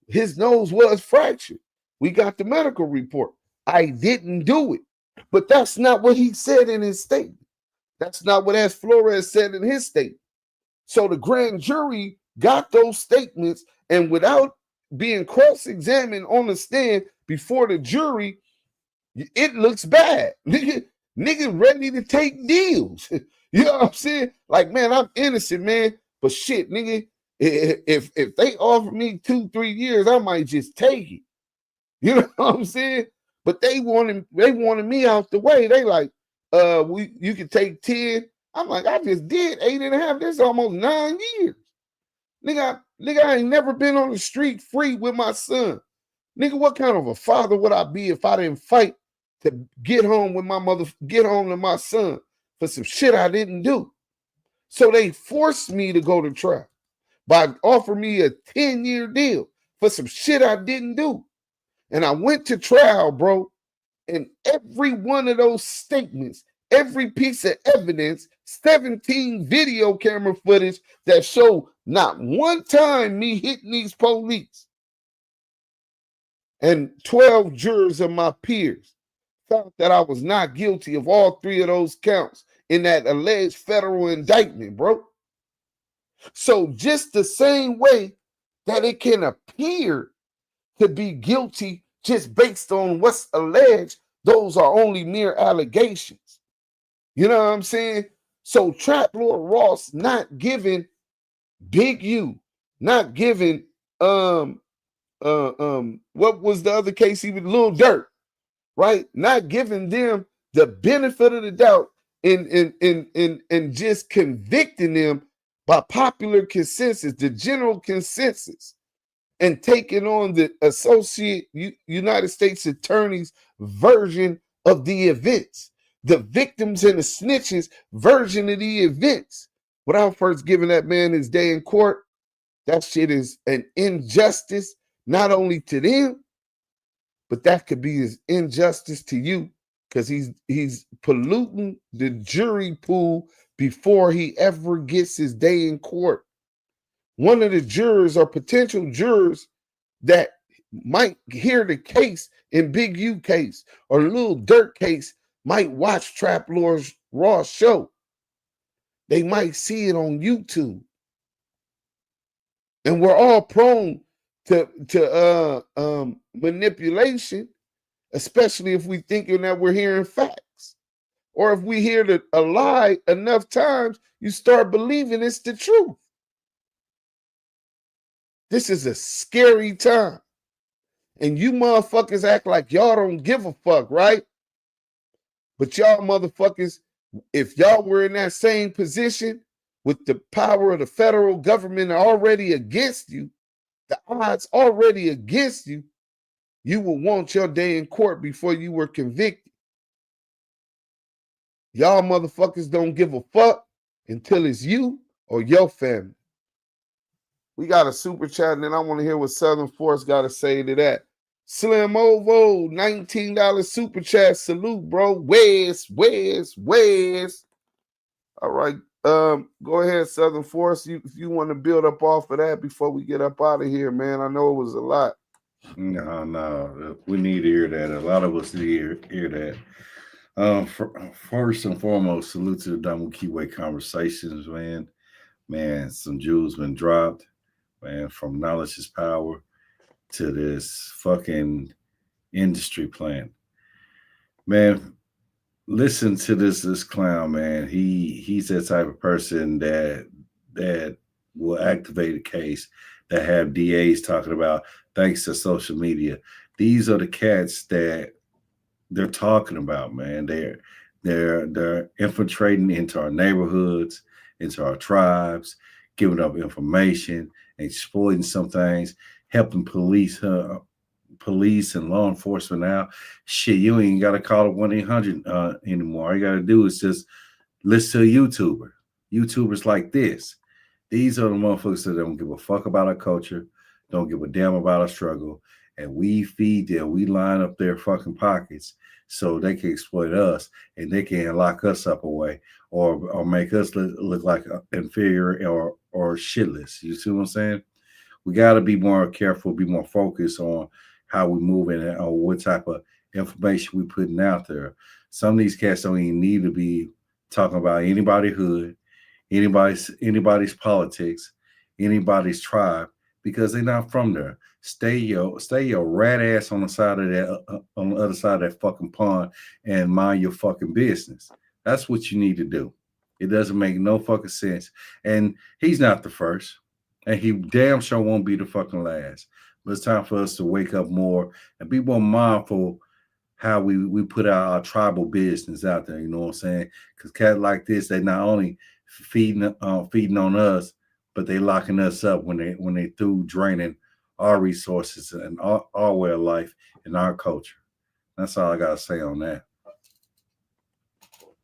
His nose was fractured. We got the medical report. I didn't do it. But that's not what he said in his statement. That's not what S. Flores said in his statement. So the grand jury got those statements, and without being cross-examined on the stand before the jury, it looks bad. Nigga ready to take deals. You know what I'm saying? Like, man, I'm innocent, man. But shit, nigga, if they offer me 2-3 years, I might just take it. You know what I'm saying? But they wanted me out the way. They like, you can take 10. I'm like, I just did 8.5. That's almost 9 years. Nigga, I ain't never been on the street free with my son. Nigga, what kind of a father would I be if I didn't fight to get home to my son for some shit I didn't do? So they forced me to go to trial by offering me a 10-year deal for some shit I didn't do. And I went to trial, bro. And every one of those statements, every piece of evidence, 17 video camera footage that show not one time me hitting these police. And 12 jurors of my peers found that I was not guilty of all 3 of those counts in that alleged federal indictment, bro. So just the same way that it can appear to be guilty just based on what's alleged, those are only mere allegations. You know what I'm saying? So Trap Lord Ross not giving Big U, not giving what was the other case? He was Lil Durk, right? Not giving them the benefit of the doubt in just convicting them by popular consensus, the general consensus, and taking on the United States Attorney's version of the events, the victims and the snitches version of the events, without first giving that man his day in court. That shit is an injustice, not only to them, but that could be his injustice to you, because he's polluting the jury pool before he ever gets his day in court. One of the jurors or potential jurors that might hear the case in Big U case or Lil Durk case might watch Trap Lord Ross show. They might see it on YouTube. And we're all prone to manipulation, especially if we thinking that we're hearing facts. Or if we hear a lie enough times, you start believing it's the truth. This is a scary time. And you motherfuckers act like y'all don't give a fuck, right? But y'all motherfuckers, if y'all were in that same position with the power of the federal government already against you, the odds already against you, you would want your day in court before you were convicted. Y'all motherfuckers don't give a fuck until it's you or your family. We got a super chat, and then I want to hear what Southern Force got to say to that. Slim Ovo, $19 super chat. Salute, bro. Wes. All right. Go ahead, Southern Force. If you want to build up off of that before we get up out of here, man. I know it was a lot. No. We need to hear that. A lot of us need to hear that. First and foremost, salute to the Damu Kiwe conversations, man. Man, some jewels been dropped. Man, from knowledge is power to this fucking industry plan. Man, listen to this clown, man. He's that type of person that will activate a case that have DAs talking about thanks to social media. These are the cats that they're talking about, man. They're infiltrating into our neighborhoods, into our tribes, giving up information, exploiting some things, helping police and law enforcement out. Shit, you ain't got to call it 1-800 anymore. All you got to do is just listen to a YouTuber. YouTubers like this. These are the motherfuckers that don't give a fuck about our culture, don't give a damn about our struggle, and we feed them. We line up their fucking pockets so they can exploit us and they can lock us up away or make us look like inferior or shitless. You see what I'm saying? We got to be more careful, be more focused on how we move and what type of information we putting out there. Some of these cats don't even need to be talking about anybody's hood, anybody's politics, anybody's tribe, because they're not from there. Stay your rat ass on the side of that on the other side of that fucking pond and mind your fucking business. That's what you need to do. It doesn't make no fucking sense. And he's not the first, and he damn sure won't be the fucking last. But it's time for us to wake up more and be more mindful how we put our tribal business out there. You know what I'm saying? Because cats like this, they not only feeding on us, but they locking us up when they through draining our resources and our way of life and our culture. That's all I gotta say on that.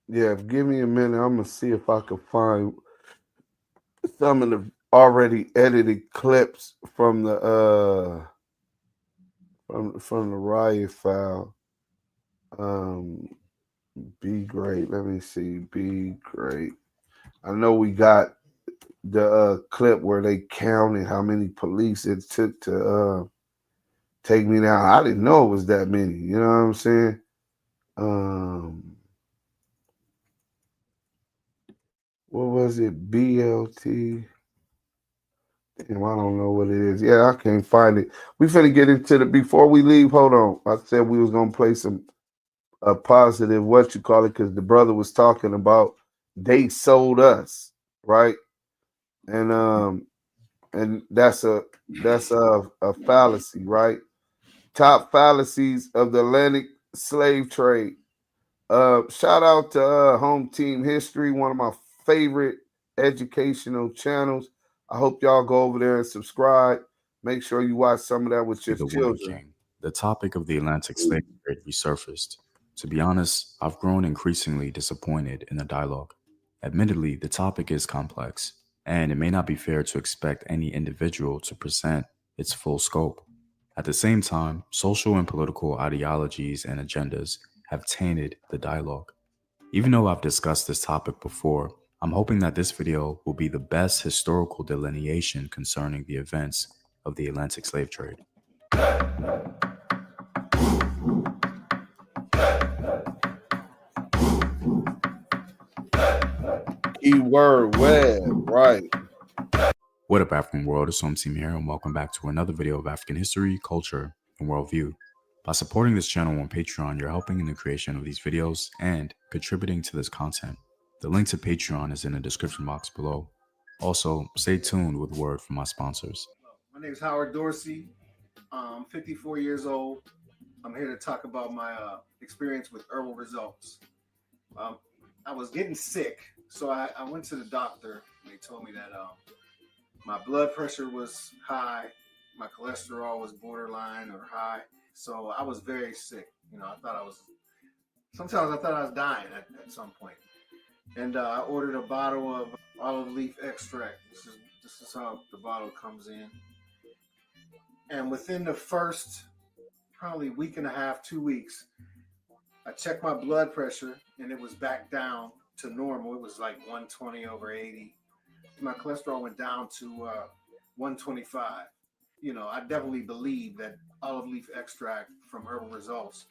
Yeah, give me a minute. I'm gonna see if I can find some of the already edited clips from the from the riot file. Be great. Let me see. Be great. I know we got the clip where they counted how many police it took to take me down. I didn't know it was that many. You know what I'm saying? What was it? BLT. Damn, I don't know what it is. Yeah, I can't find it. We finna get into the before we leave. Hold on. I said we was gonna play some positive because the brother was talking about they sold us, right? And that's a fallacy, right? Top fallacies of the Atlantic slave trade. Shout out to Home Team History, one of my favorite educational channels. I hope y'all go over there and subscribe. Make sure you watch some of that with your children. The topic of the Atlantic slave trade resurfaced. To be honest, I've grown increasingly disappointed in the dialogue. Admittedly, the topic is complex, and it may not be fair to expect any individual to present its full scope. At the same time, social and political ideologies and agendas have tainted the dialogue. Even though I've discussed this topic before, I'm hoping that this video will be the best historical delineation concerning the events of the Atlantic slave trade. Keyword web, right. What up, African world? It's Home Team here, and welcome back to another video of African history, culture, and worldview. By supporting this channel on Patreon, you're helping in the creation of these videos and contributing to this content. The link to Patreon is in the description box below. Also, stay tuned with word from my sponsors. My name is Howard Dorsey. I'm 54 years old. I'm here to talk about my experience with herbal results. I was getting sick, so I went to the doctor. They told me that my blood pressure was high, my cholesterol was borderline or high, so I was very sick. You know, sometimes I thought I was dying at some point. And I ordered a bottle of olive leaf extract. This is how the bottle comes in. And within the first probably week and a half, 2 weeks, I checked my blood pressure and it was back down to normal. It was like 120/80. My cholesterol went down to 125. You know, I definitely believe that olive leaf extract from Herbal Results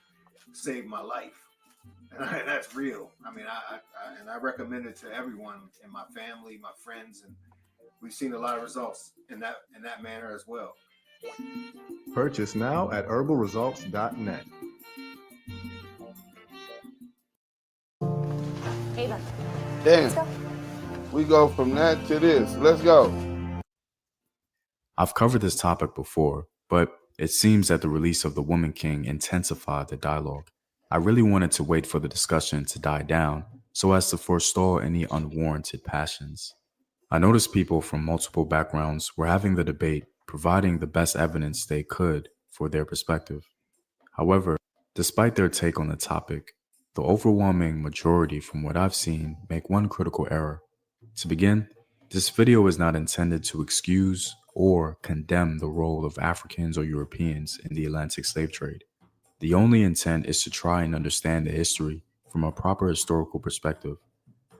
saved my life. And that's real. I mean, I recommend it to everyone in my family, my friends, and we've seen a lot of results in that manner as well. Purchase now at herbalresults.net. Ava. Damn. We go from that to this. Let's go. I've covered this topic before, but it seems that the release of The Woman King intensified the dialogue. I really wanted to wait for the discussion to die down so as to forestall any unwarranted passions. I noticed people from multiple backgrounds were having the debate, providing the best evidence they could for their perspective. However, despite their take on the topic, the overwhelming majority from what I've seen make one critical error. To begin, this video is not intended to excuse or condemn the role of Africans or Europeans in the Atlantic slave trade. The only intent is to try and understand the history from a proper historical perspective.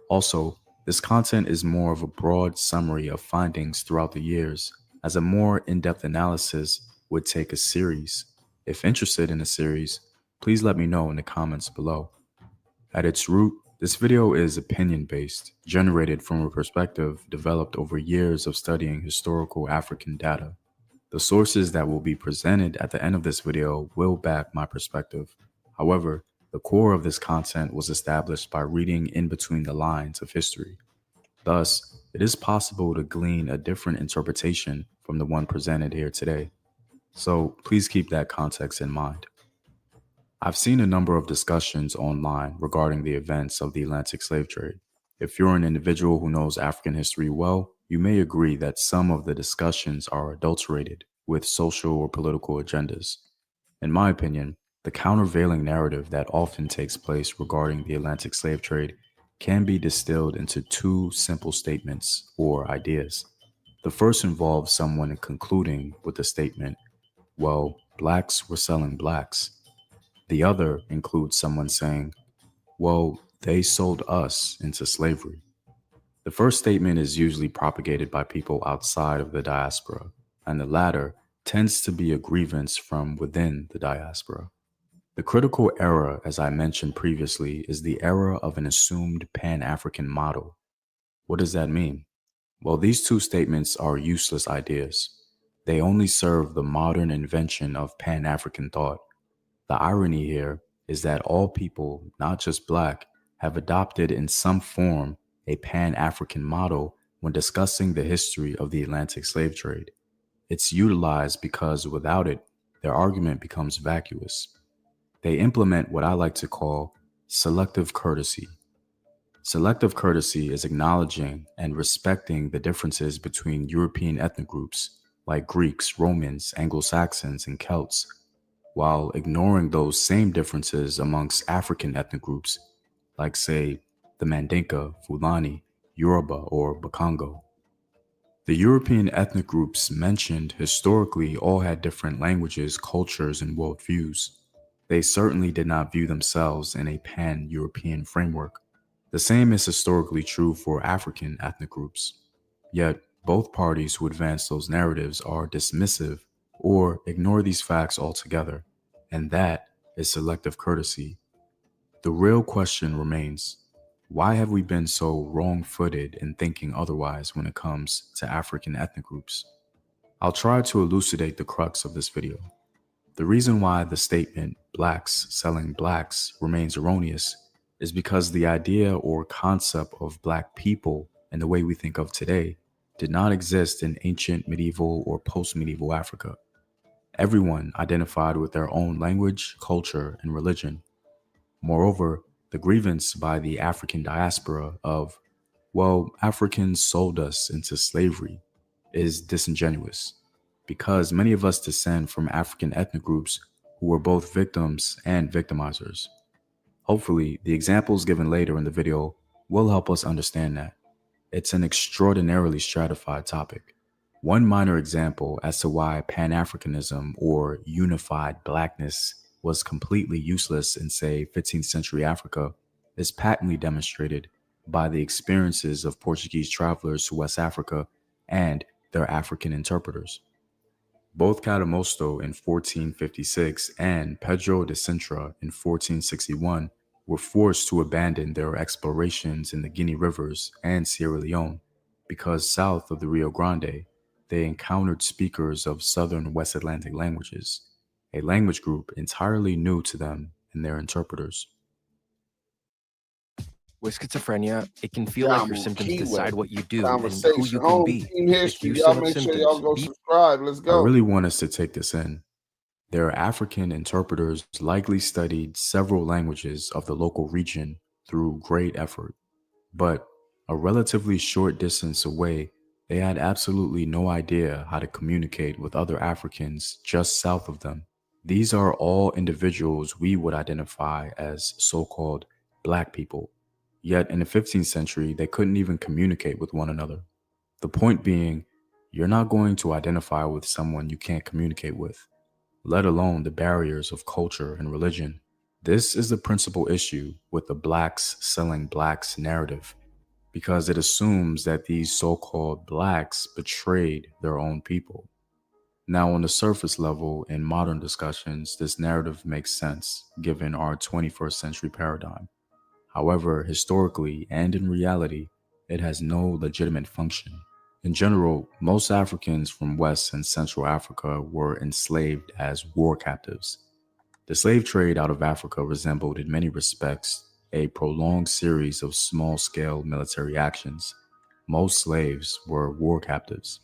Also, this content is more of a broad summary of findings throughout the years, as a more in-depth analysis would take a series. If interested in a series, please let me know in the comments below. At its root, this video is opinion-based, generated from a perspective developed over years of studying historical African data. The sources that will be presented at the end of this video will back my perspective. However, the core of this content was established by reading in between the lines of history. Thus, it is possible to glean a different interpretation from the one presented here today. So please keep that context in mind. I've seen a number of discussions online regarding the events of the Atlantic slave trade. If you're an individual who knows African history well, you may agree that some of the discussions are adulterated with social or political agendas. In my opinion, the countervailing narrative that often takes place regarding the Atlantic slave trade can be distilled into two simple statements or ideas. The first involves someone concluding with the statement, well, blacks were selling blacks. The other includes someone saying, well, they sold us into slavery. The first statement is usually propagated by people outside of the diaspora, and the latter tends to be a grievance from within the diaspora. The critical error, as I mentioned previously, is the error of an assumed Pan-African model. What does that mean? Well, these two statements are useless ideas. They only serve the modern invention of Pan-African thought. The irony here is that all people, not just Black, have adopted in some form a Pan-African model when discussing the history of the Atlantic slave trade. It's utilized because without it, their argument becomes vacuous. They implement what I like to call selective courtesy. Selective courtesy is acknowledging and respecting the differences between European ethnic groups like Greeks, Romans, Anglo-Saxons, and Celts, while ignoring those same differences amongst African ethnic groups like, say, the Mandinka, Fulani, Yoruba, or Bakongo. The European ethnic groups mentioned historically all had different languages, cultures, and worldviews. They certainly did not view themselves in a pan-European framework. The same is historically true for African ethnic groups. Yet, both parties who advance those narratives are dismissive or ignore these facts altogether, and that is selective courtesy. The real question remains, why have we been so wrong-footed in thinking otherwise when it comes to African ethnic groups? I'll try to elucidate the crux of this video. The reason why the statement, blacks selling blacks, remains erroneous is because the idea or concept of Black people in the way we think of today did not exist in ancient, medieval, or post-medieval Africa. Everyone identified with their own language, culture, and religion. Moreover, the grievance by the African diaspora of, well, Africans sold us into slavery, is disingenuous, because many of us descend from African ethnic groups who were both victims and victimizers. Hopefully, the examples given later in the video will help us understand that. It's an extraordinarily stratified topic. One minor example as to why Pan-Africanism or unified Blackness was completely useless in, say, 15th century Africa is patently demonstrated by the experiences of Portuguese travelers to West Africa and their African interpreters. Both Cadamosto in 1456 and Pedro de Sintra in 1461 were forced to abandon their explorations in the Guinea rivers and Sierra Leone because south of the Rio Grande, they encountered speakers of Southern West Atlantic languages, a language group entirely new to them and their interpreters. With schizophrenia, it can feel like your symptoms Kiwe. decide what you do and who Conversation, you can home be. team If history. you Y'all still have make sure symptoms, y'all go be subscribe. Let's I go. really want us to take this in. Their African interpreters likely studied several languages of the local region through great effort, but a relatively short distance away, they had absolutely no idea how to communicate with other Africans just south of them. These are all individuals we would identify as so-called Black people. Yet in the 15th century, they couldn't even communicate with one another. The point being, you're not going to identify with someone you can't communicate with, let alone the barriers of culture and religion. This is the principal issue with the blacks selling blacks narrative, because it assumes that these so-called blacks betrayed their own people. Now, on the surface level, in modern discussions, this narrative makes sense given our 21st century paradigm. However, historically and in reality, it has no legitimate function. In general, most Africans from West and Central Africa were enslaved as war captives. The slave trade out of Africa resembled in many respects a prolonged series of small-scale military actions. Most slaves were war captives.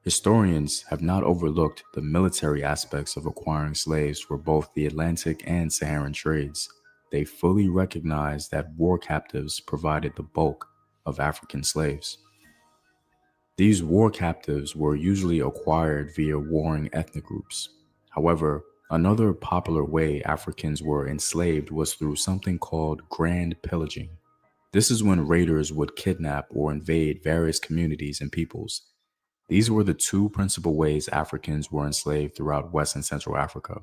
Historians have not overlooked the military aspects of acquiring slaves for both the Atlantic and Saharan trades. They fully recognized that war captives provided the bulk of African slaves. These war captives were usually acquired via warring ethnic groups. However, another popular way Africans were enslaved was through something called grand pillaging. This is when raiders would kidnap or invade various communities and peoples. These were the two principal ways Africans were enslaved throughout West and Central Africa.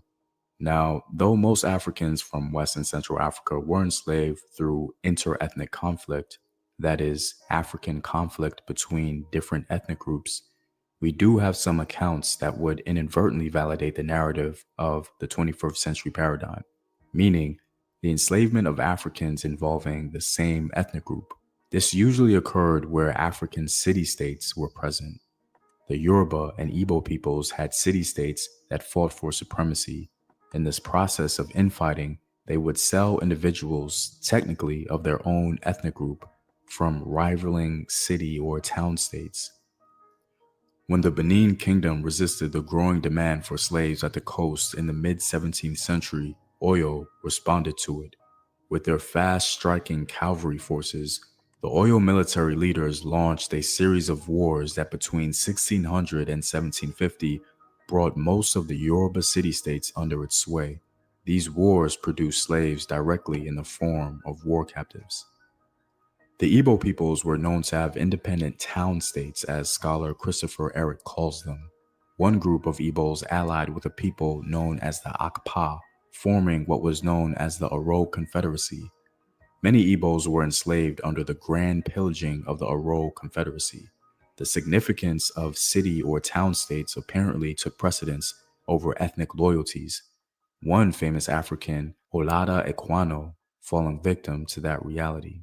Now, though most Africans from West and Central Africa were enslaved through inter-ethnic conflict, that is, African conflict between different ethnic groups, we do have some accounts that would inadvertently validate the narrative of the 21st century paradigm, meaning the enslavement of Africans involving the same ethnic group. This usually occurred where African city-states were present. The Yoruba and Igbo peoples had city-states that fought for supremacy. In this process of infighting, they would sell individuals technically of their own ethnic group from rivaling city or town states. When the Benin Kingdom resisted the growing demand for slaves at the coast in the mid-17th century, Oyo responded to it. With their fast-striking cavalry forces, the Oyo military leaders launched a series of wars that between 1600 and 1750 brought most of the Yoruba city-states under its sway. These wars produced slaves directly in the form of war captives. The Igbo peoples were known to have independent town states, as scholar Christopher Eric calls them. One group of Igbos allied with a people known as the Akpa, forming what was known as the Oro Confederacy. Many Igbos were enslaved under the grand pillaging of the Oro Confederacy. The significance of city or town states apparently took precedence over ethnic loyalties. One famous African, Olada Ekwano, falling victim to that reality.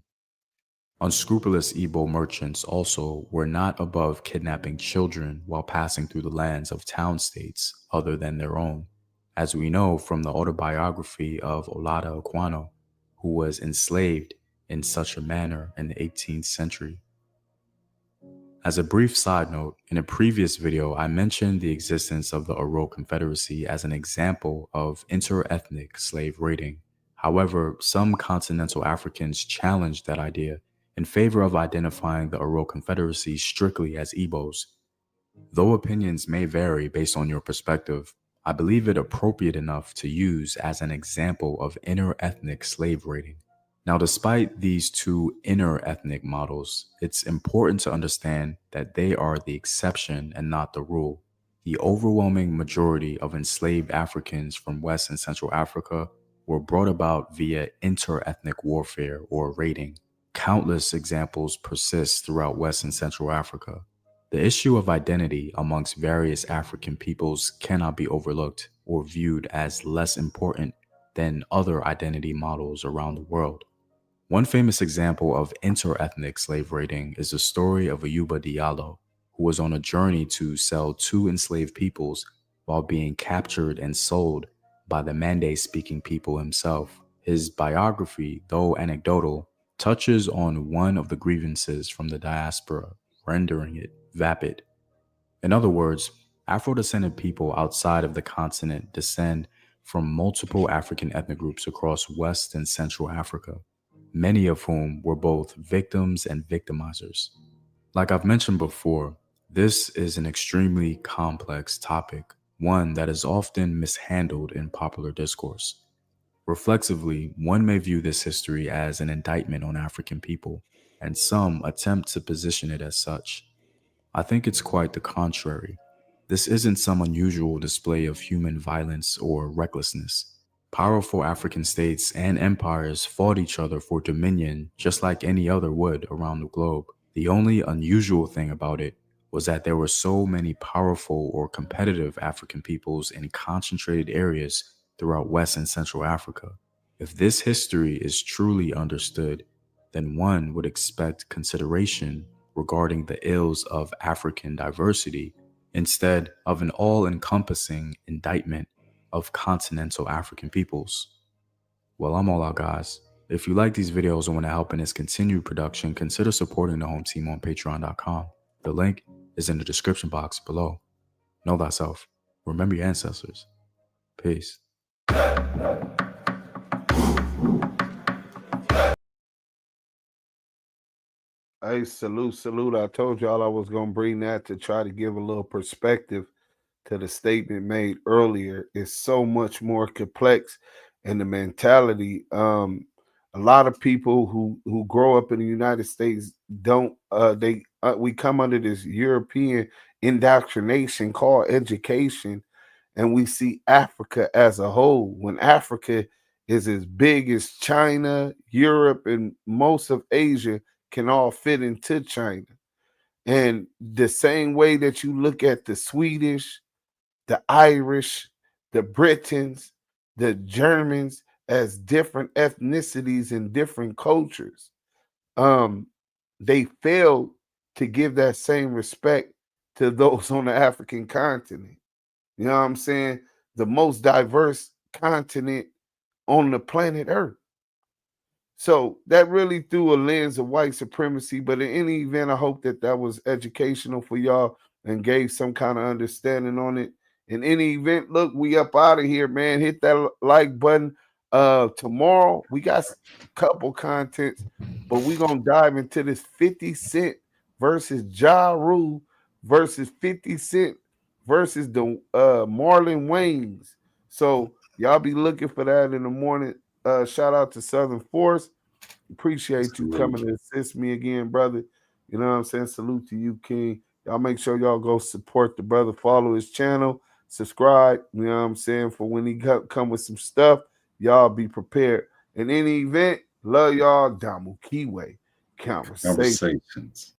Unscrupulous Igbo merchants also were not above kidnapping children while passing through the lands of town states other than their own, as we know from the autobiography of Olada Ekwano, who was enslaved in such a manner in the 18th century. As a brief side note, in a previous video, I mentioned the existence of the Oro Confederacy as an example of inter-ethnic slave raiding. However, some continental Africans challenged that idea in favor of identifying the Oro Confederacy strictly as Igbos. Though opinions may vary based on your perspective, I believe it appropriate enough to use as an example of inter-ethnic slave raiding. Now, despite these two inter-ethnic models, it's important to understand that they are the exception and not the rule. The overwhelming majority of enslaved Africans from West and Central Africa were brought about via inter-ethnic warfare or raiding. Countless examples persist throughout West and Central Africa. The issue of identity amongst various African peoples cannot be overlooked or viewed as less important than other identity models around the world. One famous example of inter-ethnic slave raiding is the story of Ayuba Diallo, who was on a journey to sell two enslaved peoples while being captured and sold by the Mande-speaking people himself. His biography, though anecdotal, touches on one of the grievances from the diaspora, rendering it vapid. In other words, Afro-descended people outside of the continent descend from multiple African ethnic groups across West and Central Africa, many of whom were both victims and victimizers. Like I've mentioned before, this is an extremely complex topic, one that is often mishandled in popular discourse. Reflexively, one may view this history as an indictment on African people, and some attempt to position it as such. I think it's quite the contrary. This isn't some unusual display of human violence or recklessness. Powerful African states and empires fought each other for dominion just like any other would around the globe. The only unusual thing about it was that there were so many powerful or competitive African peoples in concentrated areas throughout West and Central Africa. If this history is truly understood, then one would expect consideration regarding the ills of African diversity instead of an all-encompassing indictment of continental African peoples. Well, I'm all out, guys. If you like these videos and want to help in its continued production, consider supporting the home team on patreon.com. The link is in the description box below. Know thyself. Remember your ancestors. Peace. Hey, salute. I told y'all I was going to bring that to try to give a little perspective to the statement made earlier. It's so much more complex in the mentality. A lot of people who grow up in the United States don't we come under this European indoctrination called education, and we see Africa as a whole, when Africa is as big as China, Europe, and most of Asia can all fit into China. And the same way that you look at the Swedish, the Irish, the Britons, the Germans as different ethnicities and different cultures, they failed to give that same respect to those on the African continent. You know what I'm saying? The most diverse continent on the planet Earth. So that really threw a lens of white supremacy. But in any event, I hope that that was educational for y'all and gave some kind of understanding on it. In any event, look, we up out of here, man. Hit that like button. Tomorrow we got a couple contents, but we're gonna dive into this 50 Cent versus Ja Rule versus 50 Cent versus the Marlon Wayans. So y'all be looking for that in the morning. Shout out to Southern Force. Appreciate you coming to assist me again, brother. You know what I'm saying? Salute to you, King. Y'all make sure y'all go support the brother, follow his channel, subscribe. You know what I'm saying? For when he come with some stuff, y'all be prepared. In any event, love y'all. Damu Kiwe. Conversations.